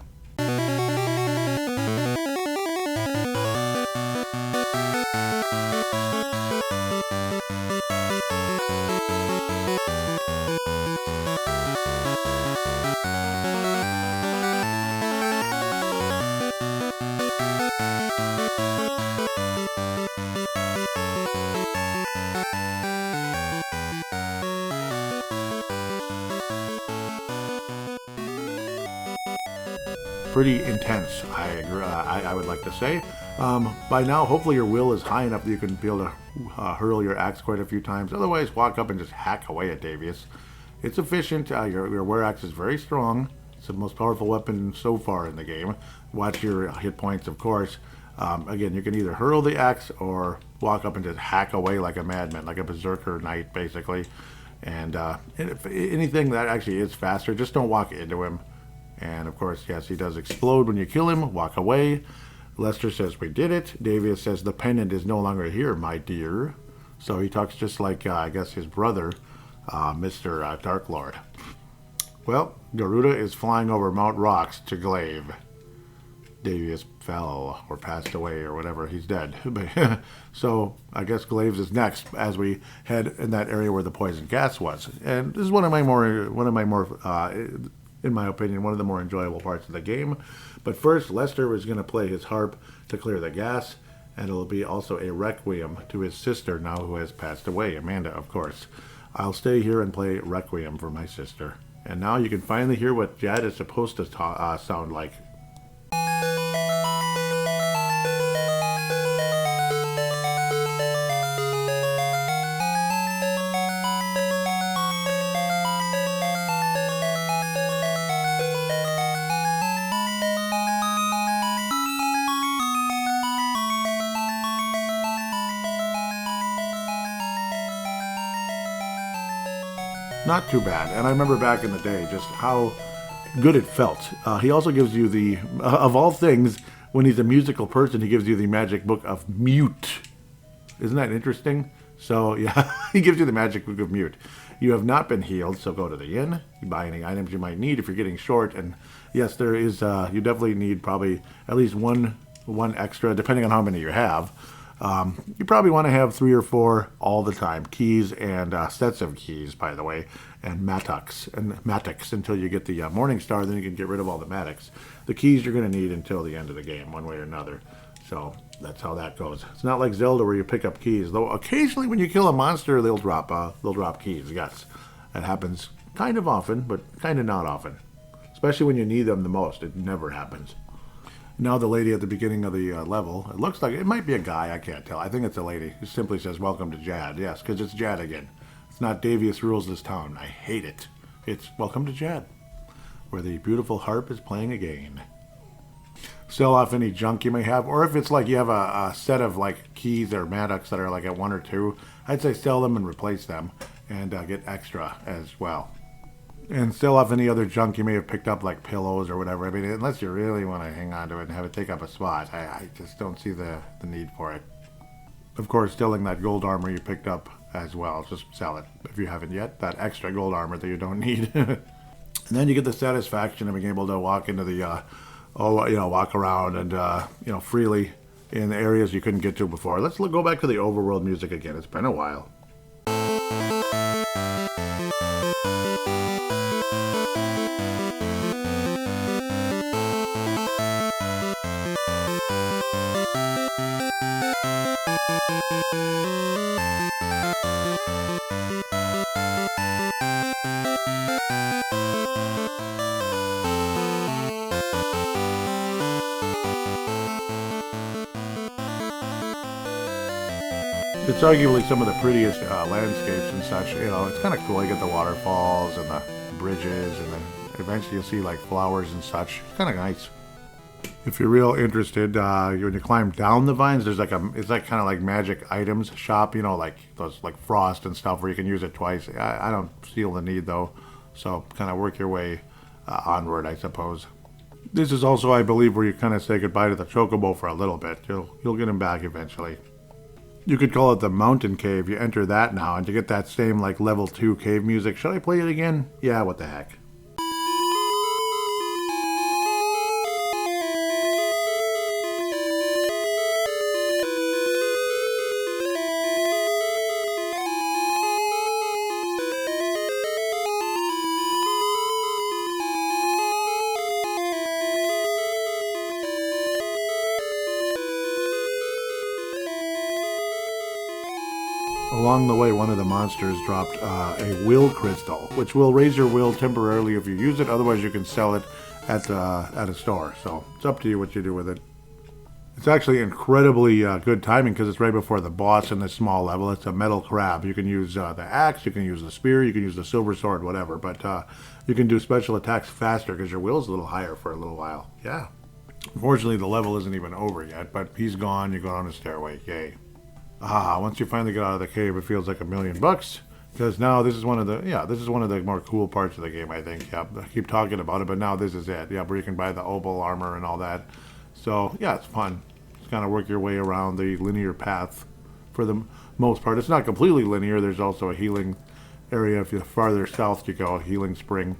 Pretty intense, I would like to say. By now, hopefully your will is high enough that you can be able to hurl your axe quite a few times. Otherwise, walk up and just hack away at Davius. It's efficient. Your wear axe is very strong. It's the most powerful weapon so far in the game. Watch your hit points, of course. Again, you can either hurl the axe or walk up and just hack away like a madman, like a berserker knight, basically. And if anything that actually is faster, just don't walk into him. And, of course, yes, he does explode when you kill him. Walk away. Lester says, "We did it." Davius says, "The pendant is no longer here, my dear." So he talks just like, I guess, his brother, Mr. Dark Lord. Well, Garuda is flying over Mount Rocks to Glaive. Davius fell or passed away or whatever. He's dead. So I guess Glaives is next as we head in that area where the poison gas was. And this is one of my more in my opinion, one of the more enjoyable parts of the game. But first, Lester is going to play his harp to clear the gas, and it'll be also a requiem to his sister now who has passed away, Amanda, of course. I'll stay here and play requiem for my sister. And now you can finally hear what Jad is supposed to sound like. Not too bad, and I remember back in the day just how good it felt. He also gives you the, of all things, when he's a musical person, he gives you the magic book of mute. Isn't that interesting? So yeah, he gives you the magic book of mute. You have not been healed, so go to the inn. You buy any items you might need if you're getting short, and yes, there is. You definitely need probably at least one extra, depending on how many you have. You probably want to have 3 or 4 all the time. Keys and sets of keys, by the way, and matics until you get the Morning Star. Then you can get rid of all the matics. The keys you're going to need until the end of the game, one way or another. So that's how that goes. It's not like Zelda where you pick up keys, though. Occasionally, when you kill a monster, they'll drop keys. Yes, that happens kind of often, but kind of not often. Especially when you need them the most. It never happens. Now the lady at the beginning of the level, it looks like it might be a guy, I can't tell. I think it's a lady. It simply says, "Welcome to Jad." Yes, because it's Jad again. It's not Davius rules this town. I hate it. It's "Welcome to Jad," where the beautiful harp is playing again. Sell off any junk you may have, or if it's like you have a set of like keys or matics that are like at 1 or 2, I'd say sell them and replace them and get extra as well. And sell off any other junk you may have picked up, like pillows or whatever. I mean, unless you really want to hang on to it and have it take up a spot, I just don't see the need for it. Of course, stealing that gold armor you picked up as well. Just sell it if you haven't yet. That extra gold armor that you don't need. And then you get the satisfaction of being able to walk into the, walk around and, freely in areas you couldn't get to before. Let's go back to the overworld music again. It's been a while. It's arguably some of the prettiest landscapes and such. It's kind of cool. You get the waterfalls and the bridges, and then eventually you'll see like flowers and such. It's kind of nice. If you're real interested, when you climb down the vines, there's it's like kind of like magic items shop. Like those like frost and stuff where you can use it twice. I don't feel the need though, so kind of work your way onward, I suppose. This is also, I believe, where you kind of say goodbye to the chocobo for a little bit. You'll get him back eventually. You could call it the Mountain Cave. You enter that now, and to get that same like level 2 cave music, should I play it again? Yeah, what the heck. Along the way, one of the monsters dropped a will crystal, which will raise your will temporarily if you use it. Otherwise, you can sell it at a store. So it's up to you what you do with it. It's actually incredibly good timing because it's right before the boss in this small level. It's a metal crab. You can use the axe, you can use the spear, you can use the silver sword, whatever. But you can do special attacks faster because your will's a little higher for a little while. Yeah. Unfortunately, the level isn't even over yet, but he's gone. You go down the stairway. Yay. Once you finally get out of the cave, it feels like $1 million, because now this is one of the more cool parts of the game, I think. Yeah, I keep talking about it, but now this is it. Yeah, where you can buy the opal armor and all that. So yeah, it's fun. Just kind of work your way around the linear path for the most part. It's not completely linear. There's also a healing area. If you're farther south you go, healing spring.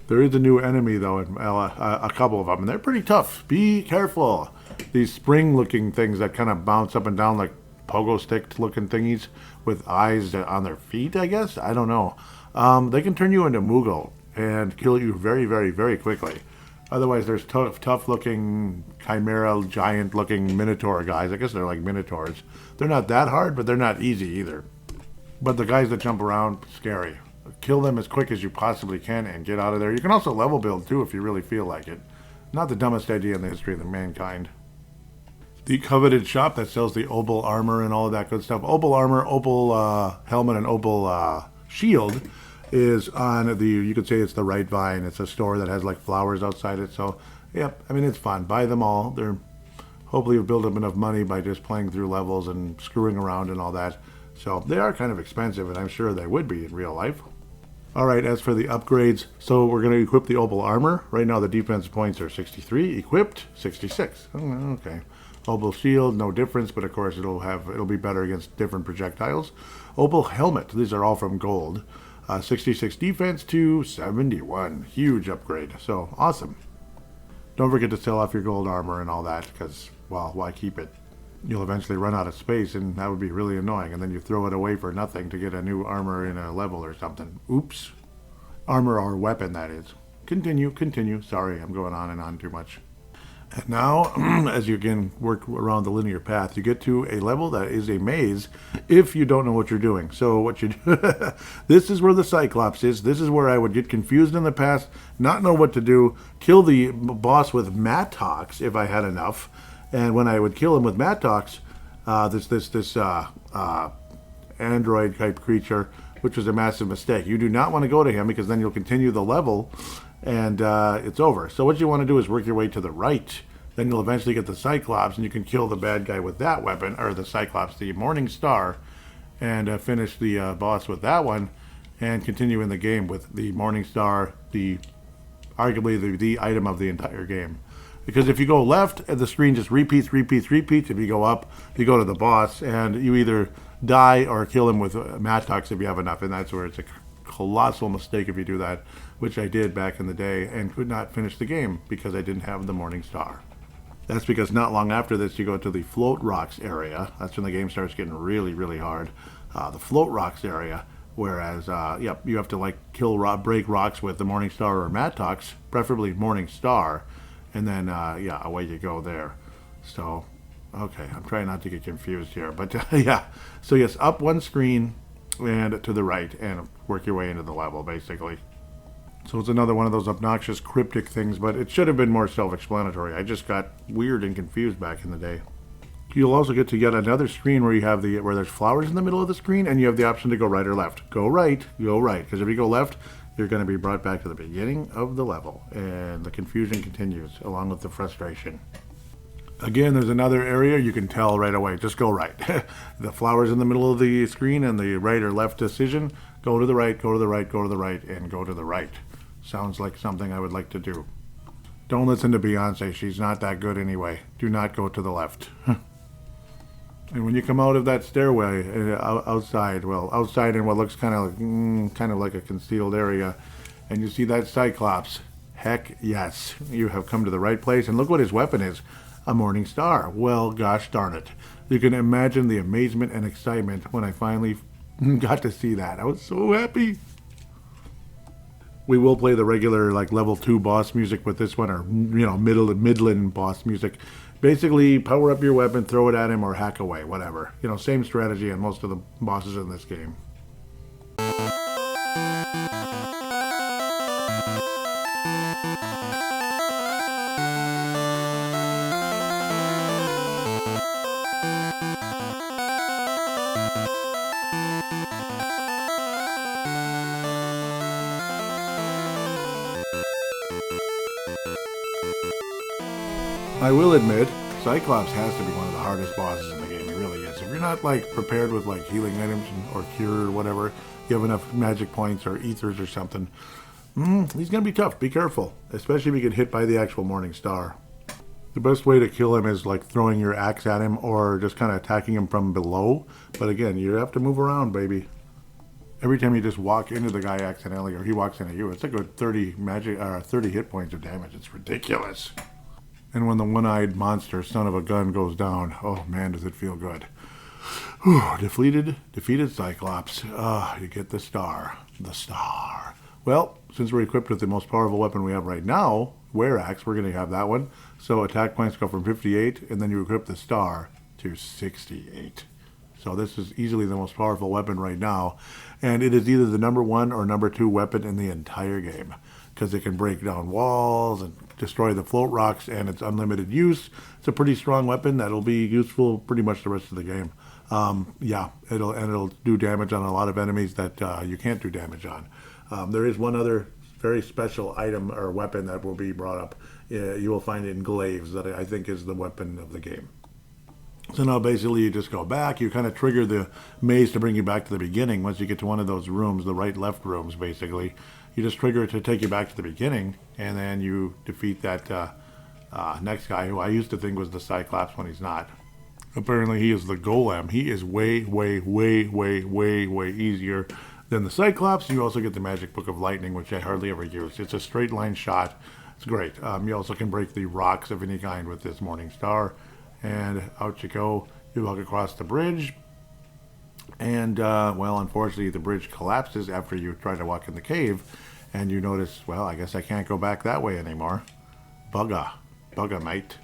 There is a new enemy though, a couple of them, and they're pretty tough. Be careful. These spring-looking things that kind of bounce up and down like pogo stick looking thingies with eyes on their feet, I guess. I don't know. They can turn you into Moogle and kill you very, very, very quickly. Otherwise, there's tough-looking, chimera, giant-looking minotaur guys. I guess they're like minotaurs. They're not that hard, but they're not easy either. But the guys that jump around, scary. Kill them as quick as you possibly can and get out of there. You can also level build too if you really feel like it. Not the dumbest idea in the history of the mankind. The coveted shop that sells the opal armor and all of that good stuff. Opal armor, opal helmet, and opal shield is on the, you could say it's the Right Vine. It's a store that has like flowers outside it. So, yep, I mean, it's fun. Buy them all. They're, hopefully you've built up enough money by just playing through levels and screwing around and all that. So they are kind of expensive, and I'm sure they would be in real life. All right, as for the upgrades, so we're going to equip the opal armor. Right now the defense points are 63, equipped 66. Okay. Opal shield, no difference, but of course it'll be better against different projectiles. Opal helmet, these are all from gold. 66 defense to 71, huge upgrade. So awesome. Don't forget to sell off your gold armor and all that, because, well, why keep it? You'll eventually run out of space, and that would be really annoying, and then you throw it away for nothing to get a new armor in a level or something. Oops. Armor or weapon, that is. Continue. Sorry, I'm going on and on too much. And now, as you again work around the linear path, you get to a level that is a maze if you don't know what you're doing. So what you do, this is where the Cyclops is. This is where I would get confused in the past, not know what to do, kill the boss with Mattox if I had enough. And when I would kill him with Mattox, this android type creature, which was a massive mistake. You do not want to go to him because then you'll continue the level and it's over. So what you want to do is work your way to the right. Then you'll eventually get the Cyclops, and you can kill the bad guy with that weapon, or the Cyclops, the Morning Star, and finish the boss with that one, and continue in the game with the Morning Star, arguably the item of the entire game. Because if you go left, the screen just repeats. If you go up, you go to the boss, and you either die or kill him with Mattox if you have enough, and that's where it's a colossal mistake if you do that, which I did back in the day and could not finish the game because I didn't have the Morning Star. That's because not long after this, you go to the Float Rocks area. That's when the game starts getting really, really hard. The Float Rocks area, whereas, you have to like break rocks with the Morning Star or Mattox, preferably Morning Star, and then, away you go there. So, okay, I'm trying not to get confused here, but yeah. So yes, up one screen and to the right, and work your way into the level, basically. So it's another one of those obnoxious cryptic things, but it should have been more self-explanatory. I just got weird and confused back in the day. You'll also get to yet another screen where you have where there's flowers in the middle of the screen, and you have the option to go right or left. Go right, because if you go left, you're going to be brought back to the beginning of the level, and the confusion continues, along with the frustration. Again, there's another area you can tell right away. Just go right. The flowers in the middle of the screen and the right or left decision. Go to the right, go to the right, go to the right, and go to the right. Sounds like something I would like to do. Don't listen to Beyonce. She's not that good anyway. Do not go to the left. And when you come out of that stairway outside in what looks kind of like a concealed area, and you see that Cyclops, heck yes, you have come to the right place. And look what his weapon is. A Morning Star. Well, gosh darn it. You can imagine the amazement and excitement when I finally got to see that. I was so happy. We will play the regular level 2 boss music with this one, or midland boss music. Basically, power up your weapon, throw it at him, or hack away, whatever. Same strategy on most of the bosses in this game. I will admit, Cyclops has to be one of the hardest bosses in the game. It really is. If you're not prepared with healing items or cure or whatever, you have enough magic points or ethers or something, he's going to be tough. Be careful, especially if you get hit by the actual Morning Star. The best way to kill him is throwing your axe at him or just kind of attacking him from below. But again, you have to move around, baby. Every time you just walk into the guy accidentally or he walks into you, it's a good 30 hit points of damage. It's ridiculous. And when the one-eyed monster son of a gun goes down, oh man, does it feel good. Whew, defeated Cyclops. You get the star. The star. Well, since we're equipped with the most powerful weapon we have right now, Were Axe, we're going to have that one. So attack points go from 58, and then you equip the star to 68. So this is easily the most powerful weapon right now, and it is either the number 1 or number 2 weapon in the entire game, because it can break down walls and destroy the float rocks, and it's unlimited use. It's a pretty strong weapon that'll be useful pretty much the rest of the game. Yeah, it'll do damage on a lot of enemies that you can't do damage on. There is one other very special item or weapon that will be brought up. You will find it in glaives that I think is the weapon of the game. So now basically you just go back, you kind of trigger the maze to bring you back to the beginning. Once you get to one of those rooms, the right-left rooms basically, you just trigger it to take you back to the beginning, and then you defeat that next guy, who I used to think was the Cyclops when he's not. Apparently he is the Golem. He is way, way, way, way, way, way easier than the Cyclops. You also get the Magic Book of Lightning, which I hardly ever use. It's a straight line shot. It's great. You also can break the rocks of any kind with this Morning Star. And out you go. You walk across the bridge. And, well, unfortunately, the bridge collapses after you try to walk in the cave. And you notice, well, I guess I can't go back that way anymore. Bugger. Bugger, mate.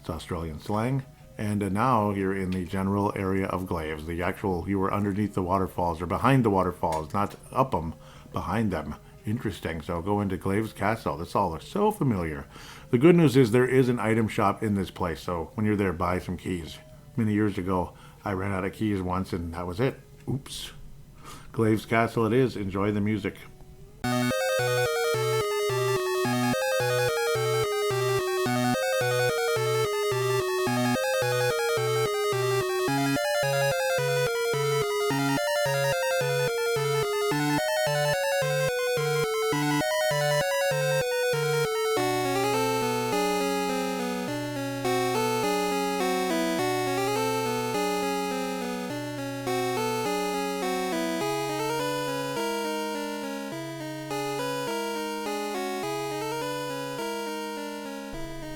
It's Australian slang. And now you're in the general area of glaives. The actual, you were underneath the waterfalls, or behind the waterfalls, not up them, behind them. Interesting. So go into Glaives Castle. This all looks so familiar. The good news is there is an item shop in this place. So when you're there, buy some keys. Many years ago, I ran out of keys once, and that was it. Oops. Glaives Castle it is. Enjoy the music.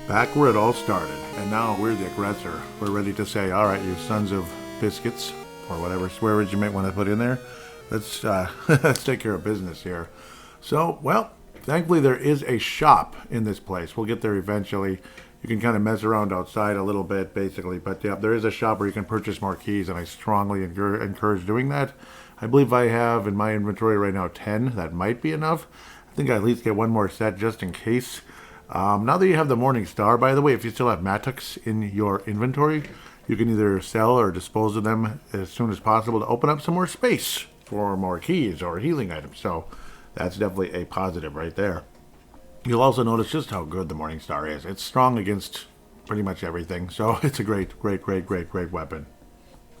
Back where it all started, and now we're the aggressor. We're ready to say, all right, you sons of biscuits, or whatever swear words you might want to put in there. Let's let's take care of business here. So, well, thankfully there is a shop in this place. We'll get there eventually. You can kind of mess around outside a little bit, basically. But yeah, there is a shop where you can purchase more keys, and I strongly encourage doing that. I believe I have in my inventory right now 10. That might be enough. I think I at least get one more set just in case. Now that you have the Morning Star, by the way, if you still have Mattox in your inventory, you can either sell or dispose of them as soon as possible to open up some more space for more keys or healing items. So that's definitely a positive right there. You'll also notice just how good the Morning Star is. It's strong against pretty much everything, so it's a great weapon.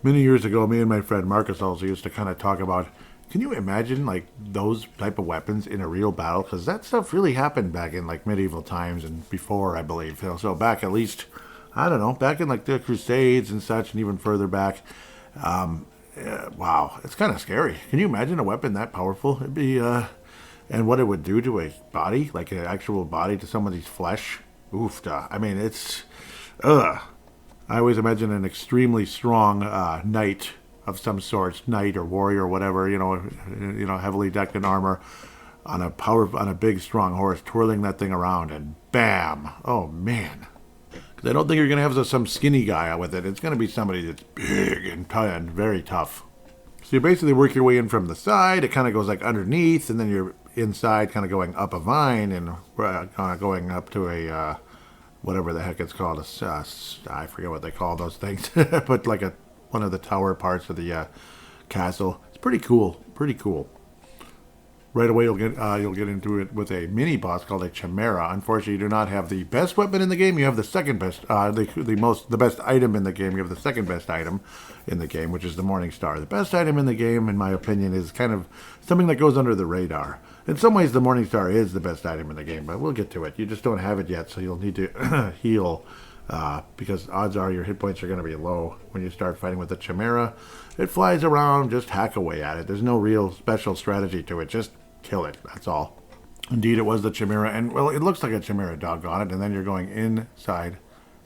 Many years ago, me and my friend Marcus also used to kind of talk about, can you imagine like those type of weapons in a real battle? Because that stuff really happened back in like medieval times and before, I believe. So back at least, I don't know, back in like the Crusades and such, and even further back. Wow, it's kind of scary. Can you imagine a weapon that powerful? It'd be, and what it would do to a body, like an actual body to somebody's flesh. Oof, I mean, it's, I always imagine an extremely strong knight of some sort, knight or warrior or whatever, you know, heavily decked in armor, on a big strong horse, twirling that thing around, and bam! Oh man! Because I don't think you're gonna have some skinny guy out with it. It's gonna be somebody that's big and very tough. So you basically work your way in from the side. It kind of goes like underneath, and then you're inside, kind of going up a vine and kind of going up to a whatever the heck it's called. I forget what they call those things, but like one of the tower parts of the castle. It's pretty cool. Right away, you'll get into it with a mini boss called a Chimera. Unfortunately, you do not have the best weapon in the game. You have the second best, the best item in the game. You have the second best item in the game, which is the Morning Star. The best item in the game, in my opinion, is kind of something that goes under the radar. In some ways, the Morning Star is the best item in the game, but we'll get to it. You just don't have it yet, so you'll need to heal. Because odds are your hit points are going to be low when you start fighting with the Chimera. It flies around, just hack away at it. There's no real special strategy to it. Just kill it. That's all. Indeed, it was the Chimera. And, well, it looks like a Chimera, doggone it. And then you're going inside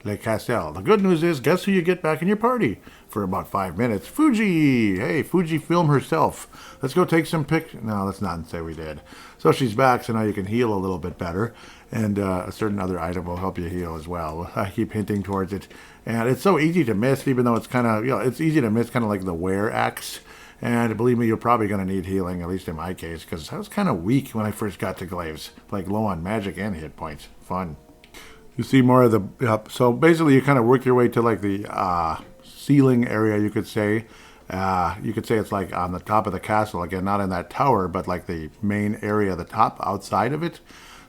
Le Castel. The good news is, guess who you get back in your party for about 5 minutes? Fuji! Hey, Fuji film herself. Let's go take some pictures. No, let's not say we did. So she's back, so now you can heal a little bit better. And a certain other item will help you heal as well. I keep hinting towards it. And it's so easy to miss, even though it's kind of, it's easy to miss, kind of like the wear axe. And believe me, you're probably going to need healing, at least in my case, because I was kind of weak when I first got to Glaives. Like low on magic and hit points. Fun. You see more of the, so basically you kind of work your way to like the ceiling area, you could say. You could say it's like on the top of the castle, again, not in that tower, but like the main area, the top outside of it.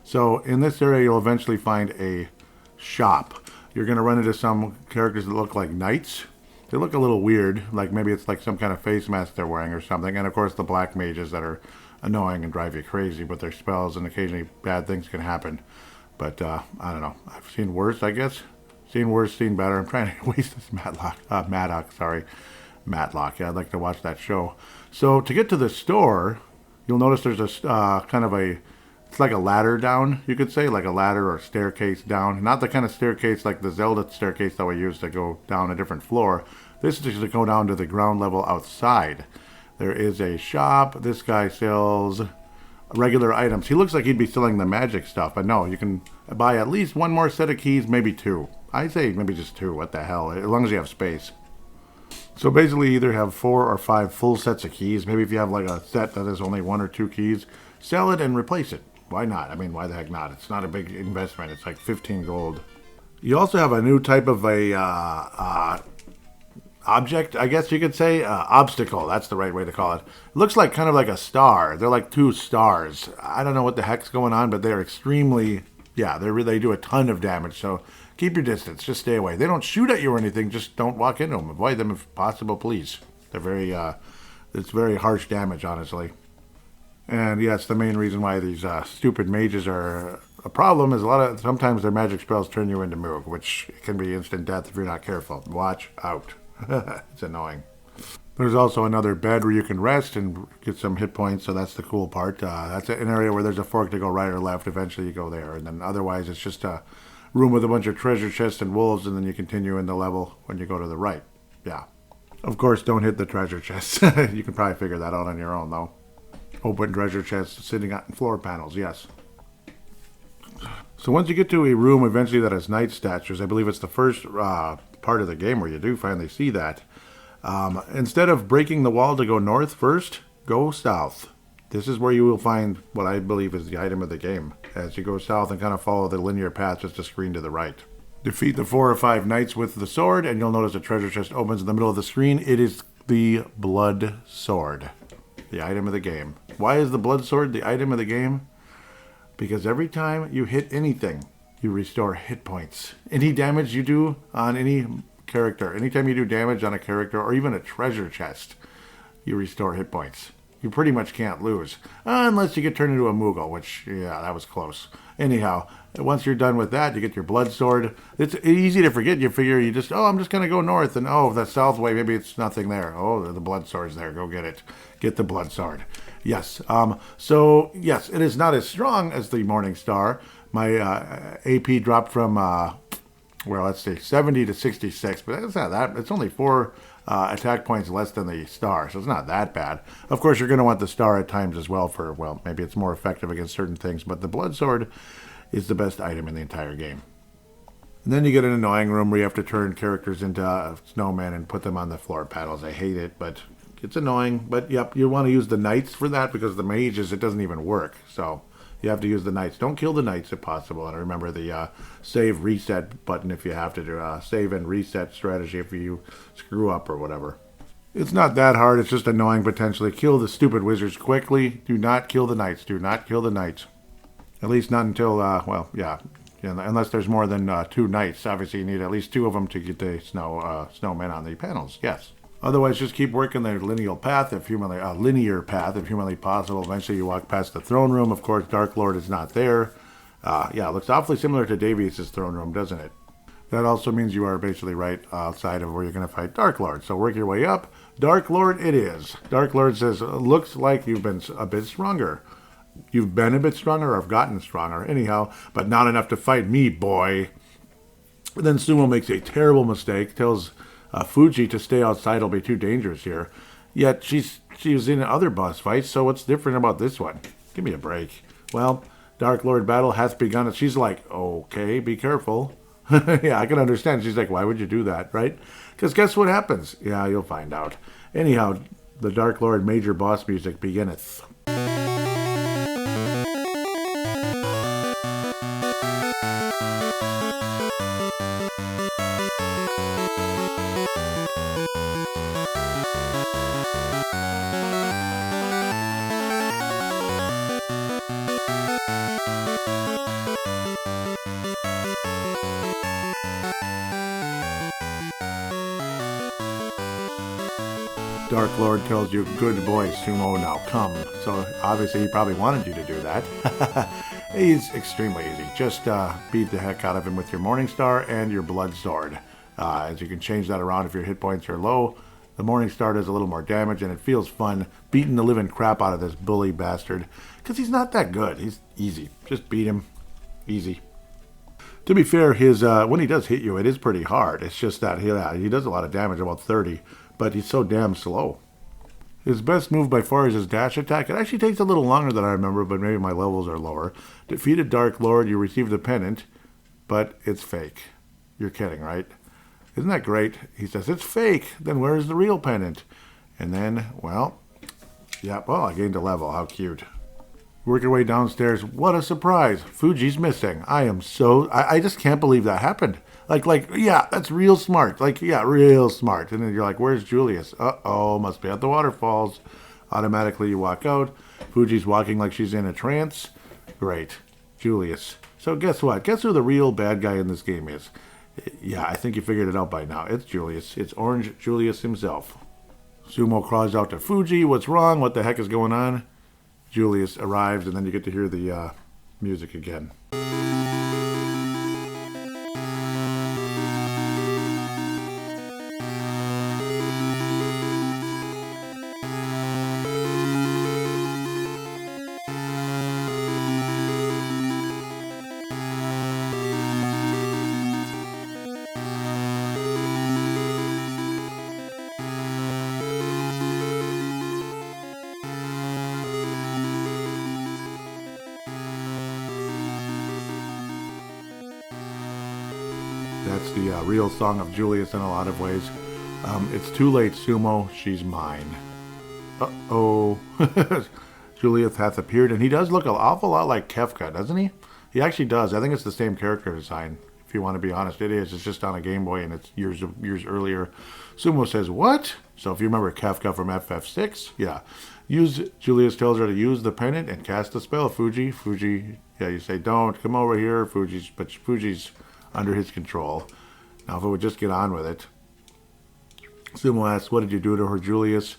So in this area, you'll eventually find a shop. You're going to run into some characters that look like knights. They look a little weird, like maybe it's like some kind of face mask they're wearing or something. And of course the black mages that are annoying and drive you crazy with their spells, and occasionally bad things can happen. But, I don't know. I've seen worse, I guess. Seen worse, seen better. I'm trying to waste this Matlock. Matlock. Yeah, I'd like to watch that show. So, to get to the store, you'll notice there's a kind of a... It's like a ladder down, you could say. Like a ladder or staircase down. Not the kind of staircase like the Zelda staircase that we use to go down a different floor. This is just to go down to the ground level outside. There is a shop. This guy sells regular items. He looks like he'd be selling the magic stuff, but no, you can buy at least one more set of keys, maybe two. I say maybe just two, what the hell, as long as you have space. So basically either have 4 or 5 full sets of keys. Maybe if you have like a set that has only 1 or 2 keys, sell it and replace it. Why not? I mean, why the heck not? It's not a big investment. It's like 15 gold. You also have a new type of a object, I guess you could say. Obstacle, that's the right way to call it. It looks like kind of like a star. They're like 2 stars. I don't know what the heck's going on, but they're extremely, they do a ton of damage. So keep your distance. Just stay away. They don't shoot at you or anything. Just don't walk into them. Avoid them if possible, please. They're very, it's very harsh damage, honestly. And yes, the main reason why these stupid mages are a problem is sometimes their magic spells turn you into Moog, which can be instant death if you're not careful. Watch out. It's annoying. There's also another bed where you can rest and get some hit points, so that's the cool part. That's an area where there's a fork to go right or left. Eventually you go there, and then otherwise it's just a room with a bunch of treasure chests and wolves, and then you continue in the level when you go to the right. Yeah. Of course, don't hit the treasure chests. You can probably figure that out on your own, though. Open treasure chests sitting on floor panels, yes. So once you get to a room eventually that has knight statues, I believe it's the first part of the game where you do finally see that. Instead of breaking the wall to go north first, go south. This is where you will find what I believe is the item of the game, as you go south and kind of follow the linear path just a screen to the right. Defeat the 4 or 5 knights with the sword, and you'll notice a treasure chest opens in the middle of the screen. It is the blood sword, the item of the game. Why is the blood sword the item of the game? Because every time you hit anything, you restore hit points. Any damage you do on any character, anytime you do damage on a character or even a treasure chest, you restore hit points. You pretty much can't lose. Unless you get turned into a Moogle, which, yeah, that was close. Anyhow, once you're done with that, you get your blood sword. It's easy to forget. You figure I'm just going to go north. And, the south way, maybe it's nothing there. Oh, the blood sword's there. Go get it. Get the blood sword. Yes. So, yes, it is not as strong as the Morning Star. My AP dropped from, 70 to 66. But it's not that. It's only 4 attack points less than the star, so it's not that bad. Of course, you're going to want the star at times as well maybe it's more effective against certain things, but the blood sword is the best item in the entire game. And then you get an annoying room where you have to turn characters into snowmen and put them on the floor panels. I hate it, but it's annoying. But yep, you want to use the knights for that because the mages, it doesn't even work. So you have to use the knights. Don't kill the knights if possible. And remember the save reset button if you have to do save and reset strategy if you screw up or whatever. It's not that hard. It's just annoying potentially. Kill the stupid wizards quickly. Do not kill the knights. Do not kill the knights. At least not until, unless there's more than 2 knights. Obviously, you need at least 2 of them to get the snowmen on the panels. Yes. Otherwise, just keep working the linear path if humanly possible. Eventually, you walk past the throne room. Of course, Dark Lord is not there. It looks awfully similar to Davies' throne room, doesn't it? That also means you are basically right outside of where you're going to fight Dark Lord. So work your way up. Dark Lord it is. Dark Lord says, looks like you've been a bit stronger. You've been a bit stronger or have gotten stronger. Anyhow, but not enough to fight me, boy. But then Sumo makes a terrible mistake, tells Fuji to stay outside, it'll be too dangerous here. Yet she was in other boss fights, so what's different about this one? Give me a break. Well, Dark Lord battle hath begun, and she's like, okay, be careful. Yeah, I can understand. She's like, why would you do that, right? Because guess what happens? Yeah, you'll find out. Anyhow, the Dark Lord major boss music beginneth. Dark Lord tells you, good boy, Sumo, now come. So obviously he probably wanted you to do that. He's extremely easy. Just beat the heck out of him with your Morning Star and your Blood Sword. As you can change that around if your hit points are low. The Morning Star does a little more damage, and it feels fun beating the living crap out of this bully bastard. Because he's not that good. He's easy. Just beat him. Easy. To be fair, his when he does hit you, it is pretty hard. It's just that he does a lot of damage, about 30. But he's so damn slow. His best move by far is his dash attack. It actually takes a little longer than I remember, but maybe my levels are lower. Defeated Dark Lord, you receive the pennant, but it's fake. You're kidding, right? Isn't that great? He says, it's fake. Then where's the real pennant? And then, well, yeah, well, I gained a level. How cute. Work your way downstairs. What a surprise. Fuji's missing. I just can't believe that happened. Like, yeah, that's real smart. Like, yeah, real smart. And then you're like, where's Julius? Uh-oh, must be at the waterfalls. Automatically you walk out. Fuji's walking like she's in a trance. Great. Julius. So guess what? Guess who the real bad guy in this game is? Yeah, I think you figured it out by now. It's Julius. It's Orange Julius himself. Sumo crawls out to Fuji. What's wrong? What the heck is going on? Julius arrives, and then you get to hear the music again. That's the real song of Julius in a lot of ways. It's too late, Sumo. She's mine. Uh-oh. Julius hath appeared, and he does look an awful lot like Kefka, doesn't he? He actually does. I think it's the same character design, if you want to be honest. It is. It's just on a Game Boy, and it's years earlier. Sumo says, what? So if you remember Kefka from FF6, yeah. Julius tells her to use the pennant and cast the spell, Fuji. Fuji, yeah, you say, don't, come over here, but Fuji's under his control. Now, if it would just get on with it. Sumo asks, what did you do to her, Julius?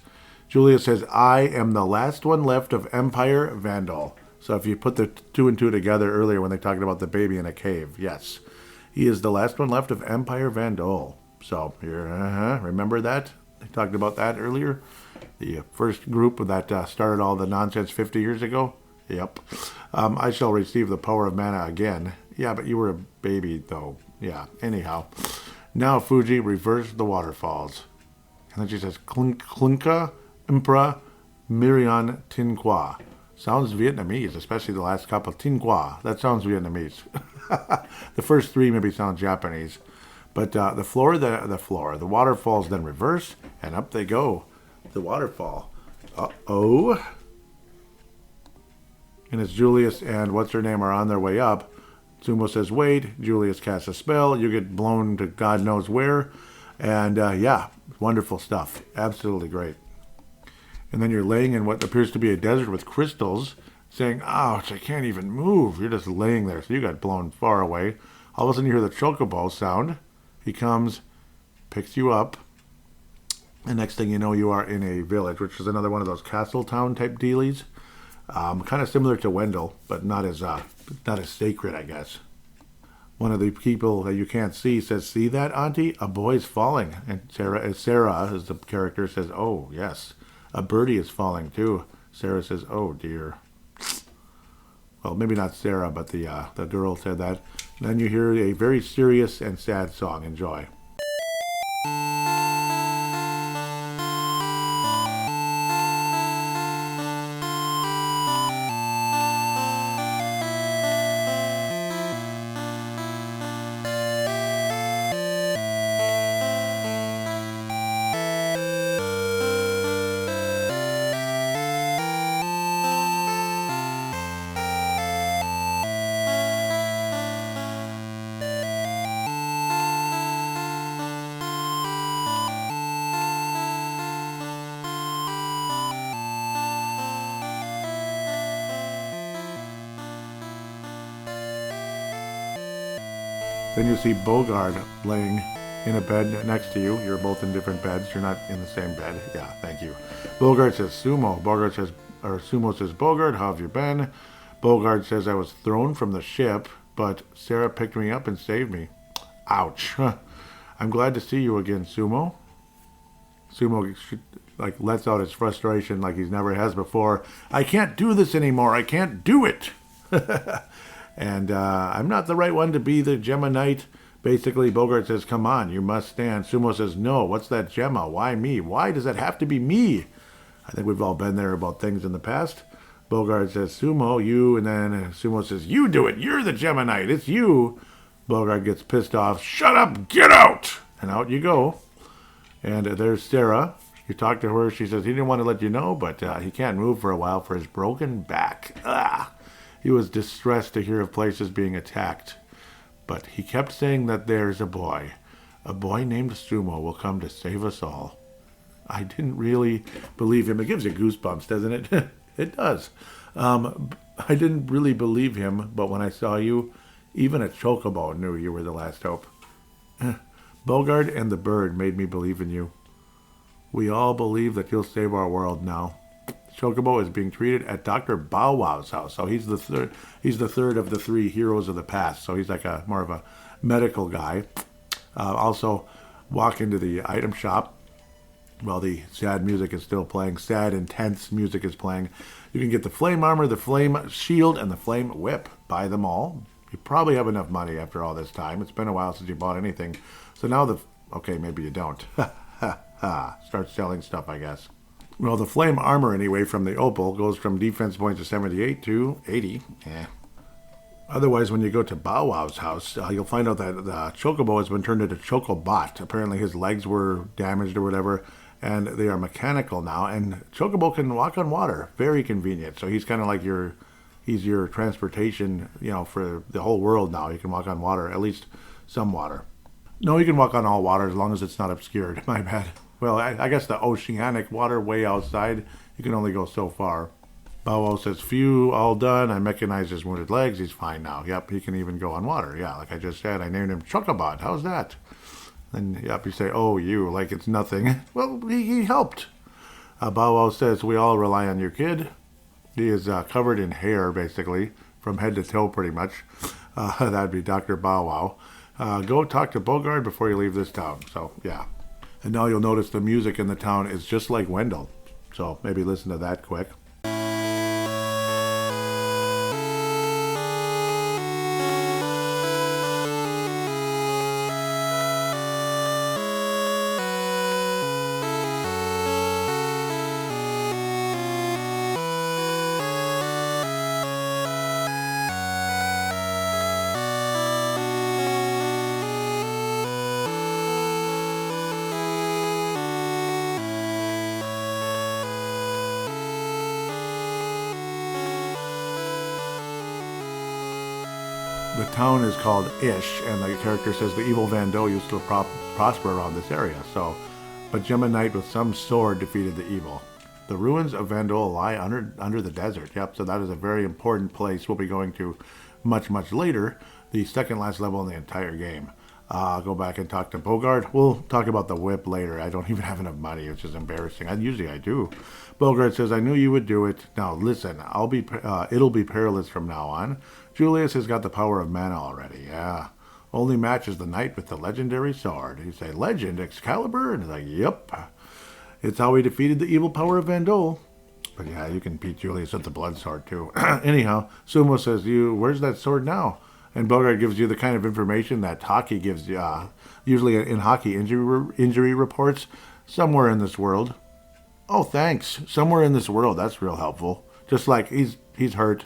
Julius says, I am the last one left of Empire Vandal. So if you put the two and two together earlier when they talked about the baby in a cave, yes. He is the last one left of Empire Vandal. So, remember that? They talked about that earlier. The first group that started all the nonsense 50 years ago. Yep. I shall receive the power of mana again. Yeah, but you were a baby, though. Yeah, anyhow. Now, Fuji, reverse the waterfalls. And then she says, Klinka Impra Mirion Tinqua. Sounds Vietnamese, especially the last couple. Tinqua. That sounds Vietnamese. The first three maybe sound Japanese. But the waterfalls then reverse, and up they go. The waterfall. Uh-oh. And it's Julius and what's-her-name are on their way up. Sumo says, wait. Julius casts a spell. You get blown to God knows where. And, yeah, wonderful stuff. Absolutely great. And then you're laying in what appears to be a desert with crystals, saying, ouch, I can't even move. You're just laying there. So you got blown far away. All of a sudden you hear the chocobo sound. He comes, picks you up. And next thing you know, you are in a village, which is another one of those castle town type dealies. Kind of similar to Wendell, but not as sacred, I guess. One of the people that you can't see says, see that, Auntie? A boy's falling. And Sarah, as the character, says, oh, yes. A birdie is falling, too. Sarah says, oh, dear. Well, maybe not Sarah, but the girl said that. Then you hear a very serious and sad song. Enjoy. Then you see Bogart laying in a bed next to you. You're both in different beds. You're not in the same bed. Yeah, thank you. Bogart says Sumo. Sumo says, Bogart, how have you been? Bogart says, I was thrown from the ship, but Sarah picked me up and saved me. Ouch. I'm glad to see you again, Sumo. Sumo lets out his frustration like he's never has before. I can't do this anymore. I can't do it. And I'm not the right one to be the Gemma Knight. Basically, Bogart says, come on, you must stand. Sumo says, no, what's that Gemma? Why me? Why does that have to be me? I think we've all been there about things in the past. Bogart says, Sumo, you, and then Sumo says, you do it. You're the Gemma Knight. It's you. Bogart gets pissed off. Shut up, get out. And out you go. And there's Sarah. You talk to her. She says, he didn't want to let you know, but he can't move for a while for his broken back. He was distressed to hear of places being attacked, but he kept saying that there's a boy named Sumo will come to save us all. I didn't really believe him. It gives you goosebumps, doesn't it? It does. I didn't really believe him, but when I saw you, even a chocobo knew you were the last hope. Bogart and the bird made me believe in you. We all believe that you'll save our world now. Chocobo is being treated at Dr. Bow Wow's house. So he's the third. He's the third of the three heroes of the past. So he's like more of a medical guy. Also, walk into the item shop while the sad music is still playing. Sad, intense music is playing. You can get the flame armor, the flame shield, and the flame whip. Buy them all. You probably have enough money after all this time. It's been a while since you bought anything. So now okay, maybe you don't. Start selling stuff, I guess. Well, the flame armor, anyway, from the Opal goes from defense points of 78 to 80. Otherwise, when you go to Bow Wow's house, you'll find out that the Chocobo has been turned into Chocobot. Apparently his legs were damaged or whatever, and they are mechanical now. And Chocobo can walk on water. Very convenient. So he's kind of like he's your transportation, for the whole world now. He can walk on water, at least some water. No, he can walk on all water as long as it's not obscured. My bad. Well, I guess the oceanic water way outside, you can only go so far. Bow Wow says, phew, all done. I mechanized his wounded legs. He's fine now. Yep, he can even go on water. Yeah, like I just said, I named him Chocobot. How's that? And yep, you say, oh, you, like it's nothing. Well, he helped. Bow Wow says, we all rely on your kid. He is covered in hair, basically, from head to toe, pretty much. That'd be Dr. Bow Wow. Go talk to Bogart before you leave this town. So, yeah. And now you'll notice the music in the town is just like Wendell. So maybe listen to that quick. The town is called Ish, and the character says the evil Van Doe used to prosper around this area. But Gemma Knight with some sword defeated the evil. The ruins of Van Doe lie under the desert. Yep, so that is a very important place we'll be going to much, much later. The second last level in the entire game. I'll go back and talk to Bogart. We'll talk about the whip later. I don't even have enough money, which is embarrassing. Usually I do. Bogart says, I knew you would do it. Now listen, it'll be perilous from now on. Julius has got the power of mana already. Yeah. Only matches the knight with the legendary sword. You say, legend, Excalibur? And he's like, yep. It's how he defeated the evil power of Van Doel. But yeah, you can beat Julius with the blood sword too. Anyhow, Sumo says, where's that sword now? And Bogart gives you the kind of information that hockey gives you, usually in hockey injury reports, somewhere in this world. Oh, thanks. Somewhere in this world. That's real helpful. Just like he's hurt.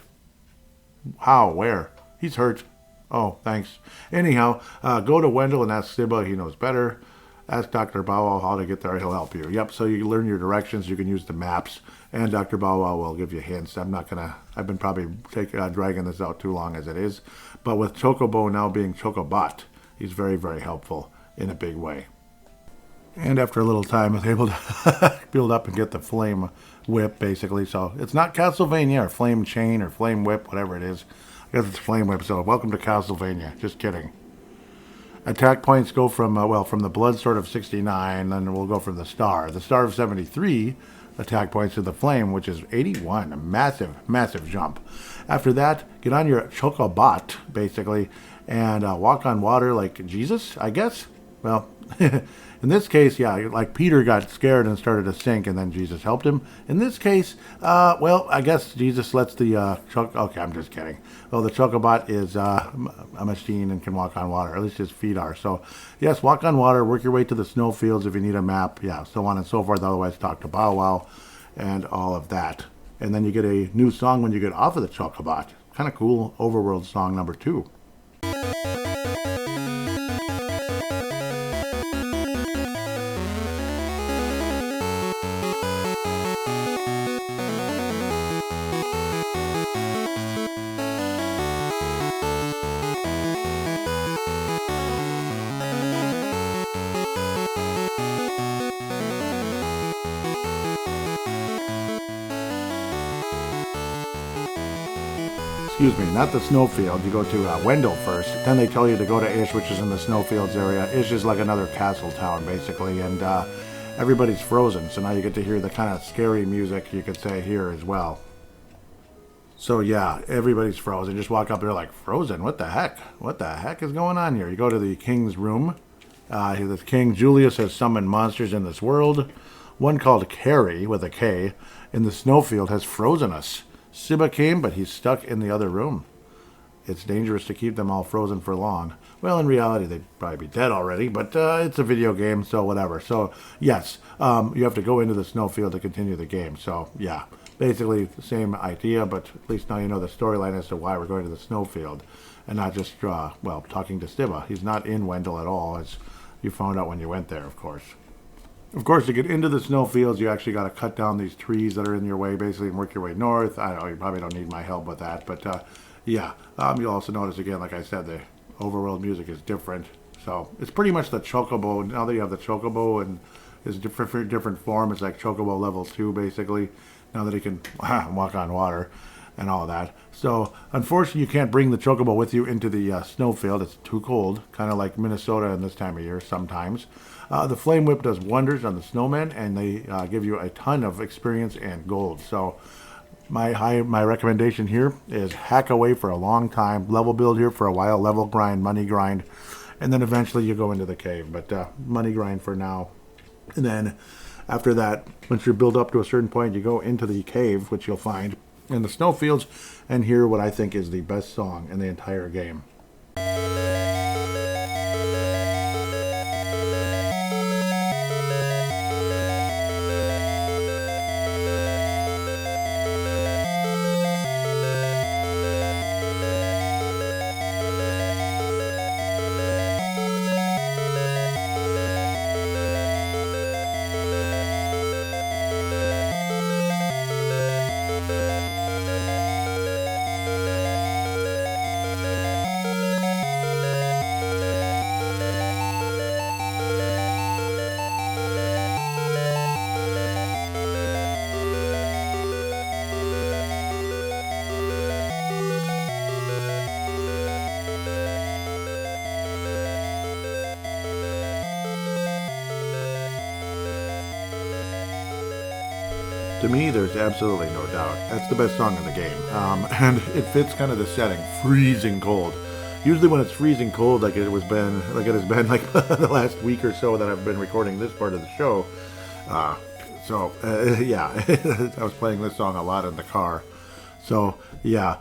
How? Where? He's hurt. Oh, thanks. Anyhow, go to Wendell and ask Sibba. He knows better. Ask Dr. Bow Wow how to get there. He'll help you. Yep, so you learn your directions. You can use the maps. And Dr. Bow Wow will give you hints. I've been probably dragging this out too long as it is. But with Chocobo now being Chocobot, he's very, very helpful in a big way. And after a little time, I was able to build up and get the flame whip, basically. So it's not Castlevania or flame chain or flame whip, whatever it is. I guess it's flame whip, so welcome to Castlevania. Just kidding. Attack points go from the blood sword of 69, then we'll go from the star. The star of 73 attack points to the flame, which is 81. A massive, massive jump. After that, get on your Chocobot, basically, and walk on water like Jesus, I guess. Well, in this case, yeah, like Peter got scared and started to sink, and then Jesus helped him. In this case, I guess Jesus lets the okay, I'm just kidding. Well, the Chocobot is a machine and can walk on water, or at least his feet are. So, yes, walk on water, work your way to the snowfields if you need a map, yeah, so on and so forth. Otherwise, talk to Bow Wow and all of that. And then you get a new song when you get off of the Chocobot. Kind of cool overworld song number 2. Excuse me, not the snowfield. You go to Wendell first. Then they tell you to go to Ish, which is in the snowfields area. Ish is like another castle town, basically, and everybody's frozen. So now you get to hear the kind of scary music, you could say, here as well. So yeah, everybody's frozen. Just walk up there like, frozen? What the heck? What the heck is going on here? You go to the king's room. The king, Julius, has summoned monsters in this world. One called Carrie, with a K, in the snowfield has frozen us. Sibba came, but he's stuck in the other room. It's dangerous to keep them all frozen for long. Well, in reality, they'd probably be dead already, but it's a video game, so whatever. So, yes, you have to go into the snowfield to continue the game. So, yeah, basically the same idea, but at least now you know the storyline as to why we're going to the snowfield and not just, talking to Sibba. He's not in Wendell at all, as you found out when you went there, of course. Of course, to get into the snowfields, you actually got to cut down these trees that are in your way, basically, and work your way north. I don't know, you probably don't need my help with that, but yeah. You'll also notice, again, like I said, the overworld music is different. So it's pretty much the Chocobo. Now that you have the Chocobo and his different form, it's like Chocobo level 2, basically, now that he can walk on water and all that. So, unfortunately, you can't bring the Chocobo with you into the snowfield. It's too cold, kind of like Minnesota in this time of year sometimes. The Flame Whip does wonders on the snowmen, and they give you a ton of experience and gold. So my recommendation here is hack away for a long time, level build here for a while, level grind, money grind, and then eventually you go into the cave. But money grind for now. And then after that, once you build up to a certain point, you go into the cave, which you'll find in the snowfields, and hear what I think is the best song in the entire game. To me, there's absolutely no doubt. That's the best song in the game. And it fits kind of the setting, freezing cold. Usually when it's freezing cold, like it has been like the last week or so that I've been recording this part of the show, So, yeah, I was playing this song a lot in the car. So, yeah.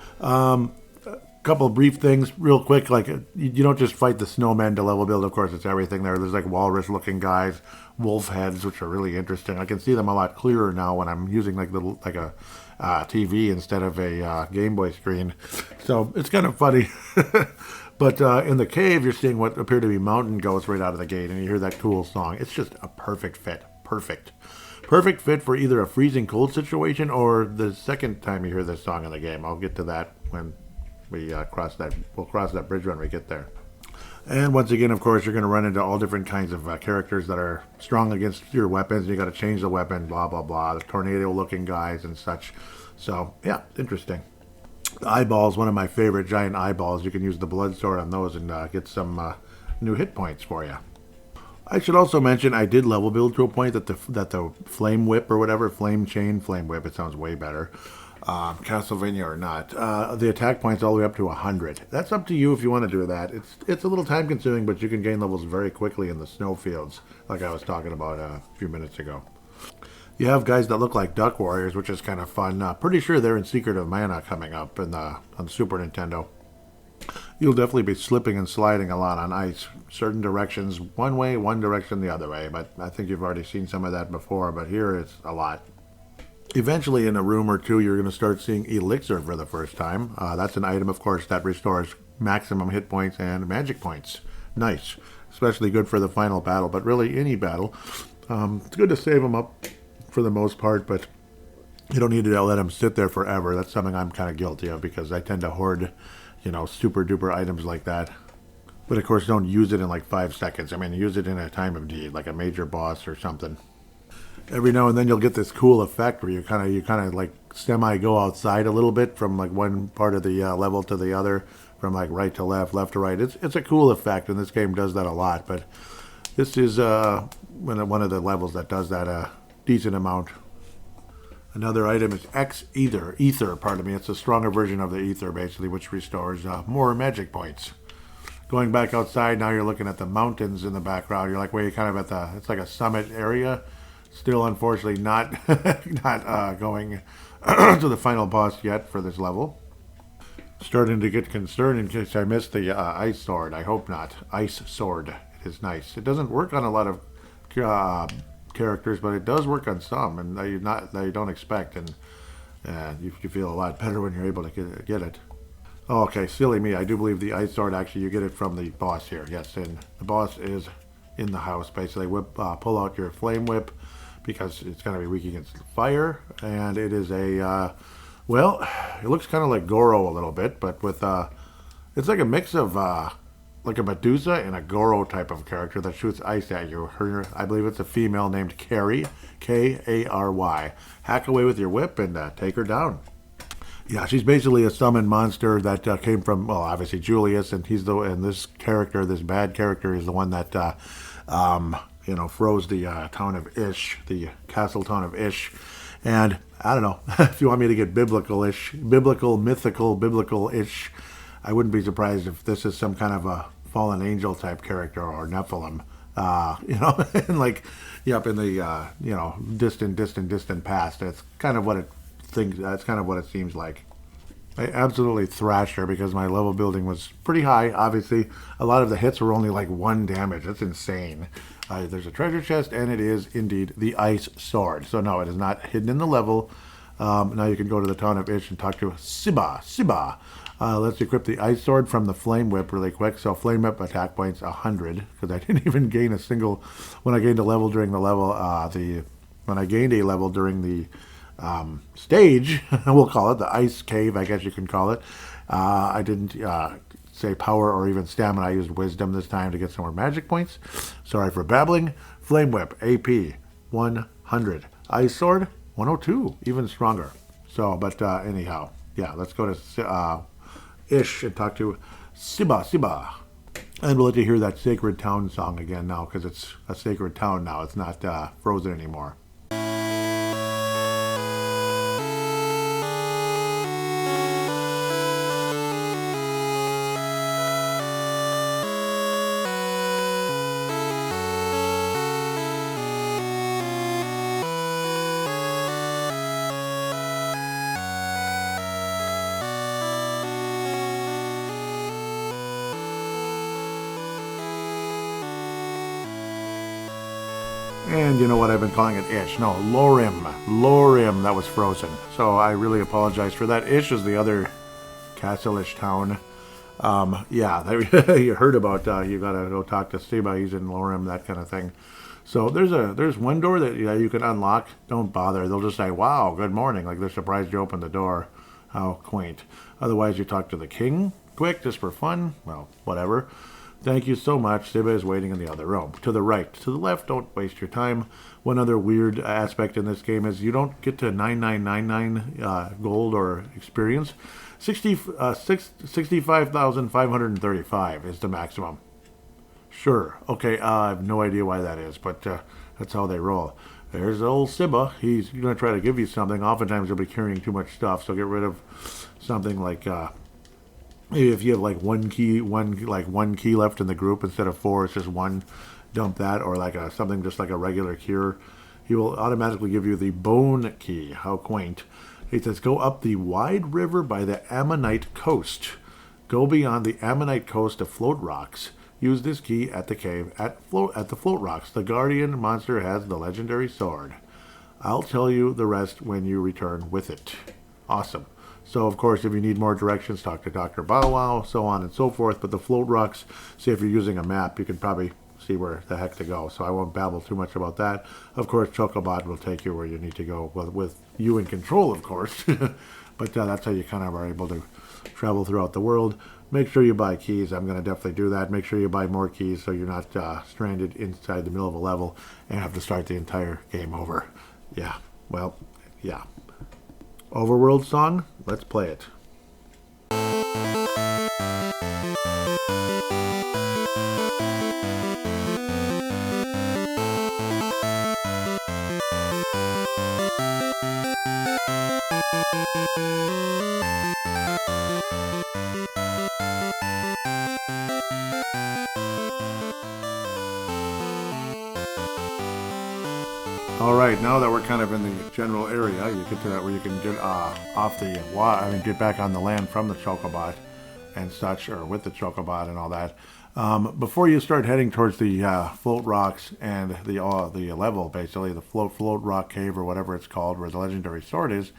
Couple of brief things real quick. Like, you don't just fight the snowmen to level build. Of course, it's everything there. There's like walrus looking guys, wolf heads, which are really interesting. I can see them a lot clearer now when I'm using like a TV instead of a Game Boy screen. So it's kind of funny. But in the cave, you're seeing what appear to be mountain goats right out of the gate, and you hear that cool song. It's just a perfect fit. Perfect. Perfect fit for either a freezing cold situation or the second time you hear this song in the game. I'll get to that when we'll cross that bridge when we get there. And once again, of course, you're going to run into all different kinds of characters that are strong against your weapons. You got to change the weapon, blah blah blah. The tornado-looking guys and such. So yeah, interesting. The eyeballs, one of my favorite giant eyeballs. You can use the blood sword on those and get some new hit points for you. I should also mention I did level build to a point that the flame whip or whatever, flame whip, it sounds way better. Castlevania or not, the attack points all the way up to 100. That's up to you if you want to do that. It's a little time consuming, but you can gain levels very quickly in the snowfields, like I was talking about a few minutes ago. You have guys that look like duck warriors, which is kind of fun. Pretty sure they're in Secret of Mana coming up on Super Nintendo. You'll definitely be slipping and sliding a lot on ice. Certain directions one way, one direction the other way. But I think you've already seen some of that before, but here it's a lot. Eventually, in a room or two, you're going to start seeing Elixir for the first time. That's an item, of course, that restores maximum hit points and magic points. Nice. Especially good for the final battle, but really any battle. It's good to save them up for the most part, but you don't need to let them sit there forever. That's something I'm kind of guilty of because I tend to hoard, super duper items like that. But of course, don't use it in like 5 seconds. I mean, use it in a time of need, like a major boss or something. Every now and then you'll get this cool effect where you kind of like semi go outside a little bit from like one part of the level to the other, from like right to left, left to right. It's a cool effect, and this game does that a lot. But this is one of the levels that does that a decent amount. Another item is Ether. It's a stronger version of the Ether, basically, which restores more magic points. Going back outside, now you're looking at the mountains in the background. You're like, way kind of it's like a summit area. Still, unfortunately, not going to the final boss yet for this level. Starting to get concerned in case I missed the ice sword. I hope not. Ice sword. It is nice. It doesn't work on a lot of characters, but it does work on some, and that you don't expect, and you feel a lot better when you're able to get it. Oh, okay, silly me. I do believe the ice sword, actually, you get it from the boss here. Yes, and the boss is in the house, basically. Pull out your flame whip, because it's going to be weak against fire, and it is it looks kind of like Goro a little bit, but with, it's like a mix of, like a Medusa and a Goro type of character that shoots ice at you. I believe it's a female named Kary, Kary. Hack away with your whip and take her down. Yeah, she's basically a summoned monster that came from, well, obviously Julius, and this bad character is the one that, froze the town of Ish, the castle town of Ish. And I don't know, if you want me to get biblical-ish, biblical-ish, I wouldn't be surprised if this is some kind of a fallen angel type character or Nephilim, and like, in the, distant past. That's kind of what it seems like. I absolutely thrashed her because my level building was pretty high. Obviously, a lot of the hits were only like 1 damage. That's insane. There's a treasure chest, and it is indeed the ice sword. So no, it is not hidden in the level. Now you can go to the town of Ish and talk to Siba. Let's equip the ice sword from the flame whip really quick. So flame whip attack points 100, because I didn't even gain a single when I gained a level during the level. When I gained a level during the stage, we'll call it the ice cave, I guess you can call it. I didn't say power or even stamina. I used wisdom this time to get some more magic points. Sorry for babbling. Flame whip, AP 100. Ice sword 102, even stronger. So, but anyhow, yeah, let's go to Ish and talk to Siba. And we'll let you hear that Sacred Town song again now, because it's a sacred town now. It's not frozen anymore. And you know what? I've been calling it Ish. No, Lorim. Lorim, that was frozen. So I really apologize for that. Ish is the other castle-ish town. Yeah, you heard about, you gotta go talk to Steba, he's in Lorim, that kind of thing. So there's one door that you can unlock. Don't bother. They'll just say, wow, good morning. Like they're surprised you opened the door. How quaint. Otherwise, you talk to the king quick, just for fun. Well, whatever. Thank you so much. Steba is waiting in the other room. To the right. To the left, don't waste your time. One other weird aspect in this game is you don't get to 9999 gold or experience. 65,535 is the maximum. Sure. Okay, I have no idea why that is, but that's how they roll. There's old Sibba. He's going to try to give you something. Oftentimes he'll be carrying too much stuff, so get rid of something like, if you have like one key left in the group instead of 4, it's just 1, dump that, or like something just like a regular cure. He will automatically give you the bone key. How quaint. He says, go up the wide river by the Ammonite coast. Go beyond the Ammonite coast to Float Rocks. Use this key at the cave at the Float Rocks. The guardian monster has the legendary sword. I'll tell you the rest when you return with it. Awesome. So, of course, if you need more directions, talk to Dr. Bow Wow, so on and so forth. But the Float Rocks, see, if you're using a map, you can probably see where the heck to go. So I won't babble too much about that. Of course, Chocobot will take you where you need to go, with you in control, of course. But that's how you kind of are able to travel throughout the world. Make sure you buy keys. I'm going to definitely do that. Make sure you buy more keys so you're not stranded inside the middle of a level and have to start the entire game over. Yeah, well, yeah. Overworld song? Let's play it. All right, now that we're kind of in the general area, you get to that where you can get get back on the land from the Chocobot and such, or with the Chocobot and all that. Before you start heading towards the Float Rocks and the level, basically the Float Rock Cave or whatever it's called, where the legendary sword is,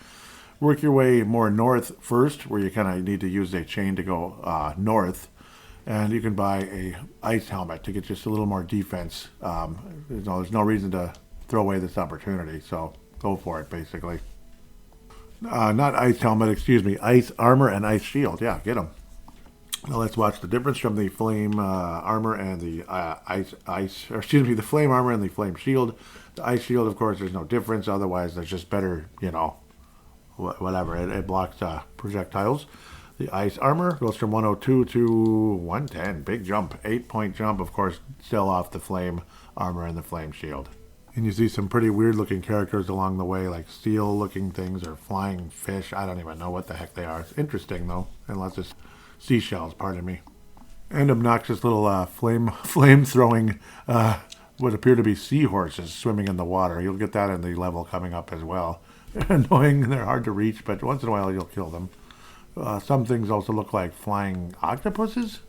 work your way more north first, where you kind of need to use a chain to go north. And you can buy a ice helmet to get just a little more defense. There's no reason to throw away this opportunity, so go for it, basically. Not ice helmet, excuse me, ice armor and ice shield. Yeah, get them. Now let's watch the difference from the flame armor and the the flame armor and the flame shield. The ice shield, of course, there's no difference. Otherwise, there's just better, whatever. It blocks projectiles. The ice armor goes from 102 to 110. Big jump. 8-point jump, of course, still off the flame armor and the flame shield. And you see some pretty weird looking characters along the way, like steel looking things or flying fish. I don't even know what the heck they are. It's interesting though, unless it's seashells, pardon me. And obnoxious little flame throwing what appear to be seahorses swimming in the water. You'll get that in the level coming up as well. They're annoying, they're hard to reach, but once in a while you'll kill them. Some things also look like flying octopuses?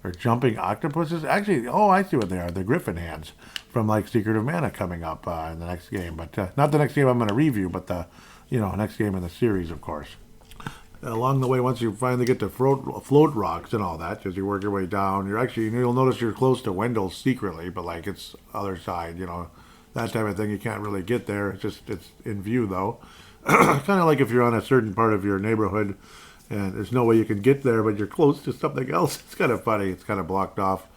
Or jumping octopuses? Actually, I see what they are. They're griffin hands from like Secret of Mana coming up in the next game. But not the next game I'm going to review, but the next game in the series, of course. Along the way, once you finally get to float rocks and all that, as you work your way down, you'll notice you're close to Wendell secretly, but like it's other side, that type of thing. You can't really get there. It's in view though. Kind of like if you're on a certain part of your neighborhood and there's no way you can get there, but you're close to something else. It's kind of funny. It's kind of blocked off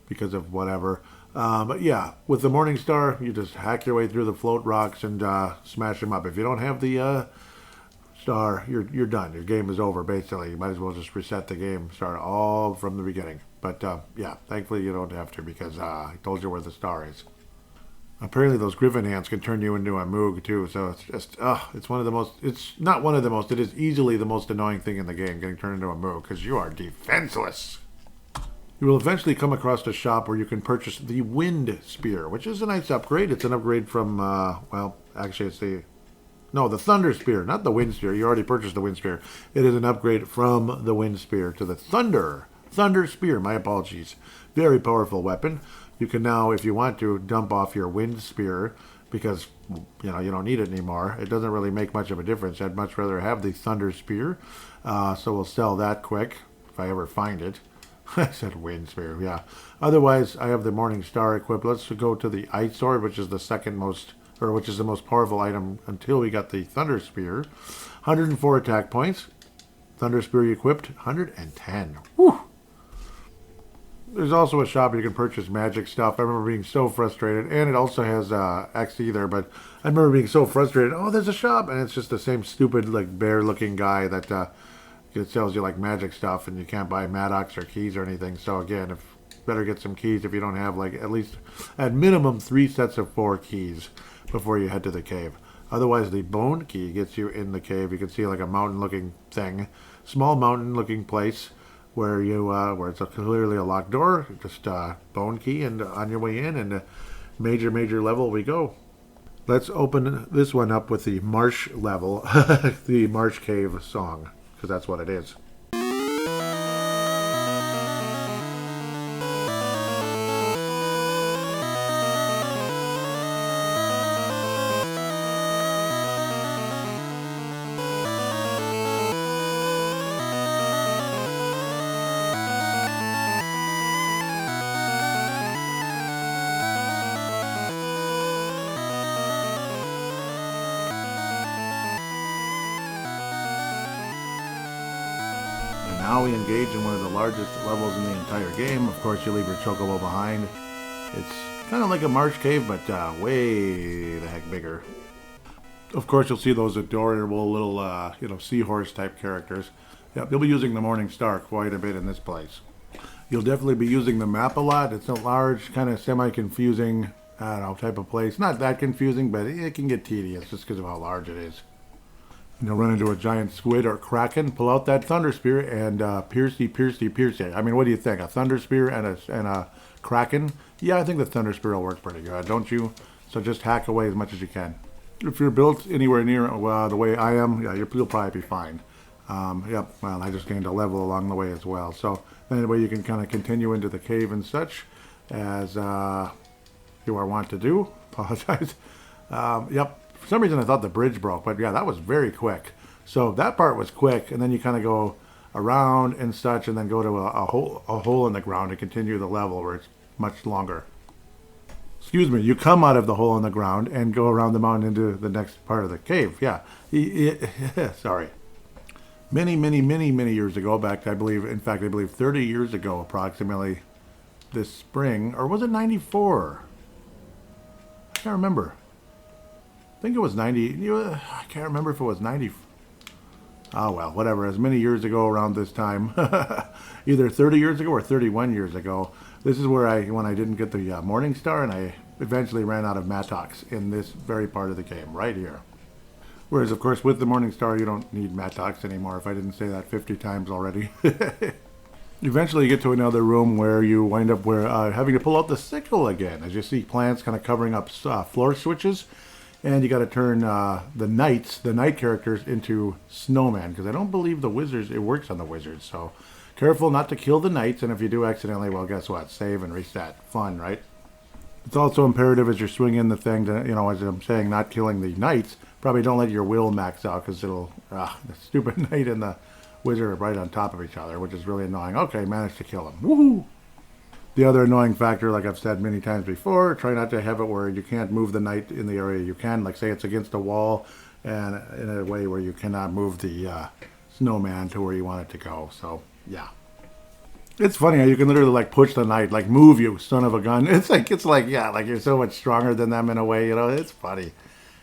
because of whatever. But yeah, with the Morning Star, you just hack your way through the float rocks and smash them up. If you don't have the star, you're done. Your game is over, basically. You might as well just reset the game, start all from the beginning. But yeah, thankfully you don't have to, because I told you where the star is. Apparently those griffin hands can turn you into a Moog too, so it's just, it is easily the most annoying thing in the game, getting turned into a Moog, because you are defenseless. You will eventually come across a shop where you can purchase the Wind Spear, which is a nice upgrade. It's an upgrade from, the Thunder Spear, not the Wind Spear. You already purchased the Wind Spear. It is an upgrade from the Wind Spear to the Thunder Spear. My apologies. Very powerful weapon. You can now, if you want to, dump off your wind spear because you don't need it anymore. It doesn't really make much of a difference. I'd much rather have the thunder spear, so we'll sell that quick if I ever find it. I said wind spear, yeah. Otherwise, I have the Morning Star equipped. Let's go to the ice sword, which is the second most, or which is the most powerful item until we got the thunder spear. 104 attack points. Thunder spear equipped. 110. Whew. There's also a shop where you can purchase magic stuff. I remember being so frustrated, and it also has XE there. But I remember being so frustrated. Oh, there's a shop, and it's just the same stupid like bear-looking guy that. It sells you like magic stuff, and you can't buy Maddox or keys or anything. So again, if better get some keys if you don't have like at least at minimum 3 sets of 4 keys before you head to the cave. Otherwise, the bone key gets you in the cave. You can see like a mountain-looking thing, small mountain-looking place where you where it's clearly a locked door. Just bone key, and on your way in, and major level we go. Let's open this one up with the marsh level, the marsh cave song. Because that's what it is. Now we engage in one of the largest levels in the entire game. Of course, you leave your chocobo behind. It's kind of like a marsh cave, but way the heck bigger. Of course, you'll see those adorable little, seahorse type characters. Yep, you'll be using the Morning Star quite a bit in this place. You'll definitely be using the map a lot. It's a large, kind of semi-confusing, type of place. Not that confusing, but it can get tedious just because of how large it is. You'll run into a giant squid or kraken, pull out that thunder spear, and pierce. I mean, what do you think? A thunder spear and a kraken? Yeah, I think the thunder spear will work pretty good, don't you? So just hack away as much as you can. If you're built anywhere near the way I am, yeah, you'll probably be fine. Well, I just gained a level along the way as well. So anyway, you can kind of continue into the cave and such as you are wont to do. Apologize. Yep. For some reason I thought the bridge broke, but yeah, that was very quick. So that part was quick, and then you kind of go around and such, and then go to a hole in the ground to continue the level where it's much longer. Excuse me, you come out of the hole in the ground and go around the mountain into the next part of the cave. Yeah, sorry. Many years ago, back I believe 30 years ago approximately, this spring, or was it 94? I can't remember. I think it was 90. I can't remember if it was 90. Oh, well, whatever. As many years ago around this time, either 30 years ago or 31 years ago, this is where when I didn't get the Morning Star, and I eventually ran out of Mattox in this very part of the game, right here. Whereas, of course, with the Morning Star, you don't need Mattox anymore, if I didn't say that 50 times already. Eventually, you get to another room where you wind up having to pull out the sickle again, as you see plants kind of covering up floor switches. And you got to turn the night characters into snowmen, because I don't believe the wizards, it works on the wizards. So careful not to kill the knights, and if you do accidentally, well, guess what? Save and reset. Fun, right? It's also imperative as you're swinging the thing to, as I'm saying, not killing the knights. Probably don't let your will max out, because it'll, the stupid knight and the wizard are right on top of each other, which is really annoying. Okay, managed to kill him. Woohoo! The other annoying factor, like I've said many times before, try not to have it where you can't move the knight in the area you can. Like, say it's against a wall, and in a way where you cannot move the snowman to where you want it to go. So, yeah. It's funny how you can literally, like, push the knight, like, move you, son of a gun. It's like you're so much stronger than them in a way, It's funny.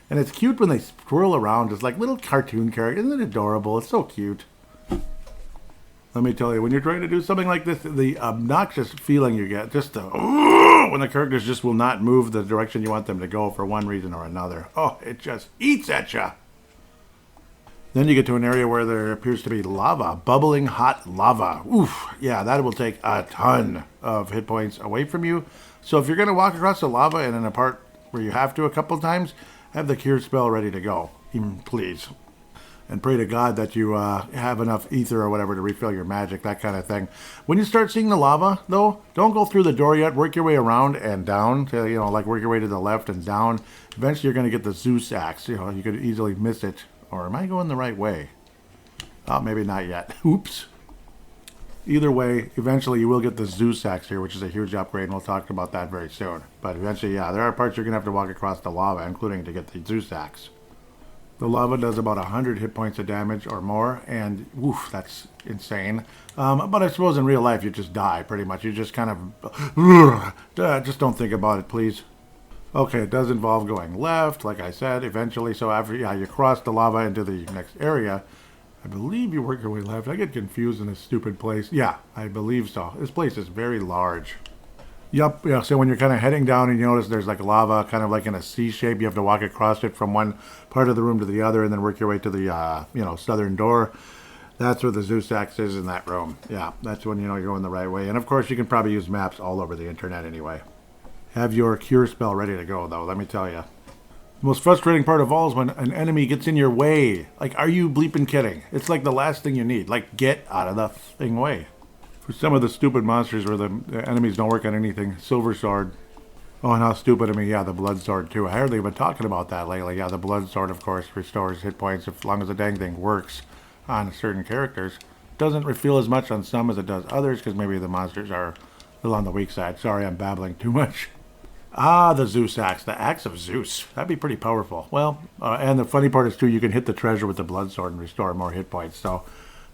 And it's cute when they swirl around, just like little cartoon characters. Isn't it adorable? It's so cute. Let me tell you, when you're trying to do something like this, the obnoxious feeling you get, just when the characters just will not move the direction you want them to go for one reason or another. Oh, it just eats at you. Then you get to an area where there appears to be lava, bubbling hot lava. Oof, yeah, that will take a ton of hit points away from you. So if you're going to walk across the lava and in a part where you have to a couple times, have the cure spell ready to go, please. and pray to God that you have enough ether or whatever to refill your magic, that kind of thing. When you start seeing the lava, though, don't go through the door yet. Work your way around and down, to, like work your way to the left and down. Eventually, you're going to get the Zeus axe. You could easily miss it. Or am I going the right way? Oh, maybe not yet. Oops. Either way, eventually you will get the Zeus axe here, which is a huge upgrade, and we'll talk about that very soon. But eventually, yeah, there are parts you're going to have to walk across the lava, including to get the Zeus axe. The lava does about 100 hit points of damage or more, and woof, that's insane. But I suppose in real life you just die, pretty much. You just kind of... just don't think about it, please. Okay, it does involve going left, like I said, eventually. So after you cross the lava into the next area, I believe you work your way left. I get confused in this stupid place. Yeah, I believe so. This place is very large. Yup, yeah, so when you're kind of heading down and you notice there's like lava kind of like in a C shape, you have to walk across it from one part of the room to the other and then work your way to the, southern door. That's where the Zeus axe is, in that room. Yeah, that's when you're going the right way. And of course, you can probably use maps all over the internet anyway. Have your cure spell ready to go, though, let me tell you. The most frustrating part of all is when an enemy gets in your way. Like, are you bleeping kidding? It's like the last thing you need. Like, get out of the thing way. For some of the stupid monsters where the enemies don't work on anything, Silver Sword. Oh, and how stupid of me. Yeah, the Blood Sword, too. I hardly been talking about that lately. Yeah, the Blood Sword, of course, restores hit points as long as the dang thing works on certain characters. Doesn't refill as much on some as it does others, because maybe the monsters are a little on the weak side. Sorry, I'm babbling too much. Ah, the Zeus axe. The axe of Zeus. That'd be pretty powerful. Well, and the funny part is, too, you can hit the treasure with the Blood Sword and restore more hit points, so...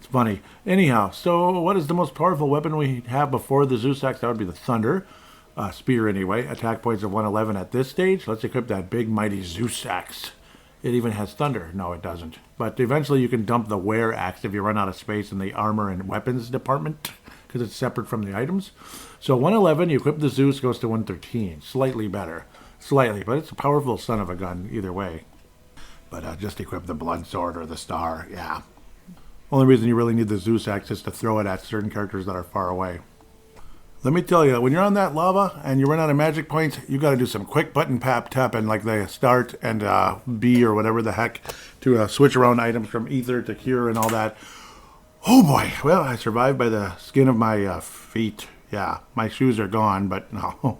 It's funny. Anyhow, so what is the most powerful weapon we have before the Zeus axe? That would be the Thunder. Spear, anyway. Attack points of 111 at this stage. Let's equip that big, mighty Zeus axe. It even has Thunder. No, it doesn't. But eventually you can dump the Wear axe if you run out of space in the armor and weapons department, because it's separate from the items. So 111, you equip the Zeus, goes to 113. Slightly better. Slightly, but it's a powerful son of a gun either way. But just equip the Blood Sword or the Star. Yeah. Only reason you really need the Zeus axe is to throw it at certain characters that are far away. Let me tell you, when you're on that lava and you run out of magic points, you got to do some quick button tapping like the start and B or whatever the heck to switch around items from ether to cure and all that. Oh boy, well, I survived by the skin of my feet. Yeah, my shoes are gone, but no.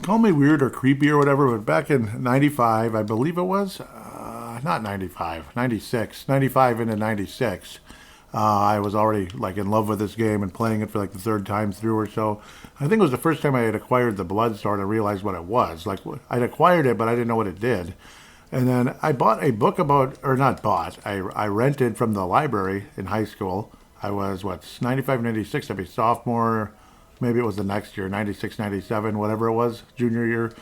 Call me weird or creepy or whatever, but back in 95, I believe it was, not 95, 96, 95 into 96. I was already like in love with this game and playing it for like the third time through or so. I think it was the first time I had acquired the Blood Sword and realized what it was. Like, I'd acquired it, but I didn't know what it did. And then I bought a book about, or not bought, I rented from the library in high school. I was, 95, 96, I'd be sophomore, maybe it was the next year, 96, 97, whatever it was, junior year.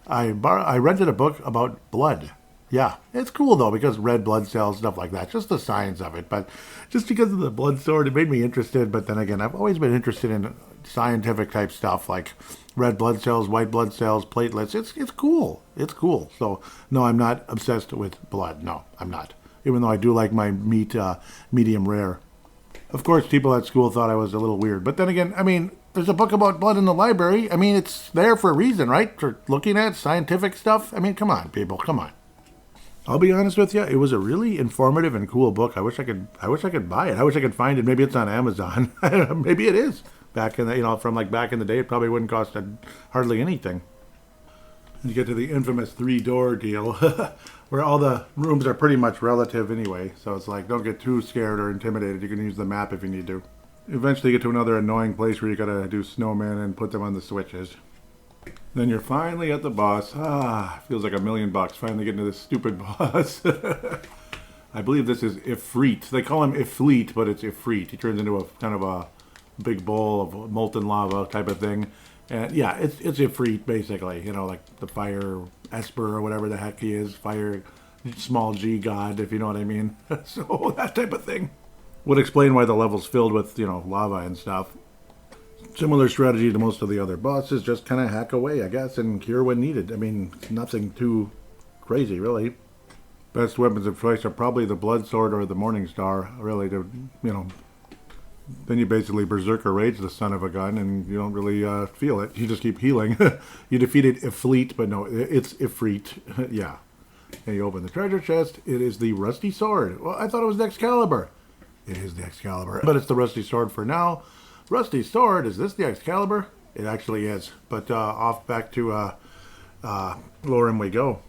I rented a book about blood. Yeah, it's cool, though, because red blood cells, stuff like that, just the science of it. But just because of the Blood Sword, it made me interested. But then again, I've always been interested in scientific type stuff, like red blood cells, white blood cells, platelets. It's cool. It's cool. So, no, I'm not obsessed with blood. No, I'm not. Even though I do like my meat medium rare. Of course, people at school thought I was a little weird. But then again, I mean, there's a book about blood in the library. I mean, it's there for a reason, right? For looking at scientific stuff. I mean, come on, people, come on. I'll be honest with you, it was a really informative and cool book. I wish I could buy it. I wish I could find it. Maybe it's on Amazon. Maybe it is. Back in the, from like back in the day, it probably wouldn't cost hardly anything. You get to the infamous 3-door deal, where all the rooms are pretty much relative anyway. So it's like, don't get too scared or intimidated. You can use the map if you need to. Eventually you get to another annoying place where you gotta do snowmen and put them on the switches. Then you're finally at the boss. Feels like $1 million finally getting to this stupid boss. I believe this is Ifrit. They call him Iflit, but it's Ifrit. He turns into a kind of a big bowl of molten lava type of thing. And yeah, it's Ifrit basically. Like the fire Esper or whatever the heck he is. Fire small g god, if you know what I mean. So that type of thing would explain why the level's filled with, lava and stuff. Similar strategy to most of the other bosses, just kind of hack away, I guess, and cure when needed. I mean, nothing too crazy, really. Best weapons of choice are probably the Blood Sword or the Morning Star, really, then you basically Berserker Rage the son of a gun, and you don't really feel it. You just keep healing. You defeated Iflit, but no, it's Ifrit. Yeah. And you open the treasure chest. It is the rusty sword. Well, I thought it was the Excalibur. It is the Excalibur, but it's the rusty sword for now. Rusty sword, is this the Excalibur? It actually is. But off back to Lorem we go.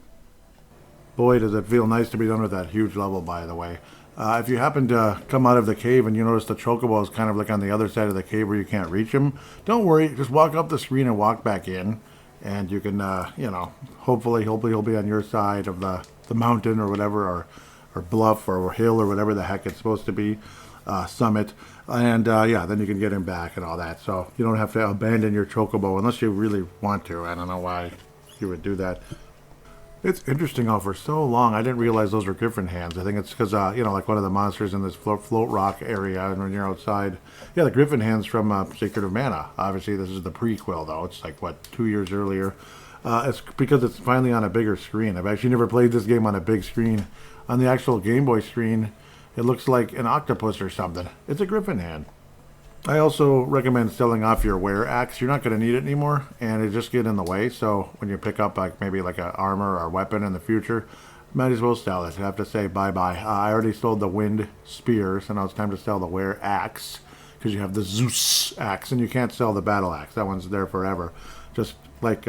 Boy, does it feel nice to be done with that huge level, by the way. If you happen to come out of the cave and you notice the chocobo is kind of like on the other side of the cave where you can't reach him, don't worry. Just walk up the screen and walk back in. And you can, hopefully he'll be on your side of the mountain or whatever, or bluff or hill or whatever the heck it's supposed to be, summit. And, then you can get him back and all that. So you don't have to abandon your chocobo unless you really want to. I don't know why you would do that. It's interesting how for so long I didn't realize those were griffin hands. I think it's because, like one of the monsters in this float rock area and when you're outside. Yeah, the griffin hands from Secret of Mana. Obviously, this is the prequel, though. It's like, 2 years earlier. It's because it's finally on a bigger screen. I've actually never played this game on a big screen. On the actual Game Boy screen, it looks like an octopus or something. It's a griffin hand. I also recommend selling off your wear axe. You're not going to need it anymore, and it just get in the way. So when you pick up maybe an armor or weapon in the future, might as well sell it. I have to say bye-bye. I already sold the wind spear, so now it's time to sell the wear axe, because you have the Zeus axe, and you can't sell the battle axe. That one's there forever. Just like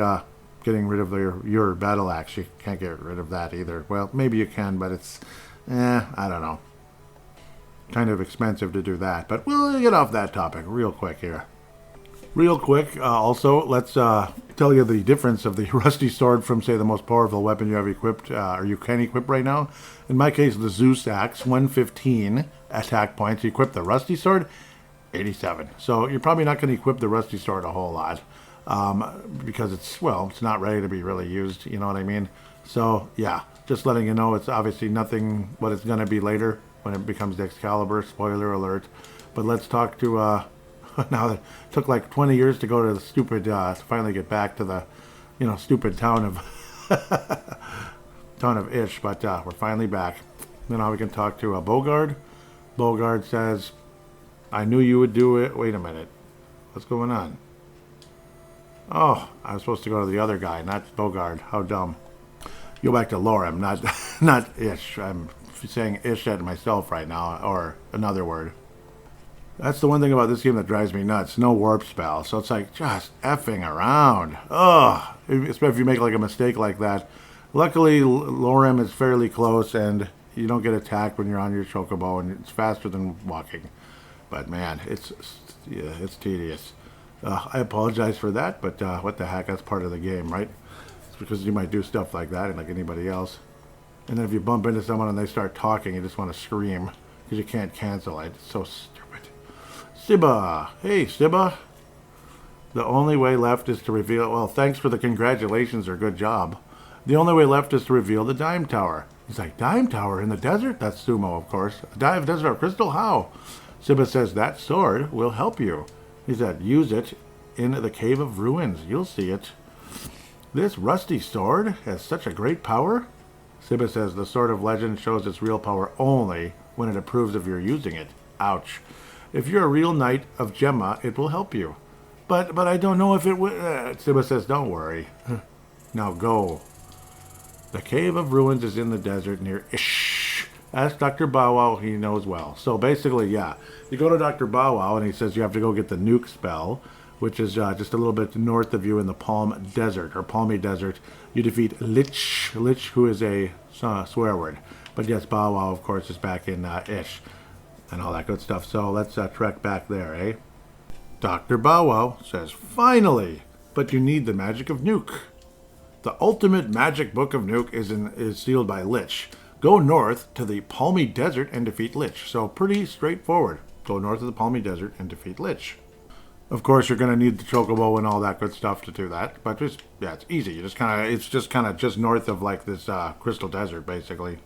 getting rid of your battle axe, you can't get rid of that either. Well, maybe you can, but it's, I don't know. Kind of expensive to do that, but we'll get off that topic real quick here. Real quick, also, let's tell you the difference of the rusty sword from, say, the most powerful weapon you have equipped, or you can equip right now. In my case, the Zeus axe, 115 attack points. You equip the rusty sword, 87. So you're probably not going to equip the rusty sword a whole lot, because it's not ready to be really used, you know what I mean? So, yeah, just letting you know, it's obviously nothing what it's going to be later when it becomes the Excalibur, spoiler alert. But let's talk to, now that it took like 20 years to go to the stupid, to finally get back to the, stupid town of Ish, but we're finally back. Now we can talk to Bogard. Bogard says, I knew you would do it. Wait a minute. What's going on? Oh, I was supposed to go to the other guy, not Bogard. How dumb. Go back to Lorem, not Ish. I'm saying Ish at myself right now, or another word. That's the one thing about this game that drives me nuts. No warp spell, so it's like just effing around. Ugh, especially if you make like a mistake like that. Luckily, Lorem is fairly close, and you don't get attacked when you're on your chocobo, and it's faster than walking. But man, it's tedious. I apologize for that, but what the heck? That's part of the game, right? It's because you might do stuff like that, and like anybody else. And then if you bump into someone and they start talking, you just want to scream because you can't cancel it. It's so stupid. Sibba! Hey, Sibba! The only way left is to reveal... Well, thanks for the congratulations or good job. The only way left is to reveal the Dime Tower. He's like, Dime Tower in the desert? That's Sumo, of course. Dive Desert of Crystal? How? Sibba says, that sword will help you. He said, use it in the Cave of Ruins. You'll see it. This rusty sword has such a great power. Sibba says the Sword of Legend shows its real power only when it approves of your using it. Ouch. If you're a real knight of Gemma, it will help you. But I don't know if it will... Sibba says, don't worry. Now go. The Cave of Ruins is in the desert near Ish. Ask Dr. Bow Wow, he knows well. So basically, yeah. You go to Dr. Bow Wow and he says you have to go get the nuke spell, which is just a little bit north of you in the Palm Desert, or Palmy Desert. You defeat Lich, who is a swear word. But yes, Bow Wow, of course, is back in Ish and all that good stuff. So let's trek back there, eh? Dr. Bow Wow says, finally! But you need the magic of Nuke. The ultimate magic book of Nuke is sealed by Lich. Go north to the Palmy Desert and defeat Lich. So pretty straightforward. Go north of the Palmy Desert and defeat Lich. Of course, you're going to need the chocobo and all that good stuff to do that. But it's easy. It's just kind of north of like this Crystal Desert, basically.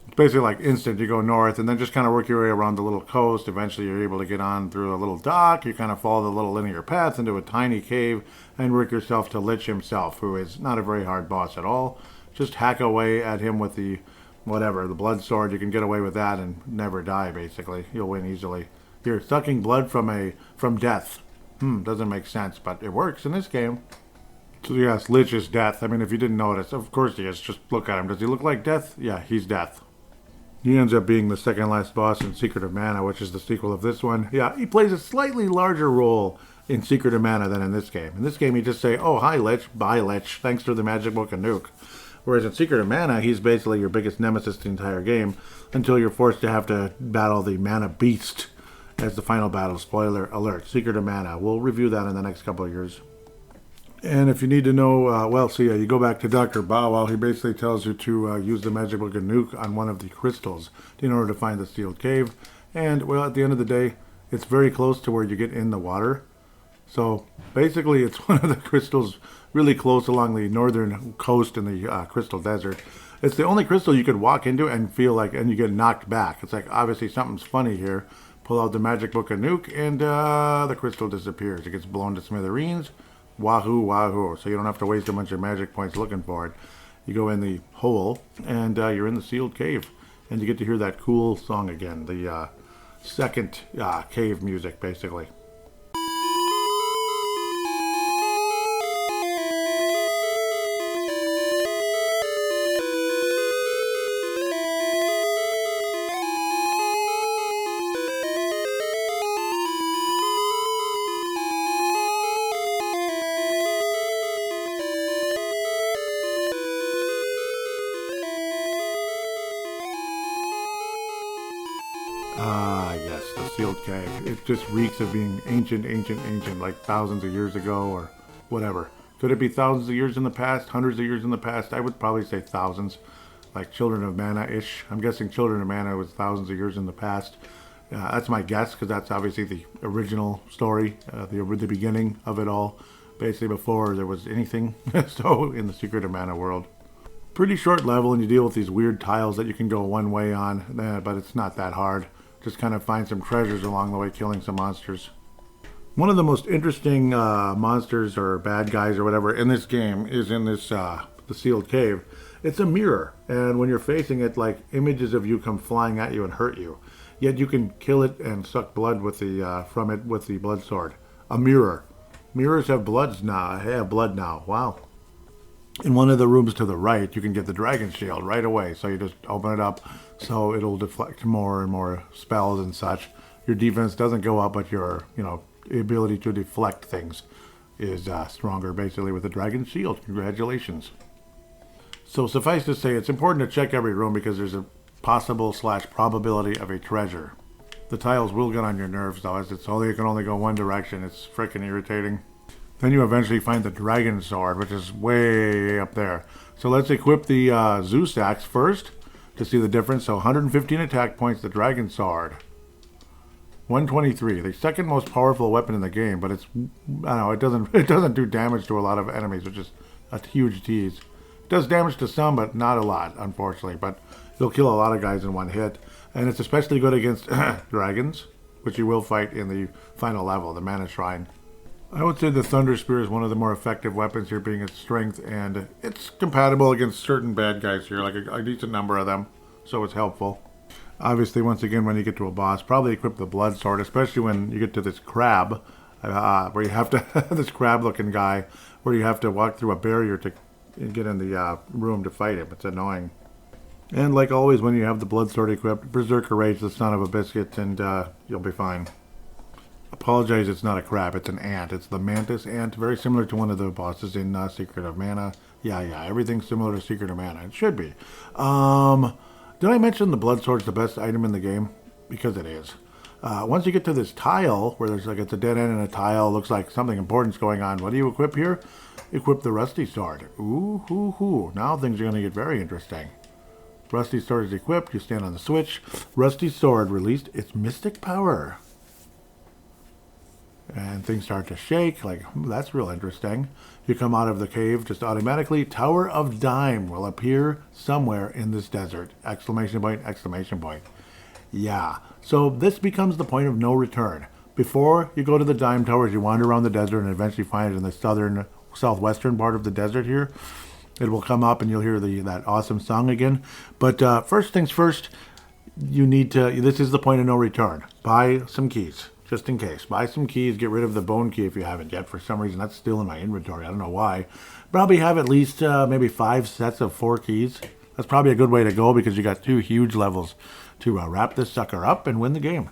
It's basically like instant. You go north and then just kind of work your way around the little coast. Eventually, you're able to get on through a little dock. You kind of follow the little linear path into a tiny cave and work yourself to Lich himself, who is not a very hard boss at all. Just hack away at him with the the blood sword. You can get away with that and never die, basically. You'll win easily. You're sucking blood from death. Doesn't make sense, but it works in this game. So yes, Lich is Death. I mean, if you didn't notice, of course he is. Just look at him. Does he look like Death? Yeah, he's Death. He ends up being the second last boss in Secret of Mana, which is the sequel of this one. Yeah, he plays a slightly larger role in Secret of Mana than in this game. In this game, you just say, oh, hi, Lich, bye, Lich, thanks for the magic book and nuke. Whereas in Secret of Mana, he's basically your biggest nemesis the entire game until you're forced to have to battle the Mana Beast as the final battle. Spoiler alert, Secret of Mana. We'll review that in the next couple of years. And if you need to know, you go back to Dr. Bow Wow. He basically tells you to use the magic book and nuke on one of the crystals in order to find the sealed cave. And, well, at the end of the day, it's very close to where you get in the water. So, basically, it's one of the crystals really close along the northern coast in the Crystal Desert. It's the only crystal you could walk into and feel like, and you get knocked back. It's like, obviously, something's funny here. Pull out the magic book and nuke, and the crystal disappears. It gets blown to smithereens. Wahoo, wahoo. So you don't have to waste a bunch of magic points looking for it. You go in the hole, and you're in the sealed cave. And you get to hear that cool song again. The second cave music, basically. Yes, the sealed cave. It just reeks of being ancient, like thousands of years ago or whatever. Could it be thousands of years in the past, hundreds of years in the past? I would probably say thousands, like Children of Mana-ish. I'm guessing Children of Mana was thousands of years in the past. That's my guess, because that's obviously the original story, the beginning of it all, basically before there was anything so in the Secret of Mana world. Pretty short level, and you deal with these weird tiles that you can go one way on, but it's not that hard. Just kind of find some treasures along the way, killing some monsters. One of the most interesting monsters or bad guys or whatever in this game is in this the sealed cave. It's a mirror, and when you're facing it, like images of you come flying at you and hurt you. Yet you can kill it and suck blood with the from it with the blood sword. A mirror. Mirrors have bloods now. Have blood now. Wow. In one of the rooms to the right, you can get the dragon shield right away. So you just open it up, so it'll deflect more and more spells and such. Your defense doesn't go up, but your ability to deflect things is stronger, basically, with the dragon shield. Congratulations. So suffice to say, it's important to check every room because there's a possible / probability of a treasure. The tiles will get on your nerves, though, as it can only go one direction. It's freaking irritating. Then you eventually find the dragon sword, which is way up there. So let's equip the Zeus axe first to see the difference. So 115 attack points, the dragon sword. 123, the second most powerful weapon in the game, but it's, I don't know, it doesn't do damage to a lot of enemies, which is a huge tease. It does damage to some, but not a lot, unfortunately. But you'll kill a lot of guys in one hit, and it's especially good against dragons, which you will fight in the final level, the Mana Shrine. I would say the Thunder Spear is one of the more effective weapons here, being its strength, and it's compatible against certain bad guys here, like a decent number of them, so it's helpful. Obviously, once again, when you get to a boss, probably equip the blood sword, especially when you get to this crab, where you have to, this crab-looking guy, where you have to walk through a barrier to get in the room to fight him. It's annoying. And like always, when you have the blood sword equipped, Berserker Rage the son of a biscuit, and you'll be fine. Apologize, it's not a crab, it's an ant. It's the mantis ant, very similar to one of the bosses in Secret of Mana. Yeah, everything's similar to Secret of Mana. It should be. Did I mention the blood sword's the best item in the game? Because it is. Once you get to this tile, where there's like, it's a dead end in a tile, looks like something important's going on. What do you equip here? Equip the Rusty Sword. Ooh. Now things are going to get very interesting. Rusty Sword is equipped, you stand on the switch. Rusty Sword released its mystic power. And things start to shake, like, that's real interesting. You come out of the cave just automatically. Tower of Dime will appear somewhere in this desert. Exclamation point, exclamation point. Yeah, so this becomes the point of no return. Before you go to the Dime Towers, you wander around the desert and eventually find it in the southwestern part of the desert here. It will come up and you'll hear that awesome song again. But first things first, you need to, this is the point of no return. Buy some keys. just in case. Buy some keys, get rid of the bone key if you haven't yet. For some reason, that's still in my inventory. I don't know why. Probably have at least maybe 5 sets of 4 keys. That's probably a good way to go because you got 2 huge levels to wrap this sucker up and win the game.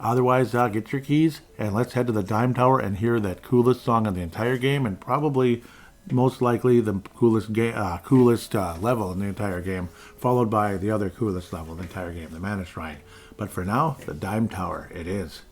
Otherwise, get your keys and let's head to the Dime Tower and hear that coolest song in the entire game, and probably most likely the coolest level in the entire game, followed by the other coolest level in the entire game, the Mana Shrine. But for now, the Dime Tower, it is.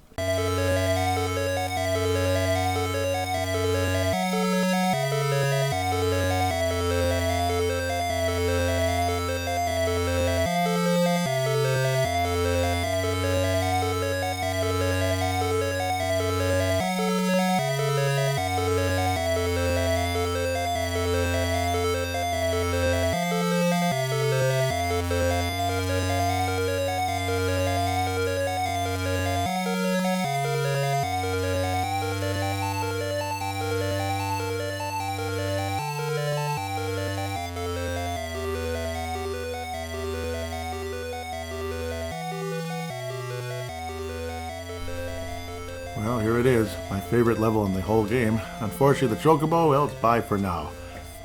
Well, here it is, my favorite level in the whole game. Unfortunately, the Chocobo, well, it's bye for now.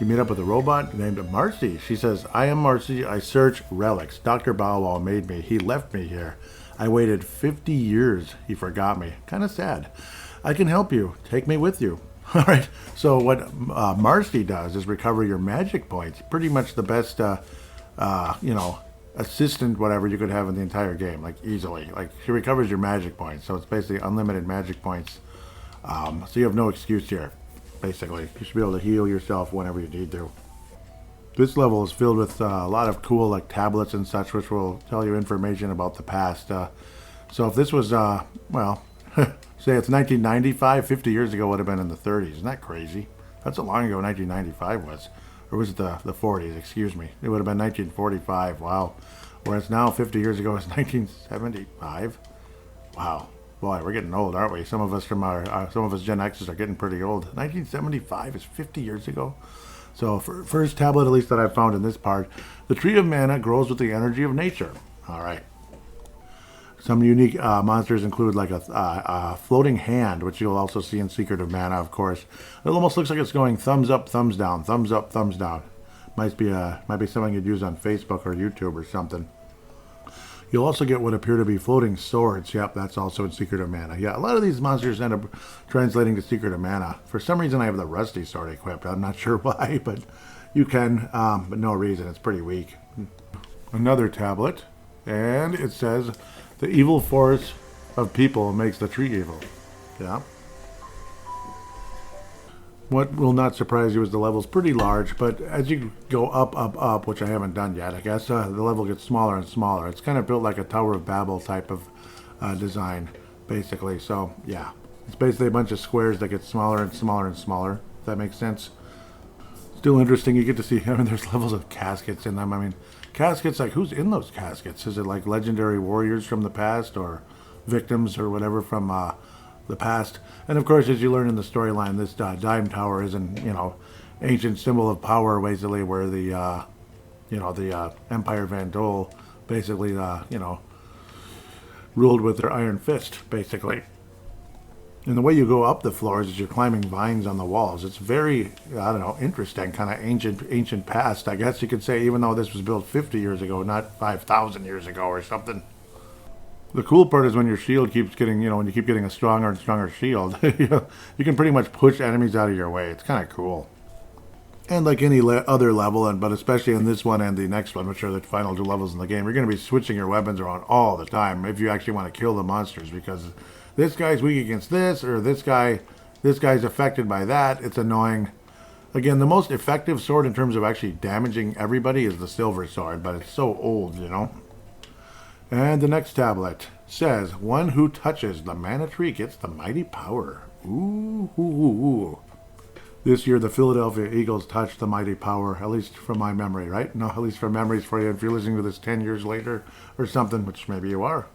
You meet up with a robot named Marcy. She says, I am Marcy, I search relics. Dr. Bow Wow made me, he left me here. I waited 50 years, he forgot me. Kinda sad. I can help you, take me with you. Alright, so what Marcy does is recover your magic points. Pretty much the best, assistant, whatever you could have in the entire game, like easily. Like, she recovers your magic points, so it's basically unlimited magic points. So you have no excuse here, basically. You should be able to heal yourself whenever you need to. This level is filled with a lot of cool, like, tablets and such, which will tell you information about the past. So if this was, say it's 1995, 50 years ago would have been in the 30s. Isn't that crazy? That's how long ago 1995 was. Or was it the 40s, excuse me. It would have been 1945, wow. Whereas now, 50 years ago, it's 1975. Wow. Boy, we're getting old, aren't we? Some of us Gen Xers are getting pretty old. 1975 is 50 years ago. So, first tablet, at least that I've found in this part, the Tree of Mana grows with the energy of nature. All right. Some unique monsters include like a floating hand, which you'll also see in Secret of Mana, of course. It almost looks like it's going thumbs up, thumbs down, thumbs up, thumbs down. Might be something you'd use on Facebook or YouTube or something. You'll also get what appear to be floating swords. Yep, that's also in Secret of Mana. Yeah, a lot of these monsters end up translating to Secret of Mana. For some reason, I have the Rusty Sword equipped. I'm not sure why, but you can. But no reason. It's pretty weak. Another tablet, and it says, the evil force of people makes the tree evil. Yeah. What will not surprise you is the level's pretty large, but as you go up, which I haven't done yet, I guess, the level gets smaller and smaller. It's kind of built like a Tower of Babel type of design, basically. So, yeah. It's basically a bunch of squares that get smaller and smaller and smaller, if that makes sense. Still interesting. You get to see, there's levels of caskets in them. Caskets, like, who's in those caskets? Is it like legendary warriors from the past or victims or whatever from the past? And of course, as you learn in the storyline, this Dime Tower is an ancient symbol of power, basically, where the Empire Van Dole basically ruled with their iron fist, basically. And the way you go up the floors is you're climbing vines on the walls. It's very, interesting, kind of ancient past, I guess you could say, even though this was built 50 years ago, not 5,000 years ago or something. The cool part is when your shield keeps getting, when you keep getting a stronger and stronger shield, you can pretty much push enemies out of your way. It's kind of cool. And like any other level, but especially in this one and the next one, which are the final 2 levels in the game, you're going to be switching your weapons around all the time if you actually want to kill the monsters, because this guy's weak against this, or this guy's affected by that. It's annoying. Again, the most effective sword in terms of actually damaging everybody is the Silver Sword, but it's so old, And the next tablet says, one who touches the mana tree gets the mighty power. Ooh. This year, the Philadelphia Eagles touched the mighty power, at least from my memory, right? No, at least from memories for you if you're listening to this 10 years later or something, which maybe you are.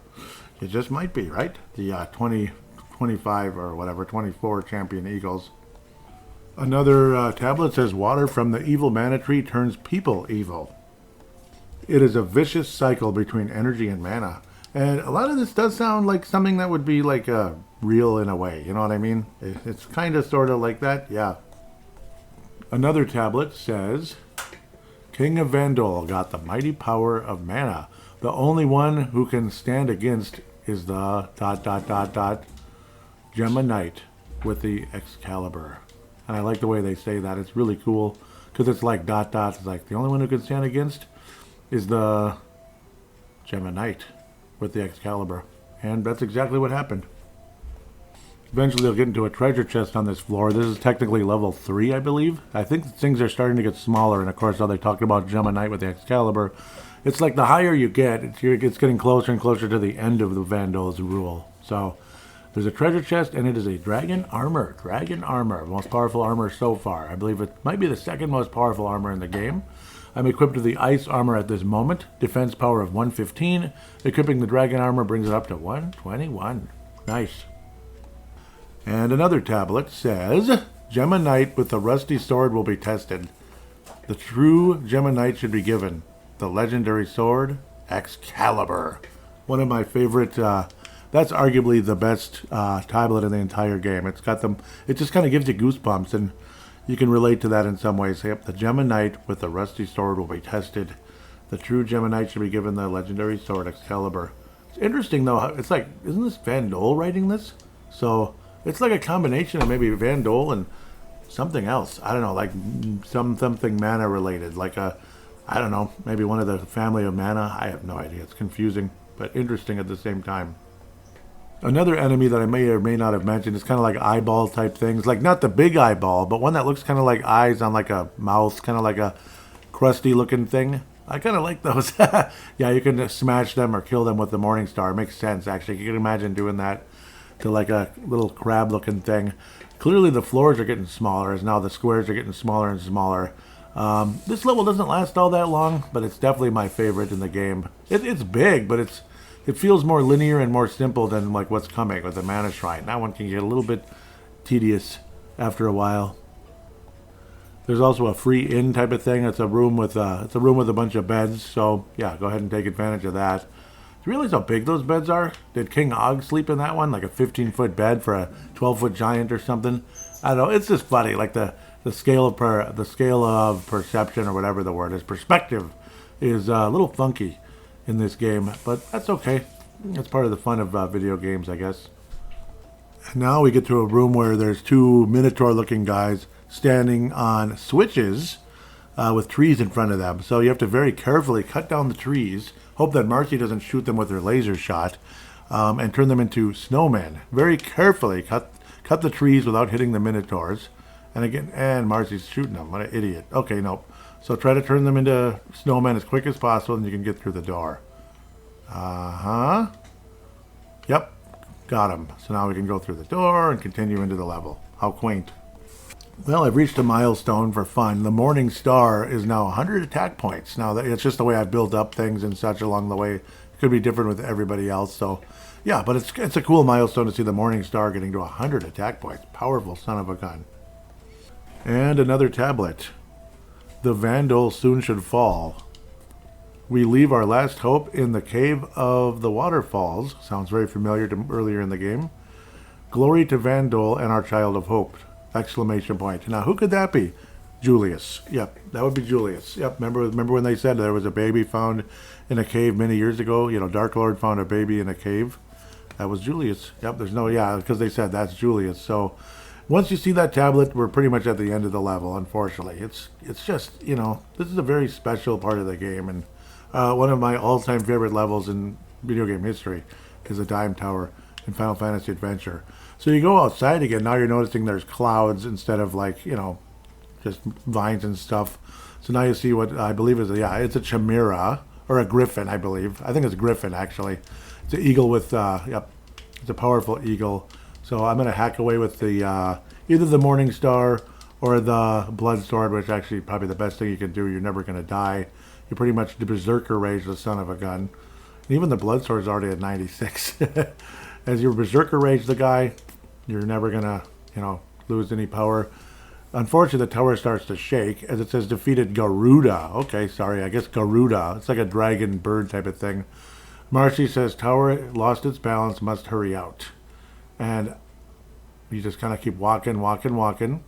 It just might be, right? The 2025 or whatever, 24 champion Eagles. Another tablet says, water from the evil mana tree turns people evil. It is a vicious cycle between energy and mana. And a lot of this does sound like something that would be like real in a way. You know what I mean? It's kind of sort of like that. Yeah. Another tablet says, King of Vandal got the mighty power of mana. The only one who can stand against is the ... Gemma Knight with the Excalibur. And I like the way they say that. It's really cool because it's like ... It's like the only one who can stand against is the Gemma Knight with the Excalibur. And that's exactly what happened. Eventually they'll get into a treasure chest on this floor. This is technically level 3, I believe. I think things are starting to get smaller. And of course, now they talked about Gemma Knight with the Excalibur. It's like the higher you get, it's getting closer and closer to the end of the Vandal's rule. So there's a treasure chest, and it is a dragon armor. Dragon armor, most powerful armor so far. I believe it might be the second most powerful armor in the game. I'm equipped with the ice armor at this moment. Defense power of 115. Equipping the dragon armor brings it up to 121. Nice. And another tablet says, Gemma Knight with the rusty sword will be tested. The true Gemma Knight should be given the legendary sword, Excalibur. One of my favorite, that's arguably the best tablet in the entire game. It's got them, it just kind of gives you goosebumps, and you can relate to that in some ways. Yep, the Gemma Knight with the rusty sword will be tested. The true Gemma Knight should be given the legendary sword, Excalibur. It's interesting though, it's like, isn't this Vandal writing this? So it's like a combination of maybe Vandal and something else. I don't know, like something mana related, like a, I don't know, maybe one of the family of mana. I have no idea. It's confusing, but interesting at the same time. Another enemy that I may or may not have mentioned is kind of like eyeball type things. Like not the big eyeball, but one that looks kind of like eyes on like a mouth, kind of like a crusty looking thing. I kind of like those. Yeah, you can smash them or kill them with the Morning Star. It makes sense, actually. You can imagine doing that to like a little crab looking thing. Clearly the floors are getting smaller as now the squares are getting smaller and smaller. This level doesn't last all that long, but it's definitely my favorite in the game. It's big, but it feels more linear and more simple than like what's coming with the Mana Shrine. That one can get a little bit tedious after a while. There's also a free inn type of thing. It's a room with a bunch of beds. So yeah, go ahead and take advantage of that. Do you realize how big those beds are? Did King Og sleep in that one? Like a 15-foot bed for a 12-foot giant or something? I don't know. It's just funny. Like the scale of perception, or whatever the word is, perspective, is a little funky in this game, but that's okay. It's part of the fun of video games, I guess. And now we get to a room where there's two Minotaur-looking guys standing on switches with trees in front of them. So you have to very carefully cut down the trees, hope that Marcy doesn't shoot them with her laser shot, and turn them into snowmen. Very carefully cut the trees without hitting the Minotaurs. And again, and Marcy's shooting them. What an idiot. Okay, nope. So try to turn them into snowmen as quick as possible, and you can get through the door. Yep, got them. So now we can go through the door and continue into the level. How quaint. Well, I've reached a milestone for fun. The Morning Star is now 100 attack points. Now, it's just the way I've built up things and such along the way. It could be different with everybody else. So, yeah, but it's a cool milestone to see the Morning Star getting to 100 attack points. Powerful son of a gun. And another tablet. The Vandal soon should fall. We leave our last hope in the Cave of the Waterfalls. Sounds very familiar to earlier in the game. Glory to Vandal and our child of hope! Exclamation point. Now, who could that be? Julius. Yep, that would be Julius. Yep, remember when they said there was a baby found in a cave many years ago? You know, Dark Lord found a baby in a cave. That was Julius. Yep, because they said that's Julius. So once you see that tablet, we're pretty much at the end of the level, unfortunately. It's just, this is a very special part of the game, and one of my all-time favorite levels in video game history is the Dime Tower in Final Fantasy Adventure. So you go outside again, now you're noticing there's clouds instead of just vines and stuff. So now you see what I believe is, it's a chimera, or a griffin, I believe. I think it's a griffin, actually. It's an eagle with, it's a powerful eagle. So I'm going to hack away with the either the Morning Star or the Blood Sword, which actually probably the best thing you can do. You're never going to die. You're pretty much the Berserker Rage, the son of a gun. And even the Blood Sword is already at 96. As you Berserker Rage the guy, you're never going to, lose any power. Unfortunately, the tower starts to shake as it says defeated Garuda. Okay, sorry, I guess Garuda. It's like a dragon bird type of thing. Marcy says tower lost its balance, must hurry out. And you just kind of keep walking, walking, walking.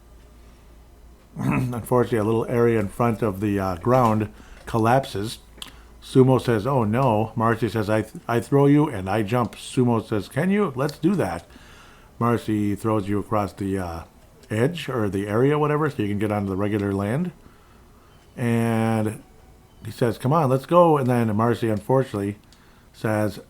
Unfortunately, a little area in front of the ground collapses. Sumo says, "Oh no." Marcy says, I throw you and I jump. Sumo says, "Can you? Let's do that." Marcy throws you across the edge or the area, whatever, so you can get onto the regular land. And he says, "Come on, let's go." And then Marcy, unfortunately, says,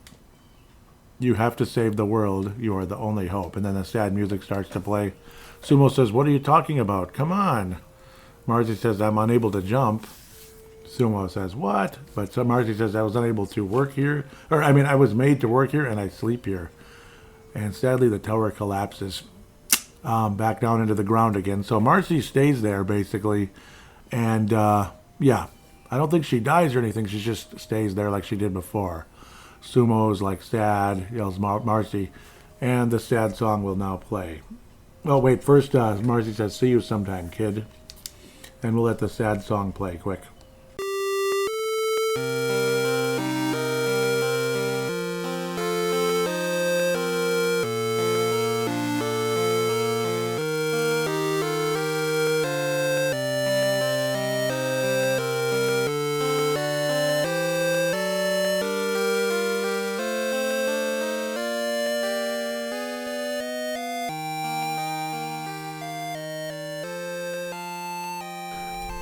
"You have to save the world. You are the only hope." And then the sad music starts to play. Sumo says, "What are you talking about? Come on." Marcy says, "I'm unable to jump." Sumo says, "What?" But so Marcy says, "I was unable to work here. I was made to work here and I sleep here." And sadly, the tower collapses back down into the ground again. So Marcy stays there, basically. And, yeah, I don't think she dies or anything. She just stays there like she did before. Sumo's like sad, yells Marcy. And the sad song will now play. Oh, wait, first Marcy says, "See you sometime, kid." And we'll let the sad song play quick.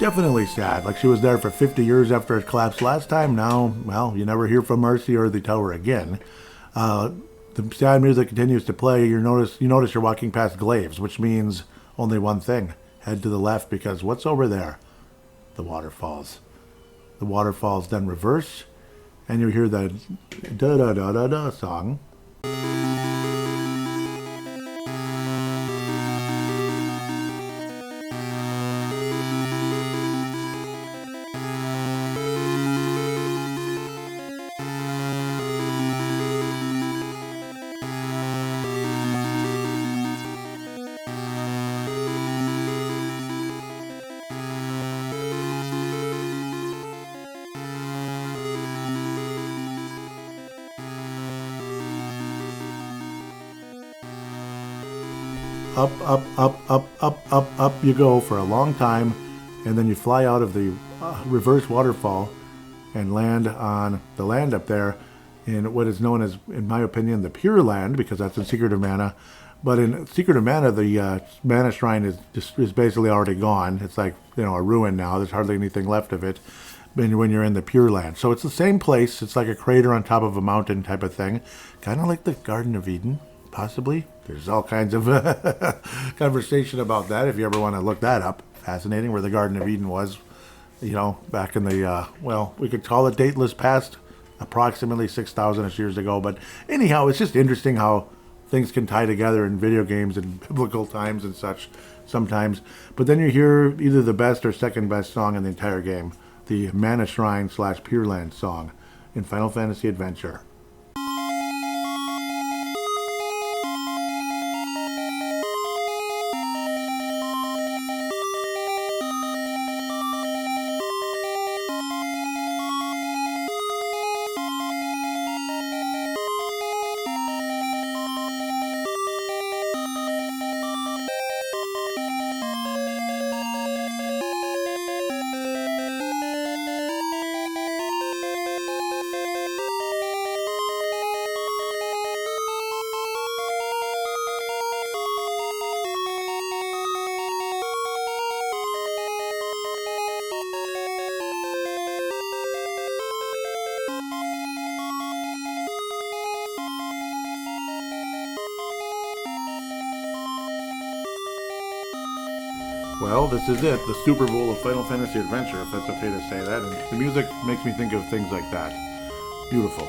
Definitely sad. Like she was there for 50 years after it collapsed last time. Now, well, you never hear from Marcy or the tower again. The sad music continues to play. You notice you're walking past Glaives, which means only one thing. Head to the left because what's over there? The waterfalls. The waterfalls then reverse, and you hear the da-da-da-da-da song. Up you go for a long time, and then you fly out of the reverse waterfall and land on the land up there in what is known as, in my opinion, the Pure Land, because that's in Secret of Mana. But in Secret of Mana, the Mana Shrine is basically already gone. It's like, a ruin now. There's hardly anything left of it when you're in the Pure Land. So it's the same place. It's like a crater on top of a mountain type of thing. Kind of like the Garden of Eden. Possibly. There's all kinds of conversation about that if you ever want to look that up. Fascinating, where the Garden of Eden was, back in the, we could call it dateless past, approximately 6,000 years ago. But anyhow, it's just interesting how things can tie together in video games and biblical times and such sometimes. But then you hear either the best or second best song in the entire game, the Mana Shrine / Pure Land song in Final Fantasy Adventure. Well, this is it, the Super Bowl of Final Fantasy Adventure, if that's okay to say that. And the music makes me think of things like that. Beautiful.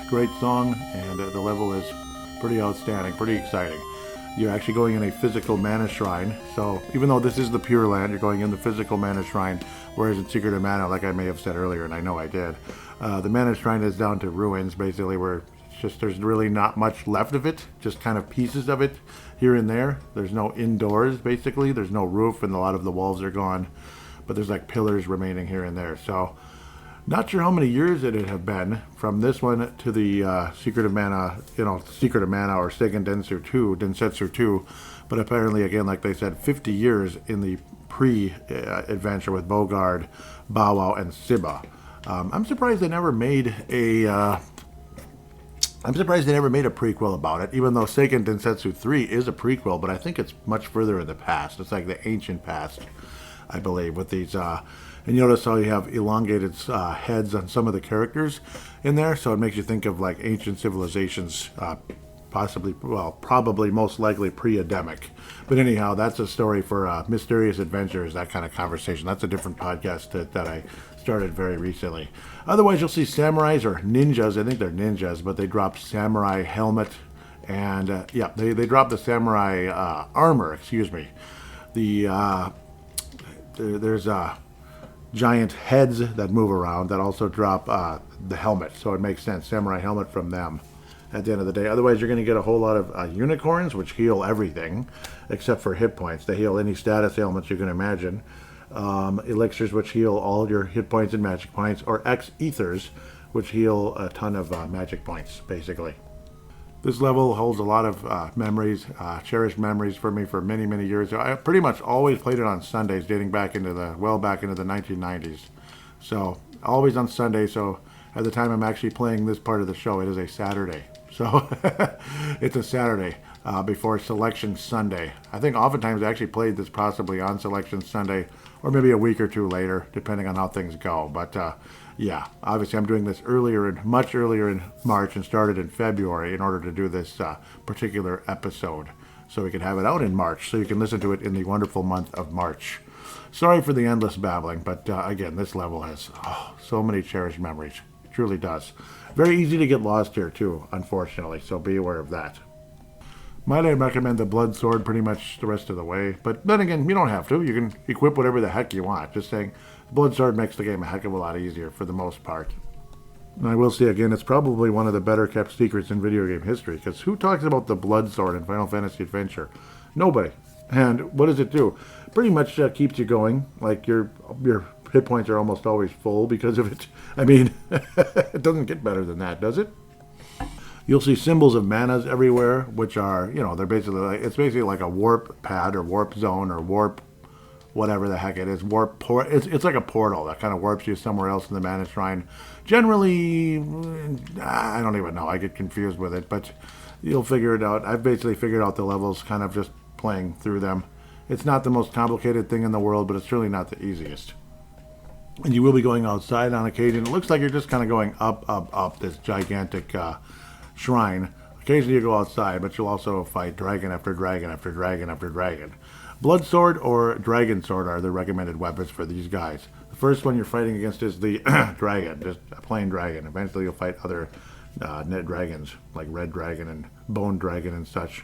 Great song, and the level is pretty outstanding, pretty exciting. You're actually going in a physical Mana Shrine, so even though this is the Pure Land, you're going in the physical Mana Shrine, whereas in Secret of Mana, like I may have said earlier, and I know I did, the Mana Shrine is down to ruins, basically, where there's really not much left of it, just kind of pieces of it here and there. There's no indoors, basically. There's no roof, and a lot of the walls are gone, but there's like pillars remaining here and there. So Not sure how many years it would have been from this one to the Secret of Mana, Secret of Mana or Seiken Densetsu 2, but apparently, again, like they said, 50 years in the pre-adventure with Bogard, Bow Wow, and Siba. I'm surprised they never made a. I'm surprised they never made a prequel about it, even though Seiken Densetsu 3 is a prequel, but I think it's much further in the past. It's like the ancient past, I believe, with these. And you notice how you have elongated heads on some of the characters in there, so it makes you think of like ancient civilizations, probably most likely pre-Adamic. But anyhow, that's a story for Mysterious Adventures, that kind of conversation. That's a different podcast that I started very recently. Otherwise, you'll see samurais or ninjas. I think they're ninjas, but they dropped samurai helmet, and they dropped the samurai armor. Excuse me. There's giant heads that move around that also drop the helmet, so it makes sense. Samurai helmet from them at the end of the day. Otherwise, you're going to get a whole lot of unicorns, which heal everything except for hit points. They heal any status ailments you can imagine. Elixirs, which heal all your hit points and magic points, or X-Ethers, which heal a ton of magic points, basically. This level holds a lot of memories, cherished memories for me for many, many years. I pretty much always played it on Sundays, dating back into the 1990s. So, always on Sunday, so at the time I'm actually playing this part of the show, it is a Saturday. So, it's a Saturday before Selection Sunday. I think oftentimes I actually played this possibly on Selection Sunday, or maybe a week or two later, depending on how things go. But yeah, obviously I'm doing this much earlier in March, and started in February in order to do this particular episode, so we can have it out in March, so you can listen to it in the wonderful month of March. Sorry for the endless babbling, but again, this level has so many cherished memories. It truly does. Very easy to get lost here too, unfortunately, so be aware of that. Might I recommend the Blood Sword pretty much the rest of the way, but then again, you don't have to. You can equip whatever the heck you want. Just saying, Blood Sword makes the game a heck of a lot easier for the most part. And I will say again, it's probably one of the better kept secrets in video game history, because who talks about the Blood Sword in Final Fantasy Adventure? Nobody. And what does it do? Pretty much keeps you going. Like your hit points are almost always full because of it. I mean, it doesn't get better than that, does it? You'll see symbols of manas everywhere, which are, they're basically, it's basically like a warp pad or warp zone or warp, whatever the heck it is, it's like a portal that kind of warps you somewhere else in the mana shrine. Generally, I don't even know, I get confused with it, but you'll figure it out. I've basically figured out the levels kind of just playing through them. It's not the most complicated thing in the world, but it's really not the easiest. And you will be going outside on occasion. It looks like you're just kind of going up this gigantic shrine. Occasionally you go outside, but you'll also fight dragon after dragon after dragon after dragon. Blood Sword or Dragon Sword are the recommended weapons for these guys. The first one you're fighting against is the dragon, just a plain dragon. Eventually you'll fight other net dragons, like Red Dragon and Bone Dragon and such.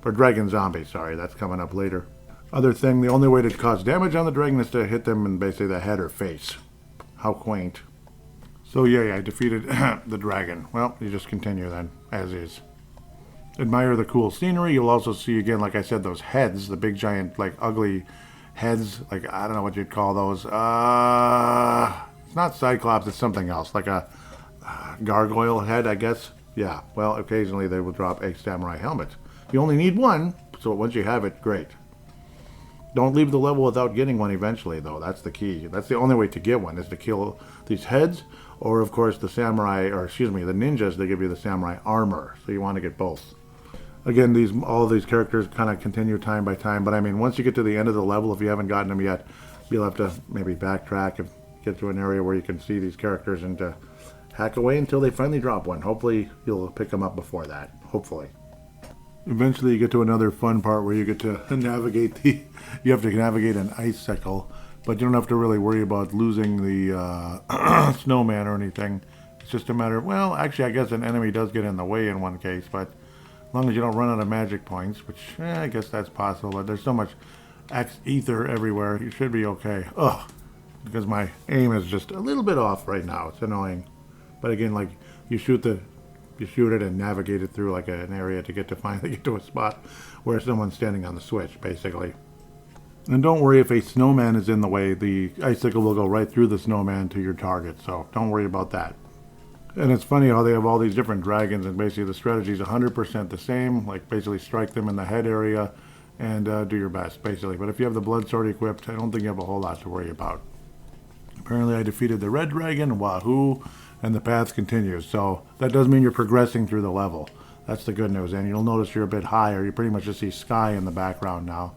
Or Dragon Zombie, sorry, that's coming up later. Other thing, the only way to cause damage on the dragon is to hit them in basically the head or face. How quaint. So yeah, I defeated the dragon. Well, you just continue then, as is. Admire the cool scenery. You'll also see, again, like I said, those heads, the big giant, like, ugly heads, like, I don't know what you'd call those. It's not Cyclops, it's something else, like a gargoyle head, I guess. Yeah, well, occasionally they will drop a samurai helmet. You only need one, so once you have it, great. Don't leave the level without getting one eventually, though. That's the key. That's the only way to get one, is to kill these heads, or, of course, the ninjas, they give you the samurai armor, so you want to get both. Again, all of these characters kind of continue time by time, but I mean, once you get to the end of the level, if you haven't gotten them yet, you'll have to maybe backtrack and get to an area where you can see these characters and hack away until they finally drop one. Hopefully, you'll pick them up before that. Hopefully. Eventually, you get to another fun part where you get to navigate you have to navigate an icicle, but you don't have to really worry about losing the snowman or anything. It's just a matter of, well, actually, I guess an enemy does get in the way in one case, but as long as you don't run out of magic points, which I guess that's possible, but there's so much X-Ether everywhere, you should be okay. Ugh, because my aim is just a little bit off right now. It's annoying. But again, like, you shoot it and navigate it through like an area to finally get to a spot where someone's standing on the switch, basically. And don't worry if a snowman is in the way, the icicle will go right through the snowman to your target, so don't worry about that. And it's funny how they have all these different dragons, and basically the strategy is 100% the same, like basically strike them in the head area and do your best, basically. But if you have the blood sword equipped, I don't think you have a whole lot to worry about. Apparently I defeated the red dragon, wahoo, and the path continues. So that does mean you're progressing through the level. That's the good news. And you'll notice you're a bit higher. You pretty much just see sky in the background now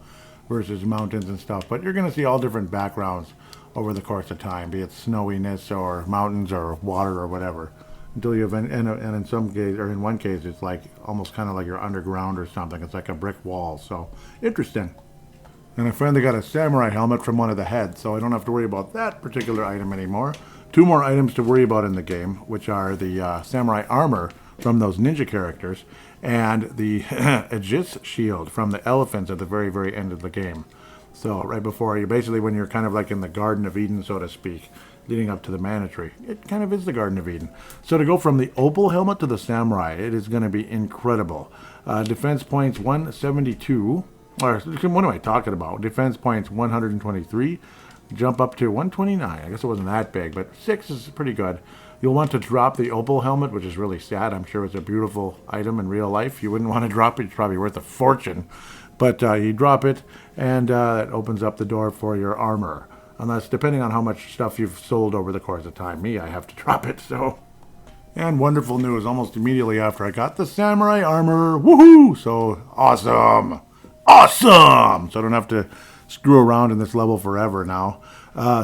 versus mountains and stuff. But you're going to see all different backgrounds over the course of time, be it snowiness or mountains or water or whatever. Until you have, and in some case, or in one case, it's like almost kind of like you're underground or something. It's like a brick wall. So interesting. And I finally got a samurai helmet from one of the heads, so I don't have to worry about that particular item anymore. Two more items to worry about in the game, which are the samurai armor from those ninja characters and the Aegis shield from the elephants at the very, very end of the game. So right before you, basically when you're kind of like in the Garden of Eden, so to speak, leading up to the Mana Tree. It kind of is the Garden of Eden. So to go from the opal helmet to the samurai, it is going to be incredible. Defense points 172. Or what am I talking about? Defense points 123. Jump up to 129. I guess it wasn't that big, but 6 is pretty good. You'll want to drop the opal helmet, which is really sad. I'm sure it's a beautiful item in real life. You wouldn't want to drop it. It's probably worth a fortune. But you drop it, and it opens up the door for your armor. Unless, depending on how much stuff you've sold over the course of time. Me, I have to drop it, so. And wonderful news, almost immediately after I got the samurai armor. Woohoo! So, awesome! Awesome! So I don't have to screw around in this level forever now.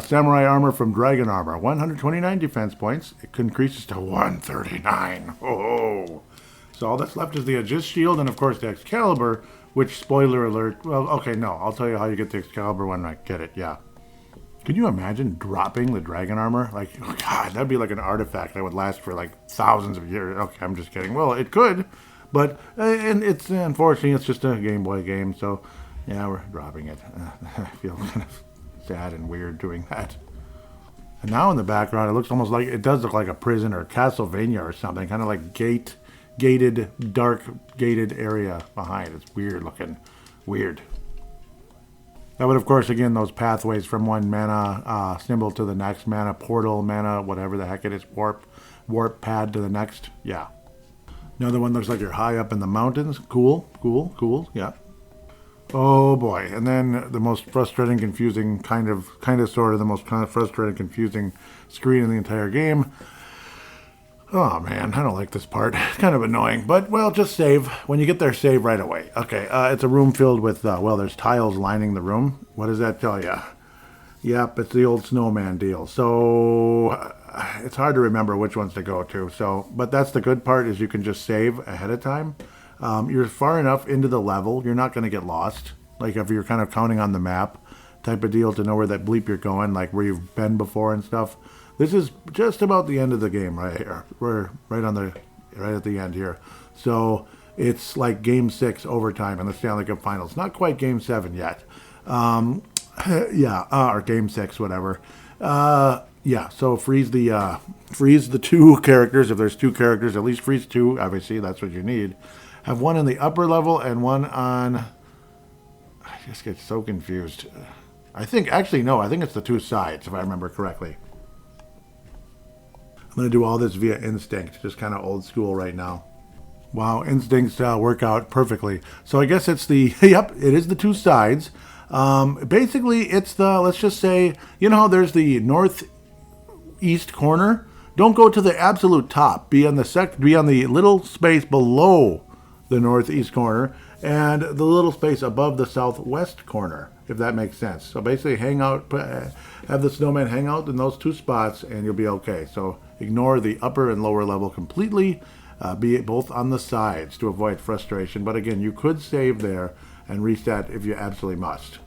Samurai armor from Dragon Armor. 129 defense points. It increases to 139. Oh! So all that's left is the Aegis shield and, of course, the Excalibur, which, spoiler alert, well, okay, no. I'll tell you how you get the Excalibur when I get it, yeah. Could you imagine dropping the dragon armor? Like, oh God, that'd be like an artifact that would last for like thousands of years. Okay, I'm just kidding. Well, it could, but and it's unfortunately it's just a Game Boy game, so yeah, we're dropping it. I feel kind of sad and weird doing that. And now in the background, it looks almost like it does look like a prison or Castlevania or something, kind of like gated, dark gated area behind. It's weird looking, weird. That would, of course, again, those pathways from one mana symbol to the next, mana portal, mana, whatever the heck it is, warp pad to the next. Yeah. Another one looks like you're high up in the mountains. Cool, cool, cool. Yeah. Oh boy. And then the most frustrating, confusing, kind of, sort of, the most kind of frustrating, confusing screen in the entire game. Oh man, I don't like this part. It's kind of annoying, but well, just save. When you get there, save right away. Okay, it's a room filled with, well, there's tiles lining the room. What does that tell you? Yep, it's the old snowman deal. So it's hard to remember which ones to go to. So, but that's the good part is you can just save ahead of time. You're far enough into the level, you're not going to get lost. Like if you're kind of counting on the map type of deal to know where that bleep you're going, like where you've been before and stuff. This is just about the end of the game right here. We're right at the end here. So it's like Game 6 overtime in the Stanley Cup Finals. Not quite Game 7 yet. Or Game 6, whatever. So freeze the two characters. If there's two characters, at least freeze two. Obviously, that's what you need. Have one in the upper level and one on... I just get so confused. I think it's the two sides, if I remember correctly. I'm going to do all this via instinct, just kind of old school right now. Wow, instincts work out perfectly. So I guess it's the, yep, it is the two sides. Basically, it's the, let's just say, you know how there's the northeast corner? Don't go to the absolute top. Be on the little space below the northeast corner and the little space above the southwest corner, if that makes sense. So basically have the snowman hang out in those two spots and you'll be okay. So ignore the upper and lower level completely, be it both on the sides to avoid frustration. But again, you could save there and reset if you absolutely must.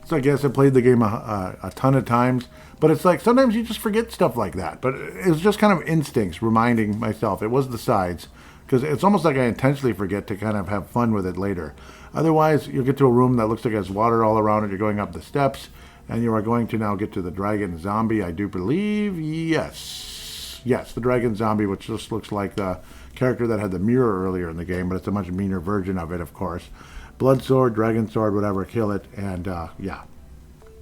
So I guess I played the game a ton of times, but it's like sometimes you just forget stuff like that. But it was just kind of instincts reminding myself. It was the sides, because it's almost like I intentionally forget to kind of have fun with it later. Otherwise, you'll get to a room that looks like it has water all around it. You're going up the steps, and you are going to now get to the dragon zombie, I do believe. Yes, the dragon zombie, which just looks like the character that had the mirror earlier in the game, but it's a much meaner version of it, of course. Blood sword, dragon sword, whatever, kill it, and yeah.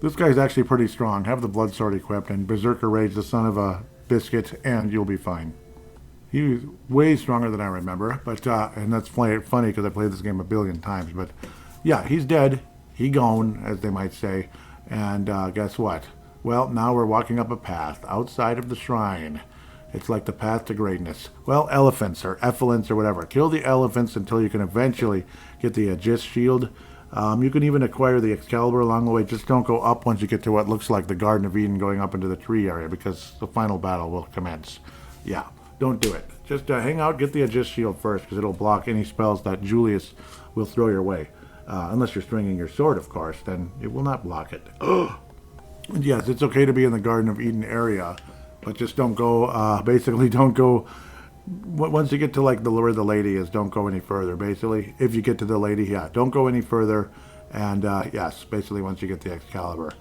This guy's actually pretty strong. Have the blood sword equipped and Berserker Rage, the son of a biscuit, and you'll be fine. He was way stronger than I remember, but and that's funny because I played this game a billion times. But yeah, he's dead. He gone, as they might say. And guess what? Well, now we're walking up a path outside of the shrine. It's like the path to greatness. Well, elephants or effluents or whatever. Kill the elephants until you can eventually get the Aegis shield. You can even acquire the Excalibur along the way. Just don't go up once you get to what looks like the Garden of Eden going up into the tree area, because the final battle will commence. Yeah, don't do it. Just hang out, get the Aegis shield first, because it'll block any spells that Julius will throw your way. Unless you're stringing your sword, of course, then it will not block it. Yes, it's okay to be in the Garden of Eden area, but just don't go, basically don't go, once you get to like where the lady is, don't go any further, basically. If you get to the lady, yeah, don't go any further, and yes, basically once you get the Excalibur.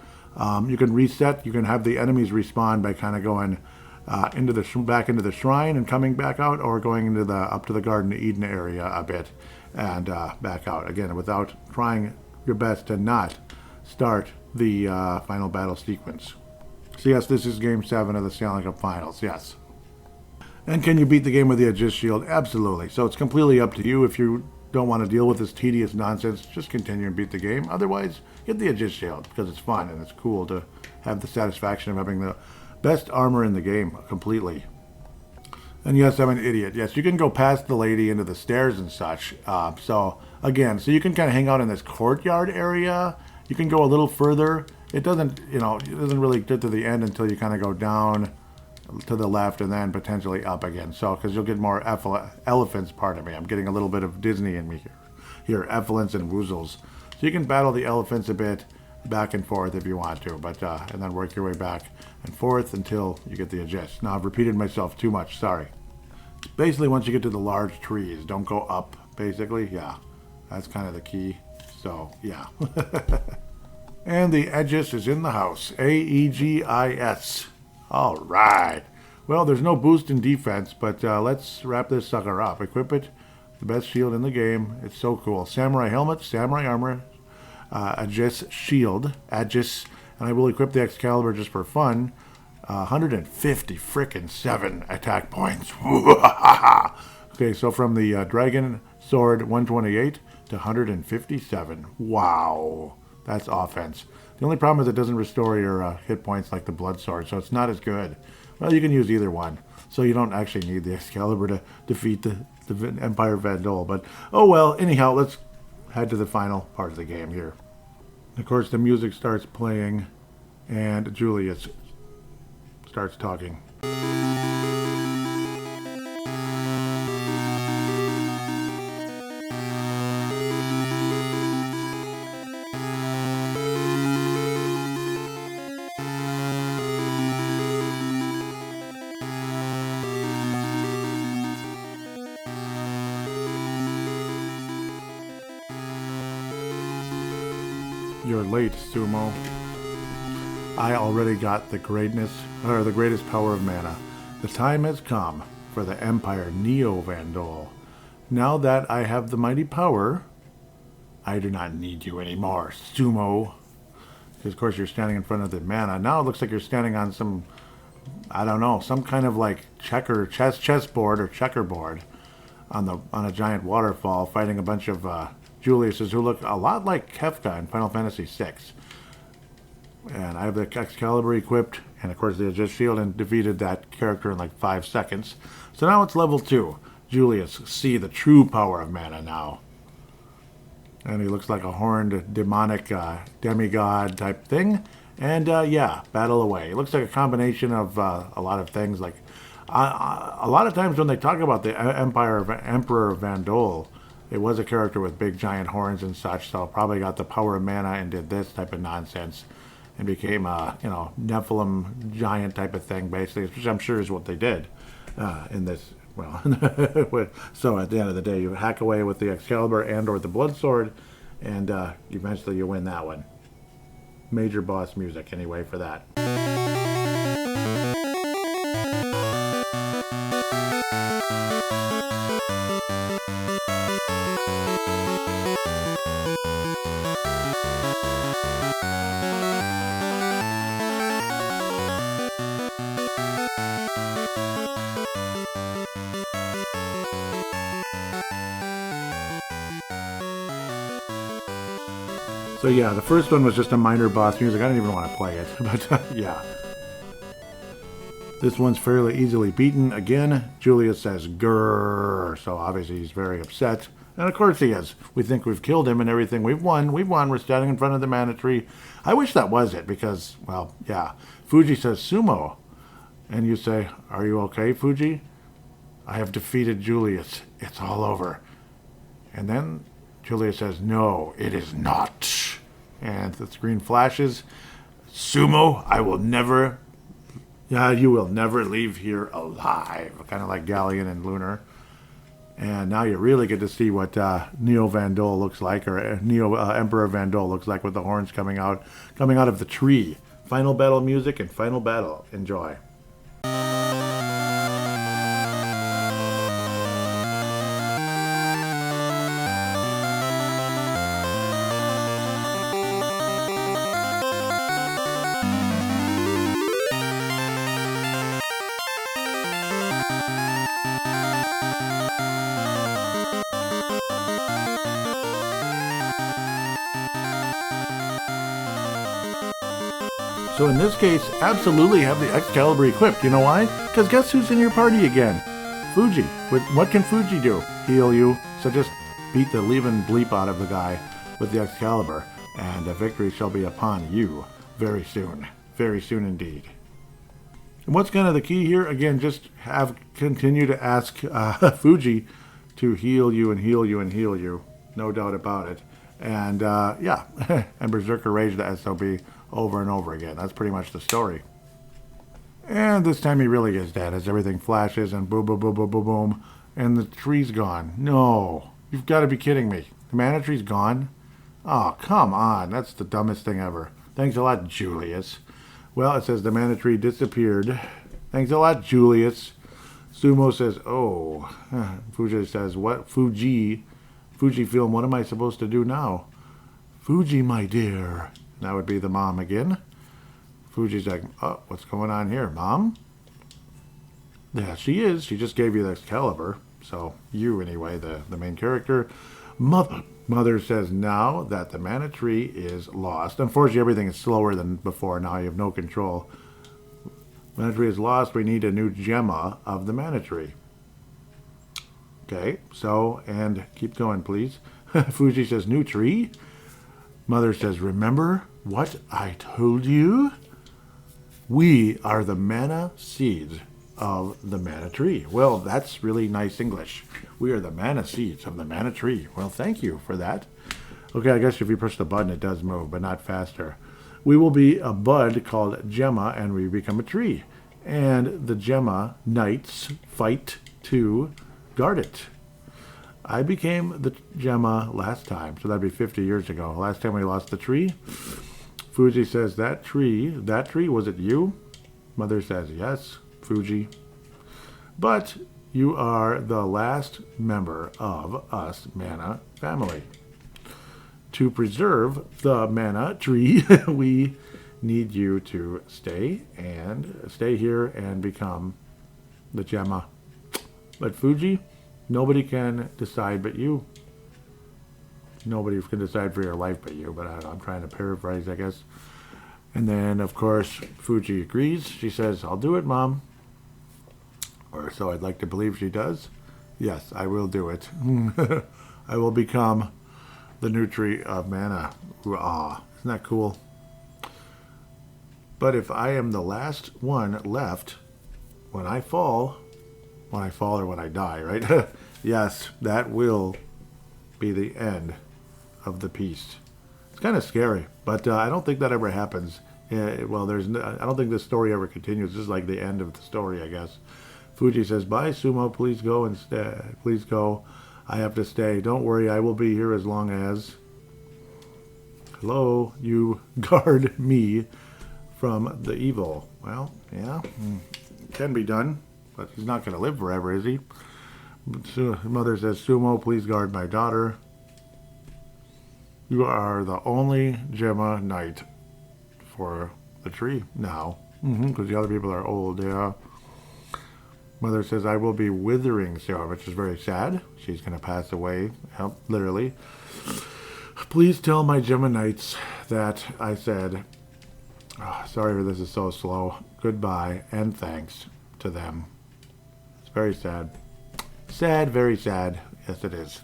You can reset, you can have the enemies respawn by kind of going back into the shrine and coming back out, or going into up to the Garden of Eden area a bit, and back out, again, without trying your best to not start the final battle sequence. So yes, this is Game 7 of the Stanley Cup Finals, yes. And can you beat the game with the Aegis Shield? Absolutely. So it's completely up to you. If you don't want to deal with this tedious nonsense, just continue and beat the game. Otherwise, get the Aegis Shield, because it's fun and it's cool to have the satisfaction of having the best armor in the game completely. And yes, I'm an idiot. Yes, you can go past the lady into the stairs and such. So you can kind of hang out in this courtyard area. You can go a little further. It doesn't really get to the end until you kind of go down to the left and then potentially up again. So, because you'll get more elephants, pardon me. I'm getting a little bit of Disney in me here. Effluents and woozles. So you can battle the elephants a bit back and forth if you want to, but and then work your way back and forth until you get the Aegis. Now, I've repeated myself too much, sorry. Basically, once you get to the large trees, don't go up, basically. Yeah, that's kind of the key. So, yeah. And the Aegis is in the house. Aegis. All right. Well, there's no boost in defense, but let's wrap this sucker up. Equip it. The best shield in the game. It's so cool. Samurai helmet, samurai armor, Aegis shield, Aegis, and I will equip the Excalibur just for fun. 150 frickin' 7 attack points. Okay, so from the Dragon Sword 128 to 157. Wow. That's offense. The only problem is it doesn't restore your hit points like the Blood Sword, so it's not as good. Well, you can use either one, so you don't actually need the Excalibur to defeat the Empire Vandal. But, oh well, anyhow, let's head to the final part of the game here. Of course, the music starts playing, and Julius starts talking. You're late, Sumo. I already got the greatest power of mana. The time has come for the Empire Neo-Vandal. Now that I have the mighty power, I do not need you anymore, Sumo. Because, of course, you're standing in front of the mana. Now it looks like you're standing on some, I don't know, some kind of like chessboard or checkerboard on a giant waterfall, fighting a bunch of Juliuses who look a lot like Kefka in Final Fantasy VI. And I have the Excalibur equipped, and of course the Aegis Shield, and defeated that character in like 5 seconds. So now it's level 2. Julius, see the true power of mana now. And he looks like a horned demonic demigod type thing. And yeah, battle away. It looks like a combination of a lot of things. Like a lot of times when they talk about the Emperor Vandal, it was a character with big giant horns and such, so probably got the power of mana and did this type of nonsense and became a, Nephilim giant type of thing, basically, which I'm sure is what they did in this. Well, so at the end of the day, you hack away with the Excalibur and or the Blood Sword, and eventually you win that one. Major boss music, anyway, for that. So yeah, the first one was just a minor boss music. I didn't even want to play it, but yeah. This one's fairly easily beaten. Again, Julius says grrr, so obviously he's very upset. And of course he is. We think we've killed him and everything. We've won. We're standing in front of the mana tree. I wish that was it because, well, yeah. Fuji says sumo. And you say, are you okay, Fuji? I have defeated Julius. It's all over. And then Julius says, no, it is not. And the screen flashes. Sumo, I will never... Yeah, you will never leave here alive. Kind of like Galleon and Lunar. And now you really get to see what Neo Vandal looks like, or Neo Emperor Vandal looks like with the horns coming out of the tree. Final battle music and final battle. Enjoy. So in this case, absolutely have the Excalibur equipped. You know why? Because guess who's in your party again? Fuji. What can Fuji do? Heal you. So just beat the leaving bleep out of the guy with the Excalibur, and a victory shall be upon you very soon. Very soon indeed. And what's kind of the key here? Again, just continue to ask Fuji to heal you and heal you and heal you. No doubt about it. And yeah, and Berserker Rage the SOB over and over again. That's pretty much the story. And this time he really is dead as everything flashes and boom, boom, boom, boom, boom, boom. And the tree's gone. No, you've got to be kidding me. The mana tree's gone? Oh, come on. That's the dumbest thing ever. Thanks a lot, Julius. Well, it says the mana tree disappeared. Thanks a lot, Julius. Sumo says, oh. Fuji says, what? Fujifilm, what am I supposed to do now? Fuji, my dear. That would be the mom again. Fuji's like, oh, what's going on here, Mom? Yeah, she is. She just gave you the Excalibur. So, you anyway, the main character. Mother says now that the mana tree is lost. Unfortunately, everything is slower than before. Now you have no control. Mana tree is lost. We need a new gemma of the mana tree. Okay, so, and keep going, please. Fuji says, new tree? Mother says, remember what I told you? We are the mana seeds of the mana tree. Well, that's really nice English. We are the mana seeds of the mana tree. Well, thank you for that. Okay, I guess if you push the button, it does move, but not faster. We will be a bud called Gemma, and we become a tree. And the Gemma knights fight to guard it. I became the Gemma last time, so that'd be 50 years ago. Last time we lost the tree. Fuji says, that tree, was it you? Mother says, yes, Fuji. But you are the last member of us mana family. To preserve the mana tree, we need you to stay here and become the Gemma. But Fuji, nobody can decide but you. Nobody can decide for your life but you, but I'm trying to paraphrase, I guess. And then, of course, Fuji agrees. She says, I'll do it, Mom. Or so I'd like to believe she does. Yes, I will do it. I will become the new tree of mana. Ah, isn't that cool? But if I am the last one left, when I fall or when I die, right? Yes, that will be the end of the piece. It's kind of scary, but I don't think that ever happens. Well, I don't think this story ever continues. This is like the end of the story, I guess. Fuji says, bye, Sumo, please go and stay. Please go. I have to stay. Don't worry, I will be here as long as... Hello, you guard me from the evil. Well, yeah, can be done, but he's not going to live forever, is he? So, Mother says, Sumo, please guard my daughter. You are the only Gemma knight for the tree now, because the other people are old, yeah. Mother says, I will be withering soon, which is very sad. She's going to pass away, literally. Please tell my Geminites that I said, sorry this is so slow, goodbye and thanks to them. It's very sad. Sad, very sad. Yes, it is.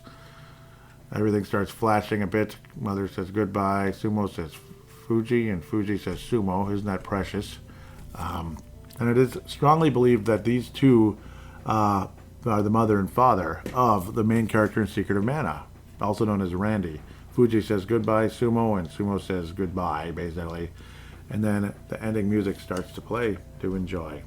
Everything starts flashing a bit. Mother says goodbye. Sumo says Fuji, and Fuji says Sumo. Isn't that precious? And it is strongly believed that these two are the mother and father of the main character in Secret of Mana, also known as Randy. Fuji says goodbye, Sumo, and Sumo says goodbye, basically. And then the ending music starts to play to enjoy.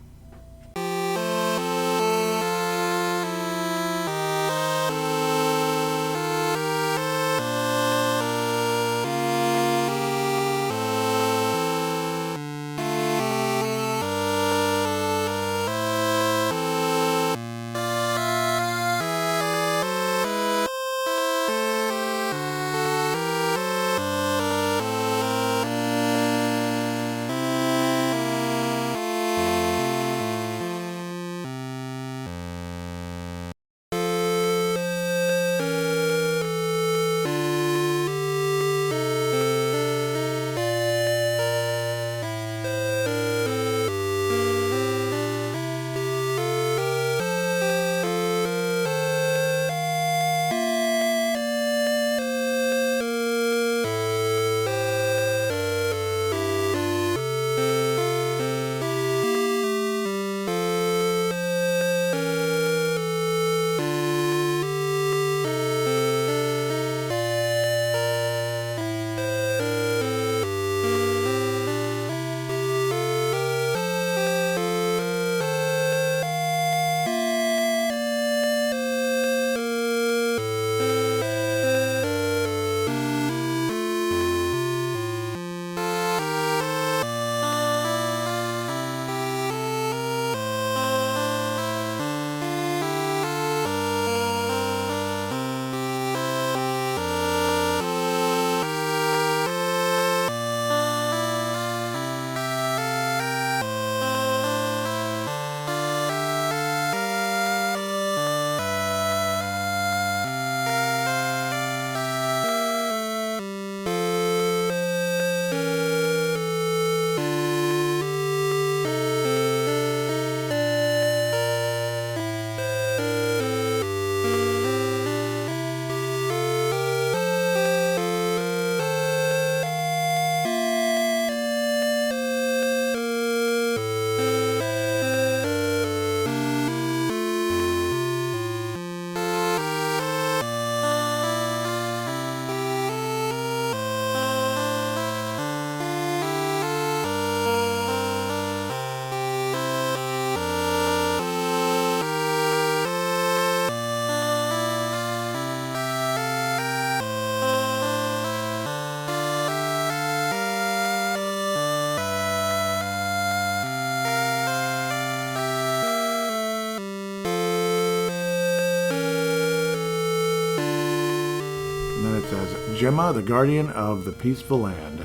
Gemma, the guardian of the peaceful land.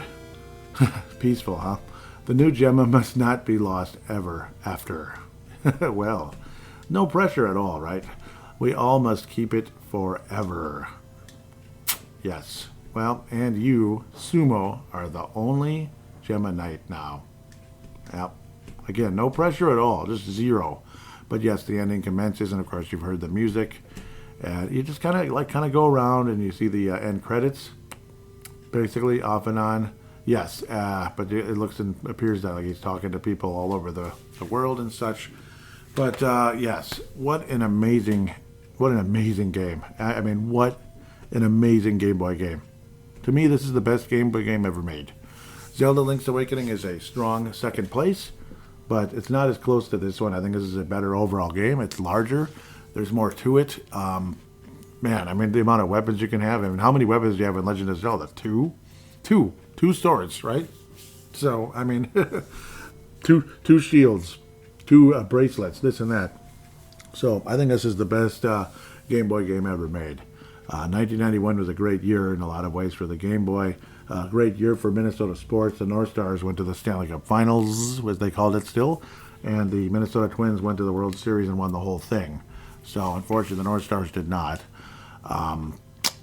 Peaceful, huh? The new Gemma must not be lost ever after. Well, no pressure at all, right? We all must keep it forever. Yes. Well, and you, Sumo, are the only Gemma Knight now. Yep. Again, no pressure at all, just zero. But yes, the ending commences, and of course you've heard the music. And you just kind of go around and you see the end credits, basically off and on. Yes, but it looks and appears that like he's talking to people all over the world and such. But yes, what an amazing game! I mean, what an amazing Game Boy game. To me, this is the best Game Boy game ever made. Zelda Link's Awakening is a strong second place, but it's not as close to this one. I think this is a better overall game. It's larger. There's more to it. Man, I mean, the amount of weapons you can have. I mean, how many weapons do you have in Legend of Zelda? Two swords, right? So, I mean, two shields, two bracelets, this and that. So, I think this is the best Game Boy game ever made. 1991 was a great year in a lot of ways for the Game Boy. Great year for Minnesota sports. The North Stars went to the Stanley Cup Finals, as they called it still. And the Minnesota Twins went to the World Series and won the whole thing. So, unfortunately, the North Stars did not.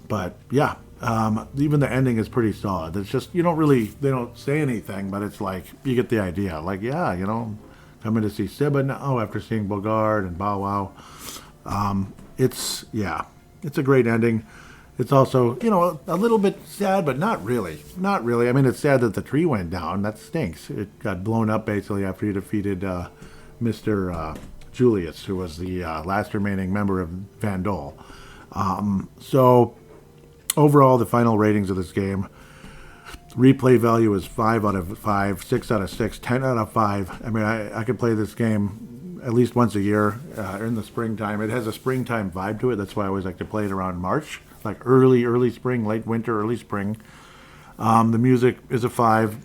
But, yeah, Even the ending is pretty solid. It's just, they don't say anything, but it's like, you get the idea. Like, yeah, coming to see Siba now after seeing Bogart and Bow Wow. It's a great ending. It's also, a little bit sad, but not really. Not really. I mean, it's sad that the tree went down. That stinks. It got blown up basically after he defeated Mr. Julius, who was the last remaining member of Van Dole. So, overall, the final ratings of this game, replay value is 5 out of 5, 6 out of 6, 10 out of 5. I mean, I could play this game at least once a year in the springtime. It has a springtime vibe to it. That's why I always like to play it around March, like early spring, late winter, early spring. The music is a 5.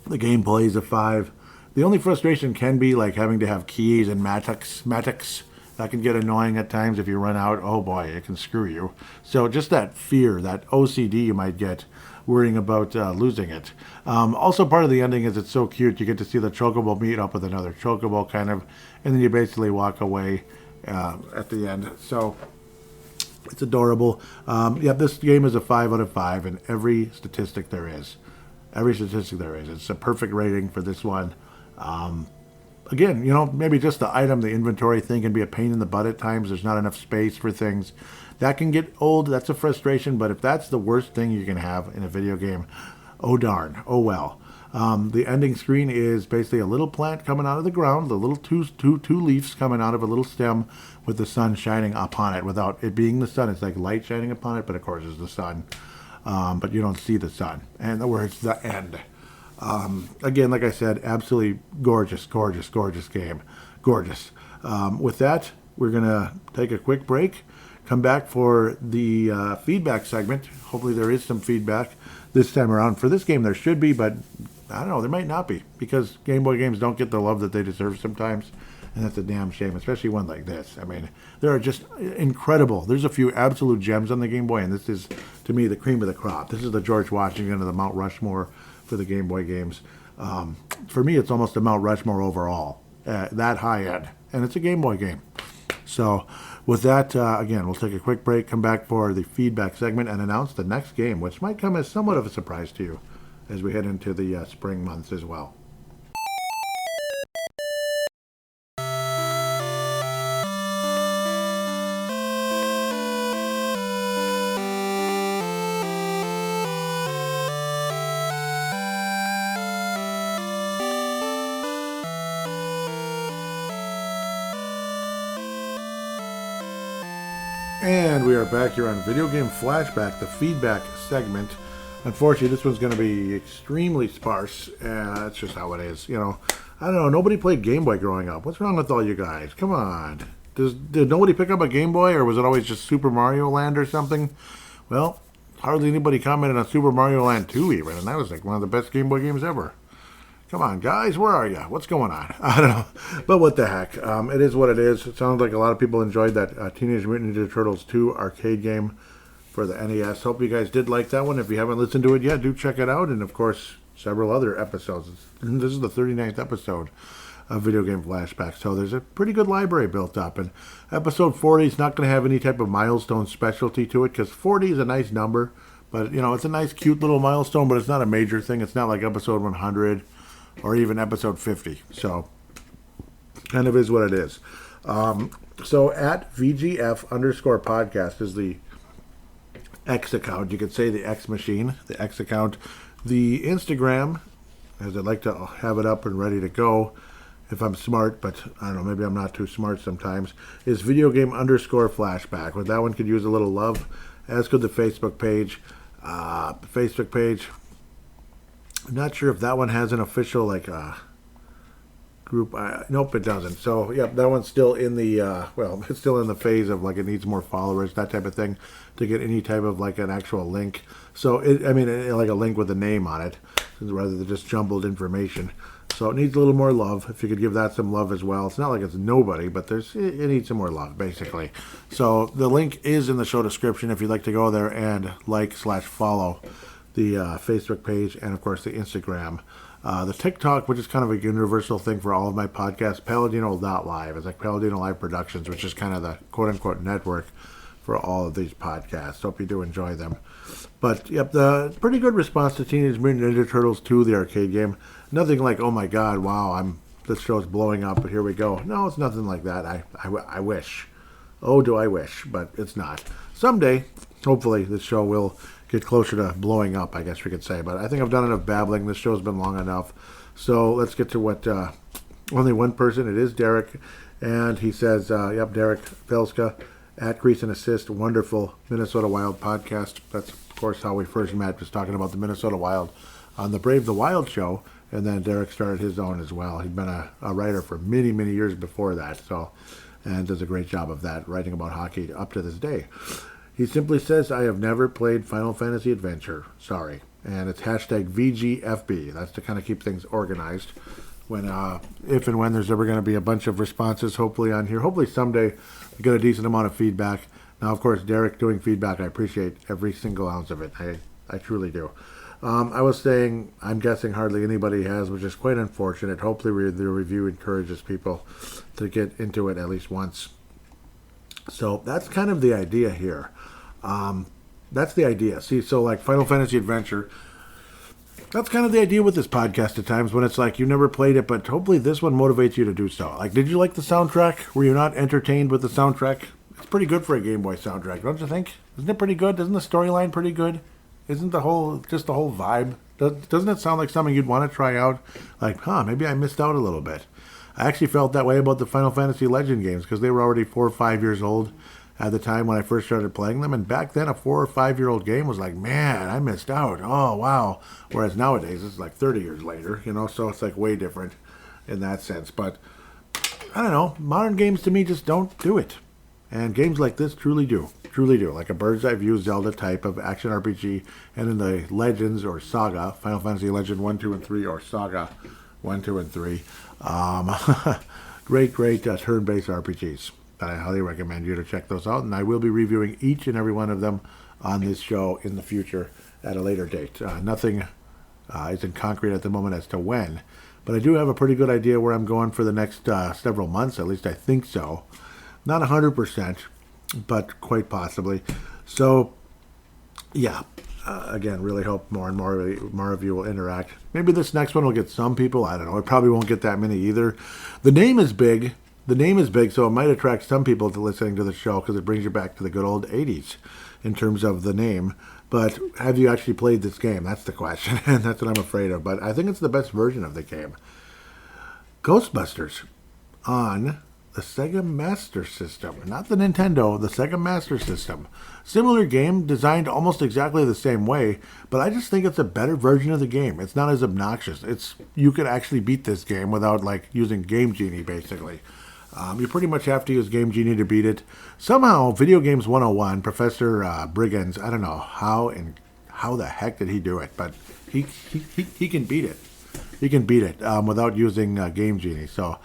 The gameplay is a 5. The only frustration can be like having to have keys and matics. That can get annoying at times if you run out. Oh boy, it can screw you. So just that fear, that OCD you might get worrying about losing it. Also part of the ending is it's so cute. You get to see the chocobo meet up with another chocobo kind of, and then you basically walk away at the end. So it's adorable. This game is a 5 out of 5 in every statistic there is. It's a perfect rating for this one. Again, maybe just the inventory thing can be a pain in the butt at times. There's not enough space for things. That can get old. That's a frustration. But if that's the worst thing you can have in a video game, oh darn, oh well. The ending screen is basically a little plant coming out of the ground, the little two leaves coming out of a little stem with the sun shining upon it without it being the sun. It's like light shining upon it, but of course it's the sun. But you don't see the sun. And the words, the end. Again, like I said, absolutely gorgeous game. Gorgeous. With that, we're going to take a quick break, come back for the feedback segment. Hopefully there is some feedback this time around. For this game, there should be, but I don't know, there might not be, because Game Boy games don't get the love that they deserve sometimes, and that's a damn shame, especially one like this. I mean, they are just incredible. There's a few absolute gems on the Game Boy, and this is, to me, the cream of the crop. This is the George Washington of the Mount Rushmore for the Game Boy games. For me, it's almost a Mount Rushmore overall, that high end, and it's a Game Boy game. So with that, again, we'll take a quick break, come back for the feedback segment, and announce the next game, which might come as somewhat of a surprise to you as we head into the spring months as well. And we are back here on Video Game Flashback, the feedback segment. Unfortunately, this one's going to be extremely sparse. That's just how it is. I don't know. Nobody played Game Boy growing up. What's wrong with all you guys? Come on. Did nobody pick up a Game Boy, or was it always just Super Mario Land or something? Well, hardly anybody commented on Super Mario Land 2 even, and that was like one of the best Game Boy games ever. Come on, guys, where are you? What's going on? I don't know. But what the heck? It is what it is. It sounds like a lot of people enjoyed that Teenage Mutant Ninja Turtles 2 arcade game for the NES. Hope you guys did like that one. If you haven't listened to it yet, do check it out. And, of course, several other episodes. This is the 39th episode of Video Game Flashback. So there's a pretty good library built up. And episode 40 is not going to have any type of milestone specialty to it, because 40 is a nice number. But, it's a nice, cute little milestone, but it's not a major thing. It's not like episode 100. Or even episode 50. So, kind of is what it is. So, at VGF_podcast is the X account. You could say the X machine, the X account. The Instagram, as I'd like to have it up and ready to go, if I'm smart, but I don't know, maybe I'm not too smart sometimes, is videogame_flashback. Well, that one could use a little love, as could the Facebook page. I'm not sure if that one has an official group. Nope, it doesn't. So, yeah, that one's still in the, it's still in the phase of it needs more followers, that type of thing, to get any type of an actual link. So, like a link with a name on it, rather than just jumbled information. So it needs a little more love. If you could give that some love as well. It's not like it's nobody, but it needs some more love, basically. So the link is in the show description if you'd like to go there and like/follow the Facebook page, and of course the Instagram. The TikTok, which is kind of a universal thing for all of my podcasts, Paladino.live. It's like Paladino Live Productions, which is kind of the quote-unquote network for all of these podcasts. Hope you do enjoy them. But, yep, the pretty good response to Teenage Mutant Ninja Turtles 2, the arcade game. Nothing like, oh my god, wow, this show's blowing up, but here we go. No, it's nothing like that. I wish. Oh, do I wish, but it's not. Someday, hopefully, this show will get closer to blowing up, I guess we could say. But I think I've done enough babbling. This show's been long enough. So let's get to what only one person. It is Derek. And he says, yep, Derek Felska at Grease and Assist. Wonderful Minnesota Wild podcast. That's, of course, how we first met, just talking about the Minnesota Wild on the Brave the Wild show. And then Derek started his own as well. He'd been a writer for many, many years before that. And does a great job of that, writing about hockey up to this day. He simply says, I have never played Final Fantasy Adventure. Sorry. And it's hashtag VGFB. That's to kind of keep things organized. When, if and when there's ever going to be a bunch of responses, hopefully on here. Hopefully someday we get a decent amount of feedback. Now, of course, Derek doing feedback, I appreciate every single ounce of it. I truly do. I was saying, I'm guessing hardly anybody has, which is quite unfortunate. Hopefully the review encourages people to get into it at least once. So that's kind of the idea here. That's the idea. See, so like Final Fantasy Adventure, that's kind of the idea with this podcast at times, when it's like you never played it, but hopefully this one motivates you to do so. Like, did you like the soundtrack? Were you not entertained with the soundtrack? It's pretty good for a Game Boy soundtrack, don't you think? Isn't it pretty good? Isn't the storyline pretty good? Isn't the whole vibe? Doesn't it sound like something you'd want to try out? Like, maybe I missed out a little bit. I actually felt that way about the Final Fantasy Legend games, because they were already 4 or 5 years old at the time when I first started playing them. And back then, a 4 or 5 year old game was like, man, I missed out. Oh, wow. Whereas nowadays, it's like 30 years later, so it's like way different in that sense. But I don't know. Modern games to me just don't do it. And games like this truly do. Truly do. Like a bird's eye view Zelda type of action RPG. And in the Legends or Saga, Final Fantasy Legend 1, 2, and 3, or Saga 1, 2, and 3. Great turn-based RPGs that I highly recommend you to check those out. And I will be reviewing each and every one of them on this show in the future at a later date. Nothing is in concrete at the moment as to when. But I do have a pretty good idea where I'm going for the next several months. At least I think so. Not 100%, but quite possibly. So, yeah. Again, really hope more and more of you will interact. Maybe this next one will get some people. I don't know. It probably won't get that many either. The name is big. So it might attract some people to listening to the show because it brings you back to the good old 80s in terms of the name. But have you actually played this game? That's the question, and that's what I'm afraid of. But I think it's the best version of the game. Ghostbusters on the Sega Master System. Not the Nintendo, the Sega Master System. Similar game, designed almost exactly the same way, but I just think it's a better version of the game. It's not as obnoxious. You could actually beat this game without using Game Genie, basically. You pretty much have to use Game Genie to beat it. Somehow, Video Games 101, Professor Briggins, I don't know how the heck did he do it, but he can beat it. He can beat it without using Game Genie. So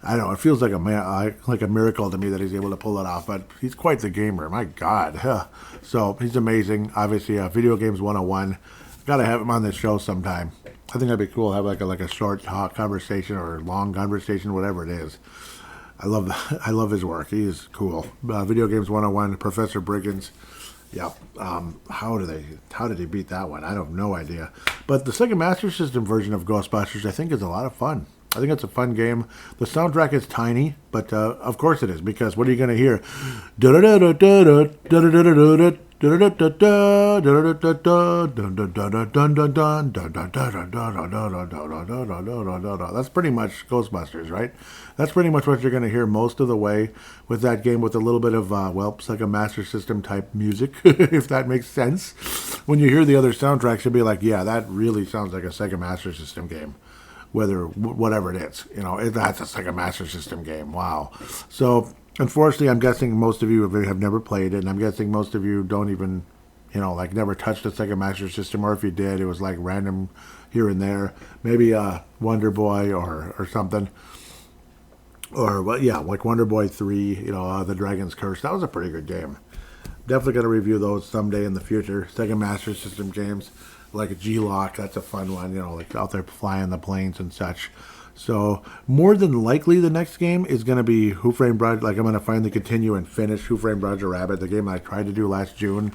I don't know. It feels like a miracle to me that he's able to pull it off. But he's quite the gamer. My God. So he's amazing. Obviously, Video Games 101. Got to have him on this show sometime. I think that'd be cool. Have like a short conversation or long conversation, whatever it is. I love his work. He is cool. Video Games 101, Professor Briggins. Yep. How did he beat that one? I have no idea. But the Sega Master System version of Ghostbusters, I think, is a lot of fun. I think it's a fun game. The soundtrack is tiny, but of course it is, because what are you going to hear? That's pretty much Ghostbusters, right? That's pretty much what you're going to hear most of the way with that game, with a little bit of, Sega Master System type music, if that makes sense. When you hear the other soundtracks, you'll be like, yeah, that really sounds like a Sega Master System game. Whatever it is, that's a Sega Master System game. Wow. So, unfortunately, I'm guessing most of you have never played it, and I'm guessing most of you don't even, never touched a Sega Master System, or if you did, it was like random here and there. Maybe Wonder Boy or something. Or, like Wonder Boy 3, The Dragon's Curse. That was a pretty good game. Definitely going to review those someday in the future. Sega Master System games. Like a G-Lock, that's a fun one, out there flying the planes and such. So more than likely, the next game is going to be Who Framed Roger. Like I'm going to finally continue and finish Who Framed Roger Rabbit, the game I tried to do last June,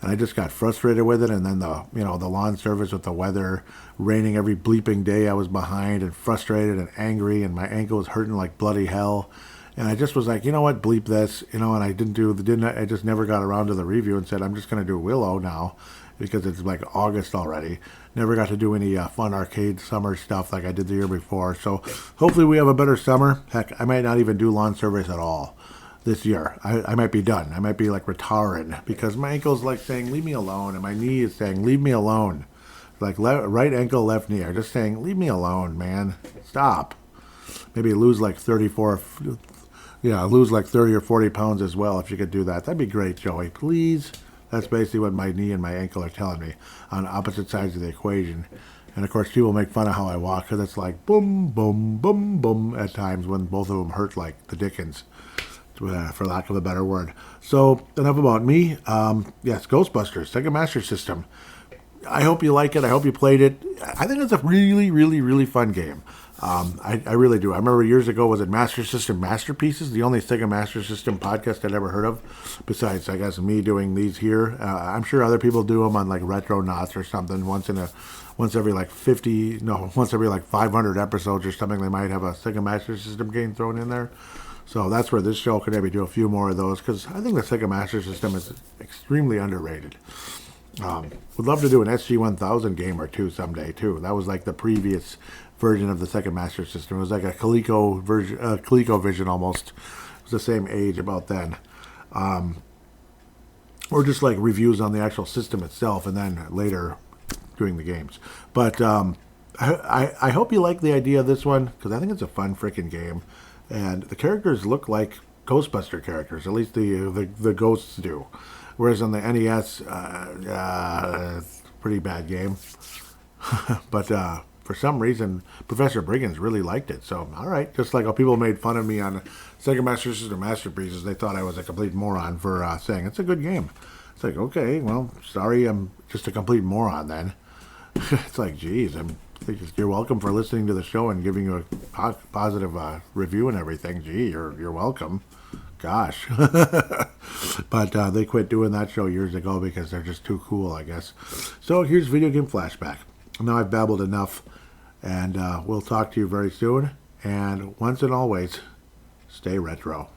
and I just got frustrated with it. And then the lawn service with the weather raining every bleeping day, I was behind and frustrated and angry, and my ankle was hurting like bloody hell. And I just was like, you know what, bleep this, and I just never got around to the review and said I'm just going to do Willow now because it's like August already. Never got to do any fun arcade summer stuff like I did the year before. So hopefully we have a better summer. Heck, I might not even do lawn service at all this year. I might be done. I might be like retiring because my ankle's like saying, leave me alone. And my knee is saying, leave me alone. Like right ankle, left knee are just saying, leave me alone, man. Stop. Maybe lose like 30 or 40 pounds as well if you could do that. That'd be great, Joey. Please. That's basically what my knee and my ankle are telling me on opposite sides of the equation. And, of course, people make fun of how I walk because it's like boom, boom, boom, boom at times when both of them hurt like the dickens, for lack of a better word. So, enough about me. Yes, Ghostbusters, Sega Master System. I hope you like it. I hope you played it. I think it's a really, really, really fun game. I really do. I remember years ago, was it Master System Masterpieces, the only Sega Master System podcast I'd ever heard of, besides, I guess, me doing these here. I'm sure other people do them on like Retronauts or something. Once every like 500 episodes or something, they might have a Sega Master System game thrown in there. So that's where this show could maybe do a few more of those, because I think the Sega Master System is extremely underrated. Would love to do an SG-1000 game or two someday, too. That was like the previous version of the Sega Master System. It was like a ColecoVision almost. It was the same age about then. Or just like reviews on the actual system itself and then later doing the games. But I hope you like the idea of this one, because I think it's a fun freaking game. And the characters look like Ghostbuster characters, at least the ghosts do. Whereas on the NES, pretty bad game. But for some reason, Professor Briggins really liked it. So, all right. Just like how people made fun of me on Sega Master System Masterpieces, they thought I was a complete moron for saying it's a good game. It's like, okay, well, sorry, I'm just a complete moron then. It's like, geez, you're welcome for listening to the show and giving you a positive review and everything. Gee, you're welcome. Gosh. But they quit doing that show years ago because they're just too cool, I guess. So here's Video Game Flashback. Now I've babbled enough, and we'll talk to you very soon. And once and always, stay retro.